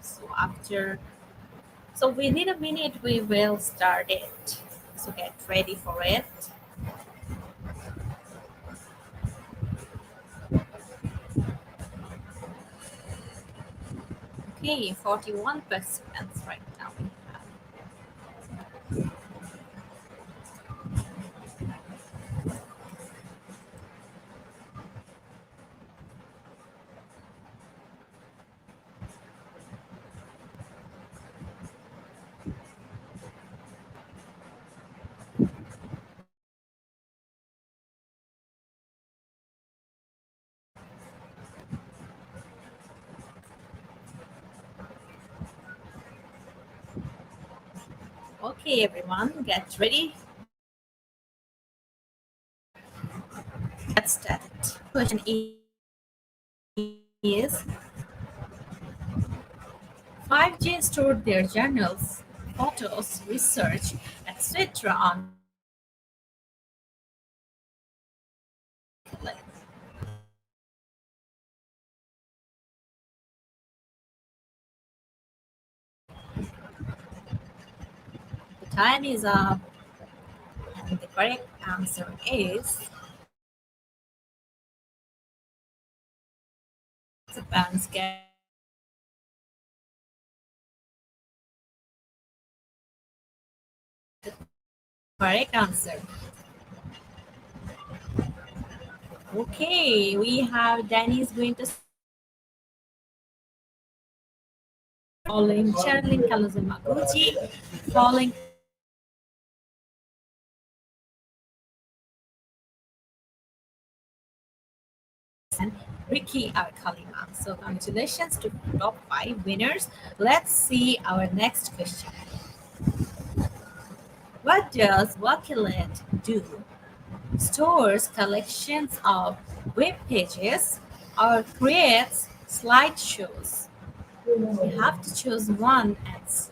So after, so within a minute we will start it. So get ready for it. Okay, 41 participants right now we have. Okay, everyone, get ready. Let's start it. Question is 5G stored their journals, photos, research, etc. on Wakelet. The time is up, and the correct answer is participants get correct answer. Okay, we have Danny is going to following Sherilyn Kaluzamaguchi, following Ricky Kalima. So congratulations to top 5 winners. Let's see our next question. What does Wakelet do? Stores collections of web pages or creates slideshows? You have to choose one answer.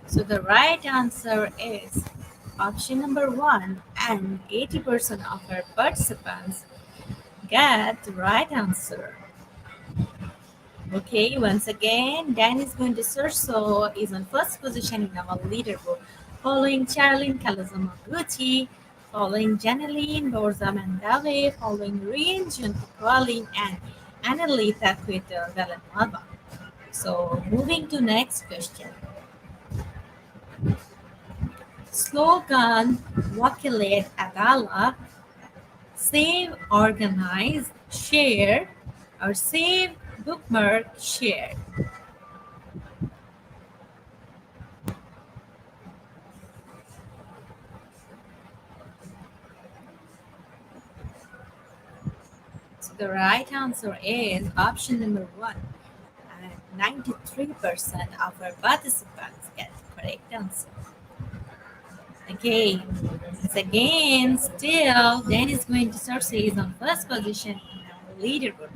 So the right answer is option number one, and 80% of our participants get the right answer. Okay, once again, Dan is going to search, so is on first position in our leaderboard, following Charlene Kalazamaguchi, following Janeline Borzamandave, following Rian Juntukwalin, and Annalita Quito Villanova. So moving to next question. Slogan Wakilet Adala, save, organize, share, or save, bookmark, share. So the right answer is option number one. And 93% of our participants get the correct answer. Again, still, Dan is going to Cersei is on first position in our leaderboard,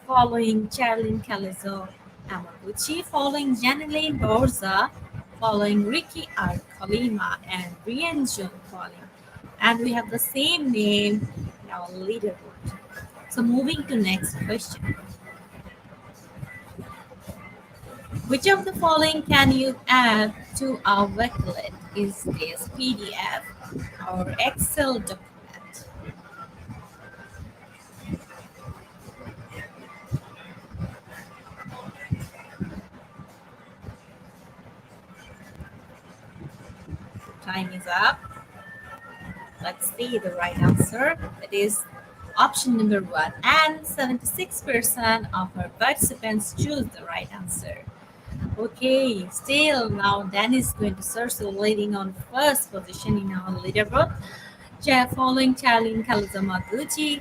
following Charlene Calizo Amaguchi, following Janeline Borza, following Ricky R. Kalima, and Brian Jun Colin. And we have the same name in our leaderboard. So moving to next question. Which of the following can you add to a Wakelet? Is this PDF or Excel document? Time is up. Let's see the right answer. It is option number one, and 76% of our participants choose the right answer. Okay, still now Dan is going to search the leading on first position in our leaderboard. Following Charlene Kalzamaguchi,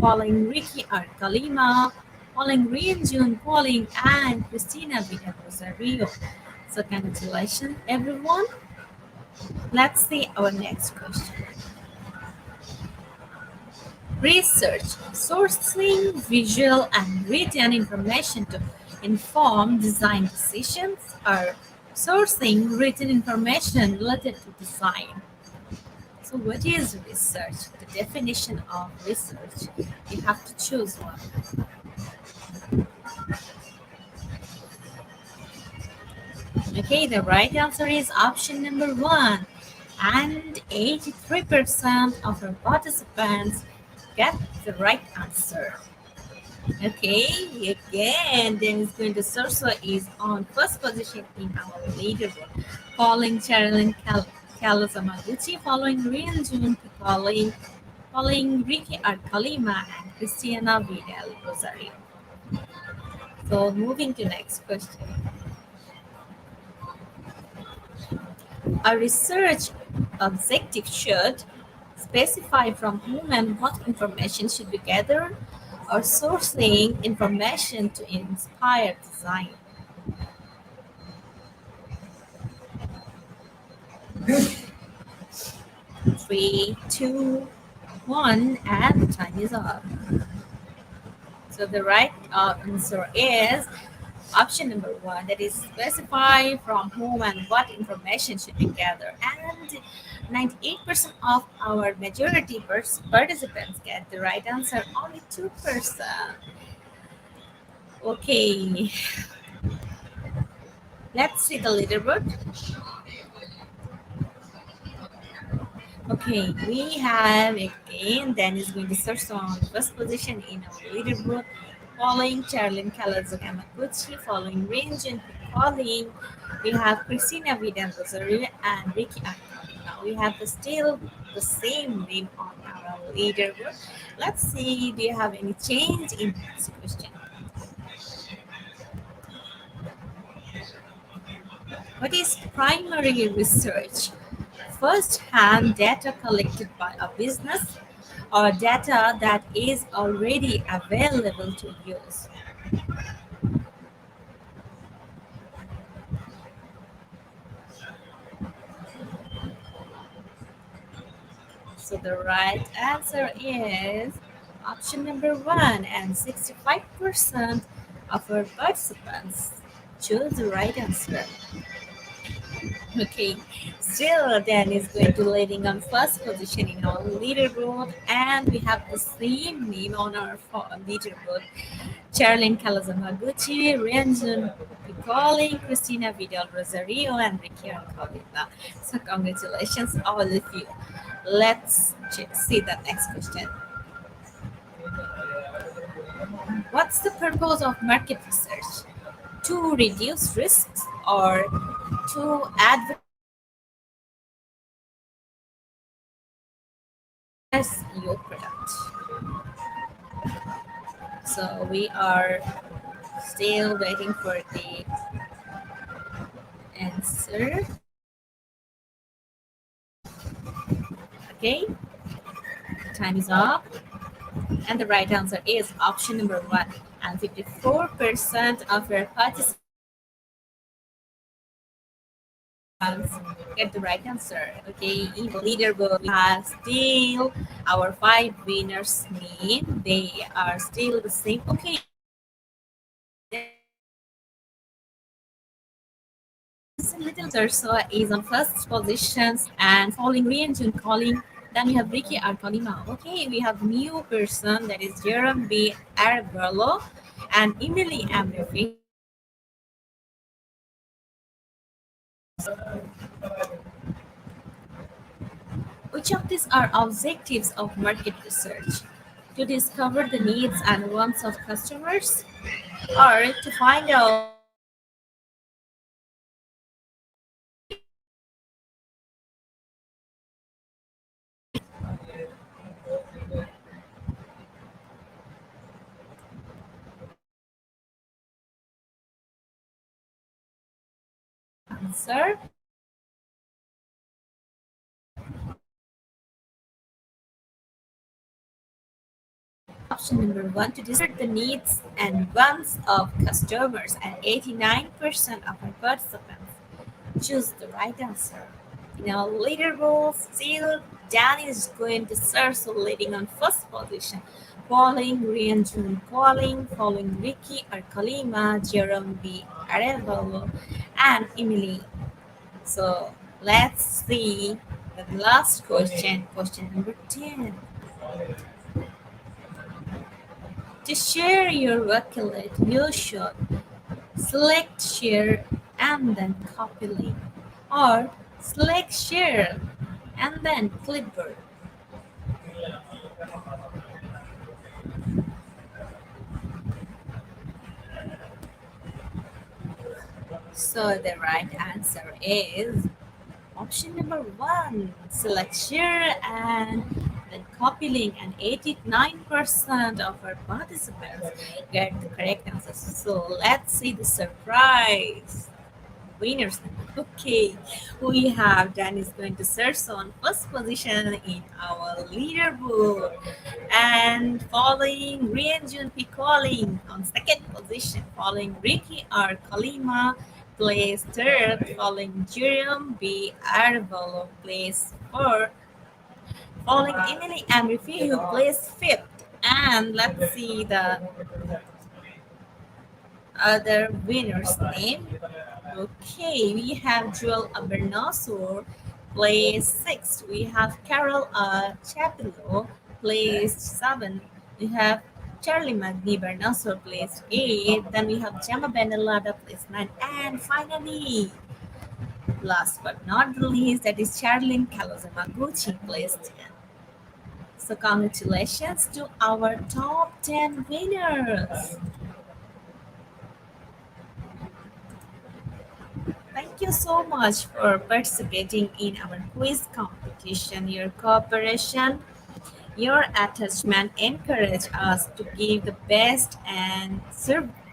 following Ricky R. Kalima, following Rian June Pauling, and Christina Vita Rosario. So congratulations everyone. Let's see our next question. Research, sourcing visual and written information to inform design decisions, or sourcing written information related to design. So, what is research? The definition of research. You have to choose one. Okay, the right answer is option number one. And 83% of our participants get the right answer. Okay, again, Dennis Guinda Sorso is on first position in our leaderboard, following Sherilyn Calazamaguchi, following Rian Jun following Ricky Arkalima and Christiana Vidal Rosario. So moving to next question. A research objective should specify from whom and what information should be gathered or sourcing information to inspire design. 3, 2, 1, and the time is up. So the right answer is option number one, that is specify from whom and what information should be gathered. And 98% of our majority participants get the right answer, only 2%. Okay, let's see the leaderboard. Okay, we have again Dennis going to search on first position in our leaderboard, following Charlene Calazzo Yamaguchi, following Ranjan Calling. We have Christina Vidan Rosario and Ricky Akari. Now we have still the same name on our leaderboard. Let's see, do you have any change in this question? What is primary research? First-hand data collected by a business or data that is already available to use. So the right answer is option number one, and 65% of our participants choose the right answer. Okay, still Dan is going to leading on first position in our leaderboard, and we have the same name on our leaderboard. Charlene Calazamaguchi, Ranjan Piccoli, Christina Vidal Rosario, and Ricky Arcolina. So congratulations, all of you. Let's see the next question. What's the purpose of market research? To reduce risks or to advertise your product? So we are still waiting for the answer. Okay, time is up. And the right answer is option number one. And 54% of our participants get the right answer. Okay, in the leaderboard, we have still our five winners' name. They are still the same. Okay. Little Tersa is on first positions and following Rian calling. Then we have Ricky Arcolima. Okay, we have new person, that is Jerome B. Arabello and Emily Amrefi. Which of these are objectives of market research? To discover the needs and wants of customers, or to find out answer? Option number one, to discover the needs and wants of customers, and 89% of our participants choose the right answer. In our leaderboard, still Dan is going to search leading on first position, following Rian Jun Calling, following Ricky or Kalima, Jerome B. Arevalo, and Emily. So let's see the last question, question number 10. To share your Wakelet, you should select share and then copy link, or select share and then clipboard. So the right answer is option number one. Select share and then copy link, and 89% of our participants get the correct answer. So let's see the surprise winners. Okay, we have Dan is going to search on first position in our leaderboard, and following Rian Junpi calling on second position, following Ricky R. Kalima placed third, following Jerome B. Arvalo placed fourth, following Emily M. Refugio placed fifth. And let's see the other winner's name. Okay, we have Joel Abernasur, placed sixth. We have Carol Chapilo, placed seventh. We have Charlie Magni Bernasur, placed eighth. Then we have Gemma Benelada, placed ninth. And finally, last but not the least, that is Charlene Kalozamaguchi, placed 10th. So congratulations to our top 10 winners. Thank you so much for participating in our quiz competition. Your cooperation, your attachment encourage us to give the best and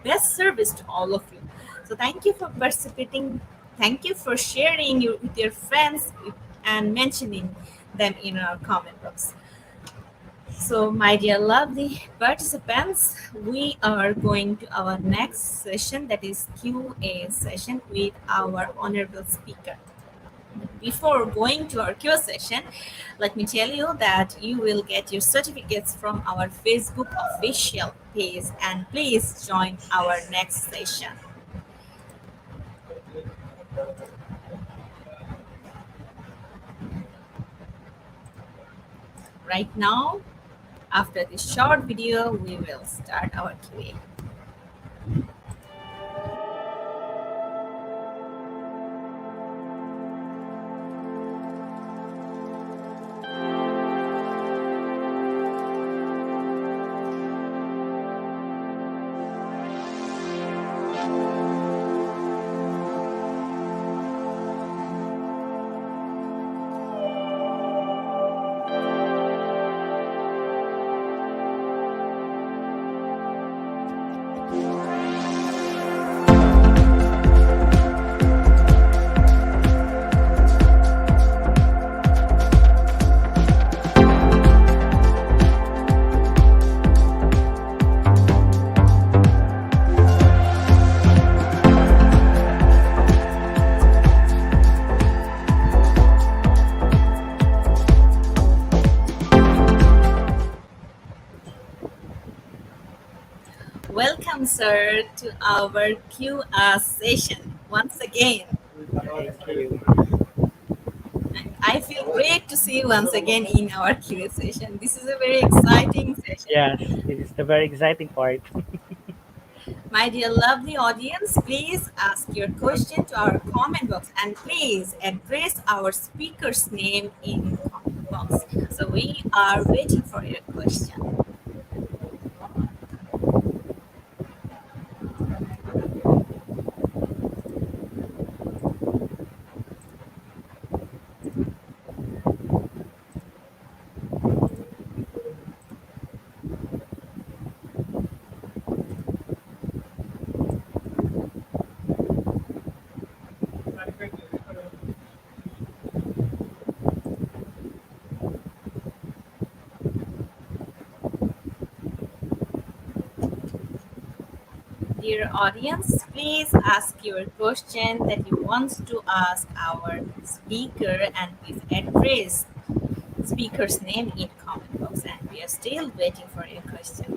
best service to all of you. So thank you for participating. Thank you for sharing with your friends and mentioning them in our comment box. So, my dear lovely participants, we are going to our next session, that is QA session with our honorable speaker. Before going to our Q session, let me tell you that you will get your certificates from our Facebook official page, and please join our next session. Right now, after this short video, we will start our QA. Welcome, sir, to our QR session once again. Thank you. I feel great to see you once again in our QA session. This is a very exciting session. Yes, this is the very exciting part. My dear lovely audience, please ask your question to our comment box, and please address our speaker's name in comment box. So we are waiting for your question. dear audience, please ask your question that you want to ask our speaker and please address speaker's name in comment box and we are still waiting for your question.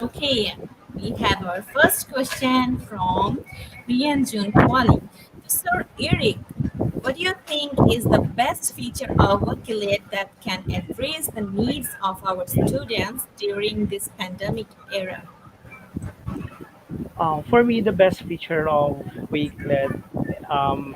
Okay, we have our first question from Rian Jun Kwali. Sir Eric, what do you think is the best feature of Wakelet that can address the needs of our students during this pandemic era? For me, the best feature of Wakelet,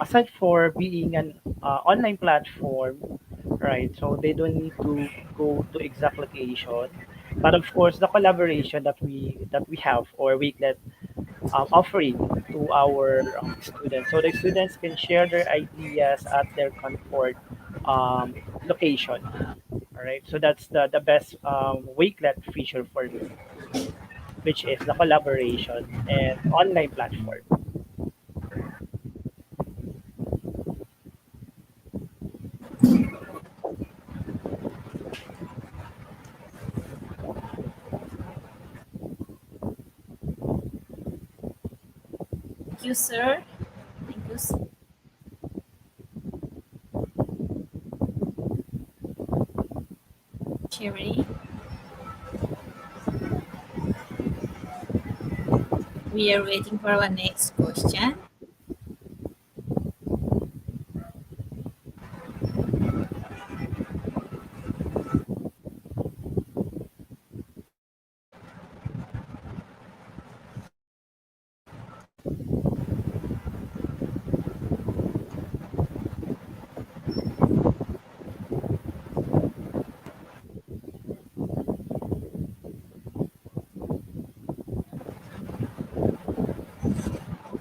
aside for being an online platform, right? So they don't need to go to exact location, but of course, the collaboration that we have or Wakelet offering to our students, so the students can share their ideas at their comfort location. All right, so that's the best Wakelet feature for me, which is the collaboration and online platform. Thank you, sir. Thank you, Sherry. We are waiting for our next question.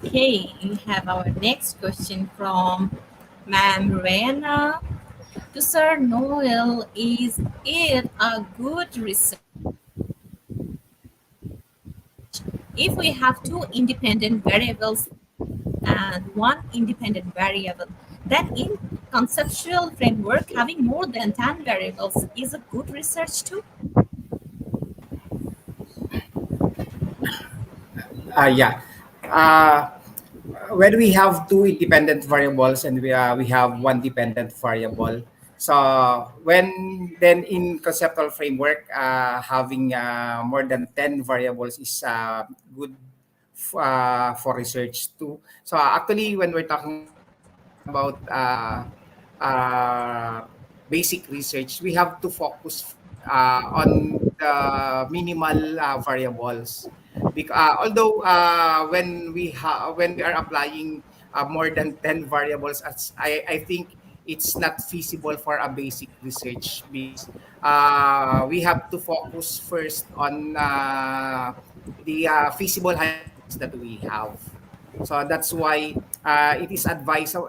Okay, we have our next question from Ma'am Rena. To Sir Noel, is it a good research if we have two independent variables and one independent variable? Then in conceptual framework, having more than 10 variables is a good research too. Yeah. Uh, when we have two independent variables and we have one dependent variable, so when then in conceptual framework, having more than 10 variables is good for research too. So actually, when we're talking about basic research, we have to focus first on the minimal variables. Although when we are applying more than 10 variables, I think it's not feasible for a basic research because we have to focus first on the feasible hypothesis that we have. So that's why it is advised. So,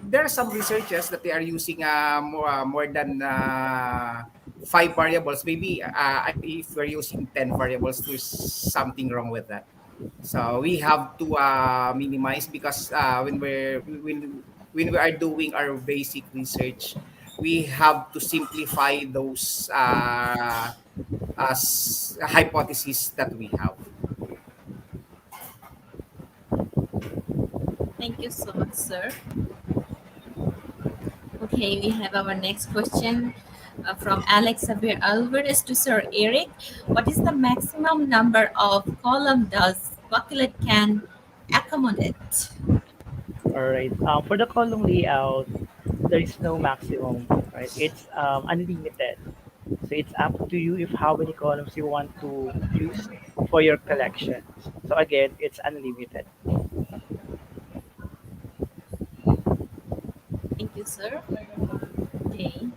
there are some researchers that they are using more than five variables. Maybe I think if we're using 10 variables, there's something wrong with that. So we have to minimize because when we are doing our basic research, we have to simplify those hypotheses that we have. Thank you so much, sir. Okay, we have our next question from Alex Xavier Alvarez to Sir Eric. What is the maximum number of column does Bucklet can accommodate? All right. For the column layout, there is no maximum, right? It's unlimited. So it's up to you if how many columns you want to use for your collection. So again, it's unlimited. Thank you, sir. Okay.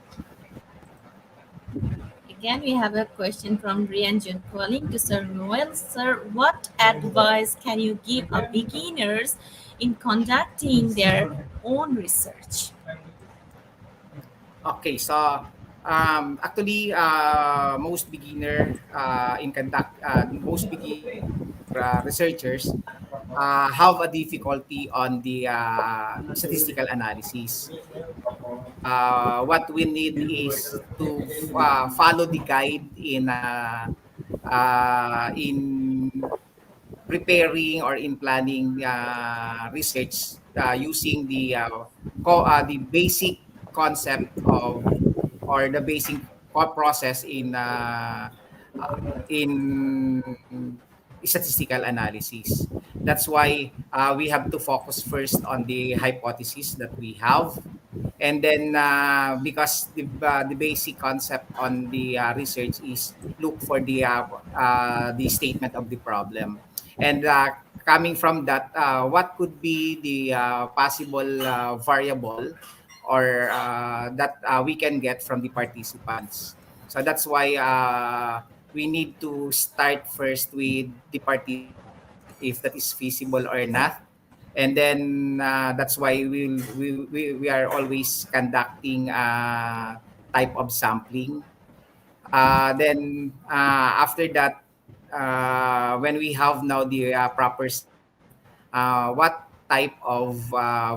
Again, we have a question from Rianjun calling to Sir Noel. Sir, what advice can you give a beginners in conducting their own research? Okay, so actually, most beginner researchers have a difficulty on the statistical analysis. What we need is to follow the guide in preparing or in planning research using the basic concept of or the basic process in statistical analysis. That's why we have to focus first on the hypothesis that we have, and then because the basic concept on the research is look for the statement of the problem, and coming from that, what could be the possible variable or that we can get from the participants. So that's why we need to start first with the participant if that is feasible or not. And then that's why we are always conducting type of sampling. Then after that, when we have now the proper sample, what type of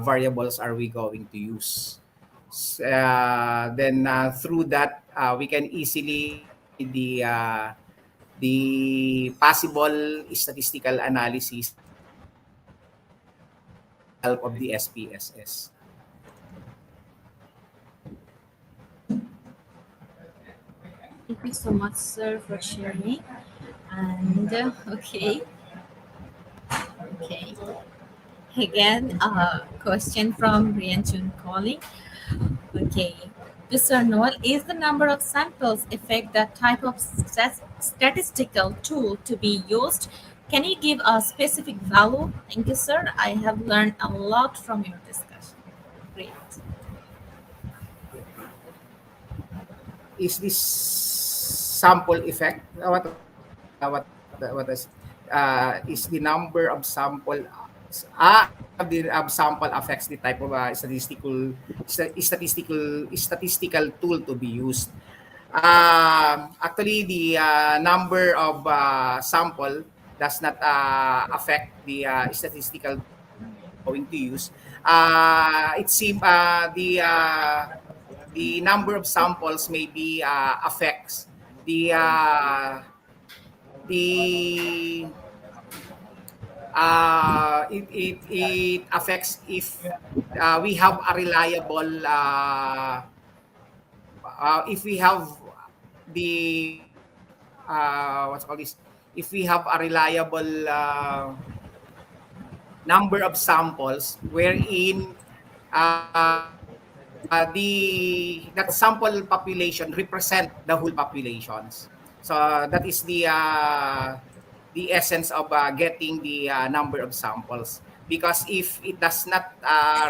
variables are we going to use? Then through that, we can easily apply the possible statistical analysis with the help of the SPSS. Thank you so much, sir, for sharing. And okay. Again, a question from Rian Chun calling. Okay. To Sir Noel, is the number of samples affect the type of statistical tool to be used? Can you give a specific value? Thank you, sir. I have learned a lot from your discussion. Great. Is this sample effect? What is is the number of sample? Number of the sample affects the type of statistical tool to be used. Actually, the number of sample does not affect the statistical tool that we are going to use. It seems the number of samples maybe affects the the it affects if we have a reliable if we have the what's called this if we have a reliable number of samples wherein the that sample population represent the whole populations. So that is the essence of getting the number of samples. Because if it does not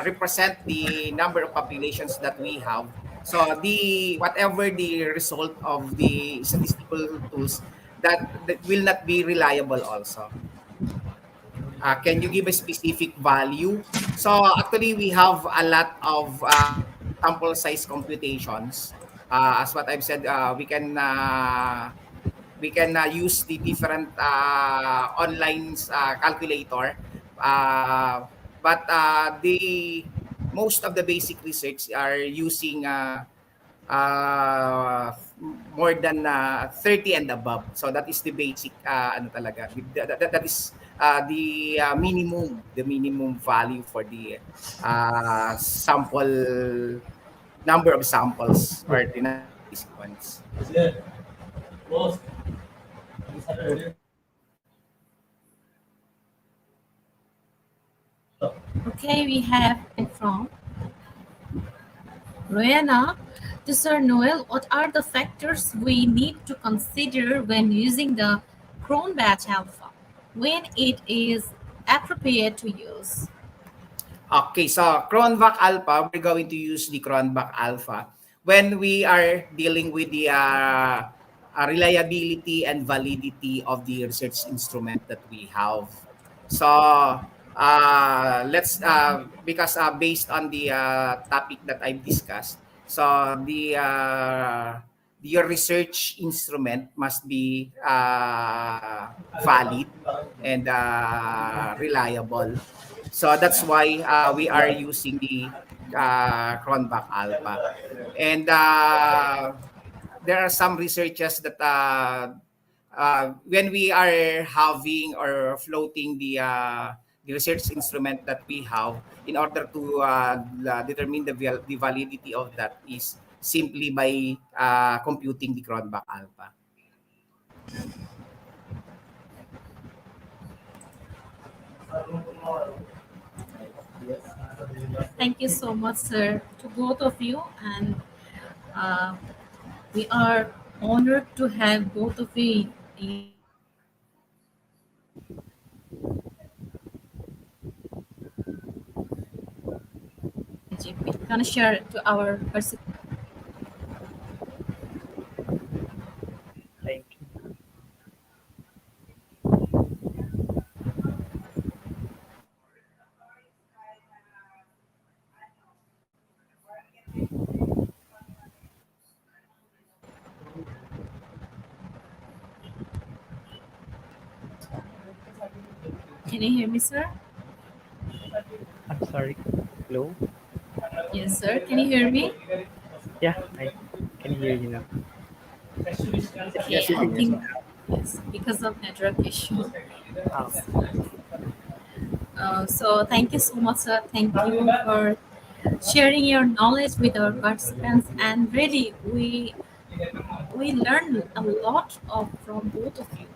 represent the number of populations that we have, so the whatever the result of the statistical tools, that will not be reliable also. Can you give a specific value? So actually, we have a lot of sample size computations. As what I've said, we can use the different online calculator, uh, but the most of the basic research are using uh, more than 30 and above. So that is the basic ano talaga. That is the minimum value for the sample number of samples or the number of basic ones. Okay, we have it from Rihanna. To Sir Noel, what are the factors we need to consider when using the Cronbach alpha? When it is appropriate to use? Okay, so Cronbach alpha, we're going to use the Cronbach alpha when we are dealing with the reliability and validity of the research instrument that we have. So let's because based on the topic that I've discussed, So your research instrument must be valid and reliable. So that's why we are using the Cronbach Alpha. And there are some researchers that when we are having or floating the research instrument that we have, in order to determine the validity of that is simply by computing the Cronbach alpha. Thank you so much, sir, to both of you. And uh, we are honored to have both of you in GP. Gonna share to our person. Thank you. Can you hear me, sir? I'm sorry. Hello? Yes, sir. Can you hear me? Yeah, I can hear you now. Yes, Okay, we I can hear you think now. yes, because of network issue. Um, So thank you so much, sir. Thank you for sharing your knowledge with our participants. And really, we learned a lot of from both of you.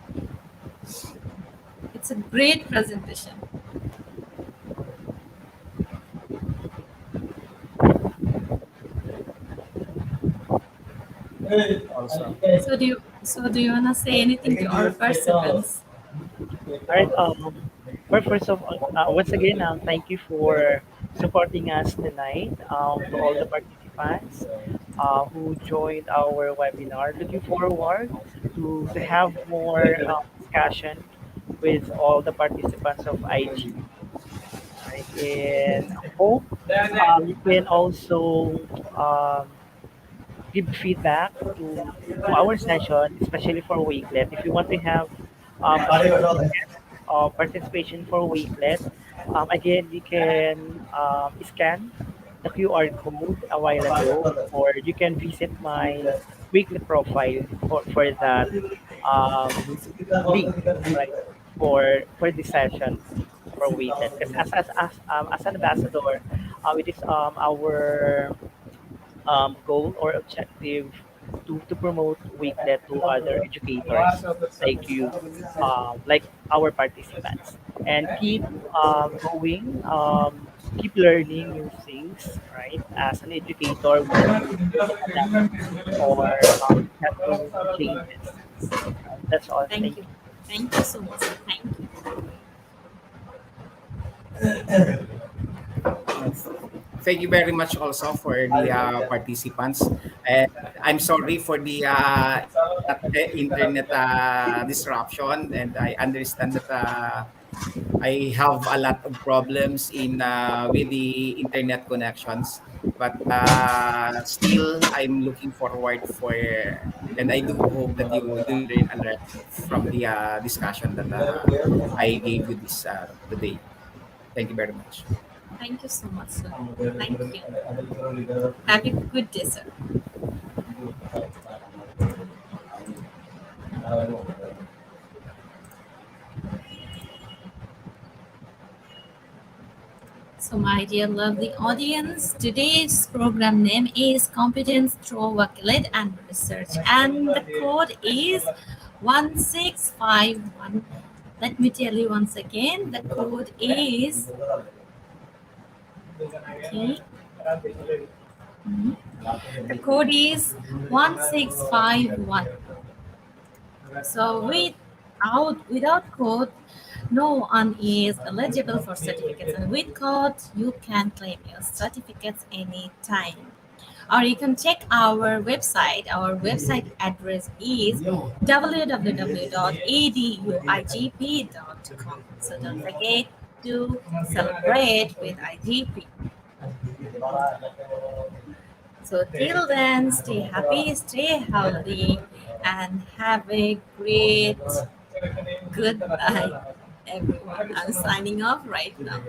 It's a great presentation. Also. So do you wanna say anything to our participants? all right. First of all, once again, thank you for supporting us tonight. To all the participants who joined our webinar, looking forward to have more discussion with all the participants of IG. Right, and hope you can also um, give feedback to our session, especially for Wakelet. If you want to have other guest participation for Wakelet, again, you can scan the QR code a while ago, or you can visit my Wakelet profile for that um, link, right, for this session for Wakelet. Because as an ambassador, it is our goal or objective to promote Wakelet to other educators like you, like our participants, and keep going, keep learning new things. Right, as an educator, we need to adapt or adapt to changes. Right? That's all. Thank Thank you. you. Thank you so much, sir. Thank you. Thank you very much also for the participants. And I'm sorry for the internet disruption, and I understand that I have a lot of problems in with the internet connections. But still, I'm looking forward for, and I do hope that you learn a lot from the discussion that I gave you this today. Thank you very much. Thank you so much, sir. Thank you. Have a good day, sir. So, my dear lovely audience, today's program name is Competence through Wakelet and Research, and the code is 1651. Let me tell you once again, the code is okay. Mhm. The code is 1651. So without code, no one is eligible for certificates, and with code, you can claim your certificates anytime. Or you can check our website. Our website address is www.aduigp.com. So don't forget to celebrate with IGP. So till then, stay happy, stay healthy, and have a great goodbye, everyone. I'm signing off right now.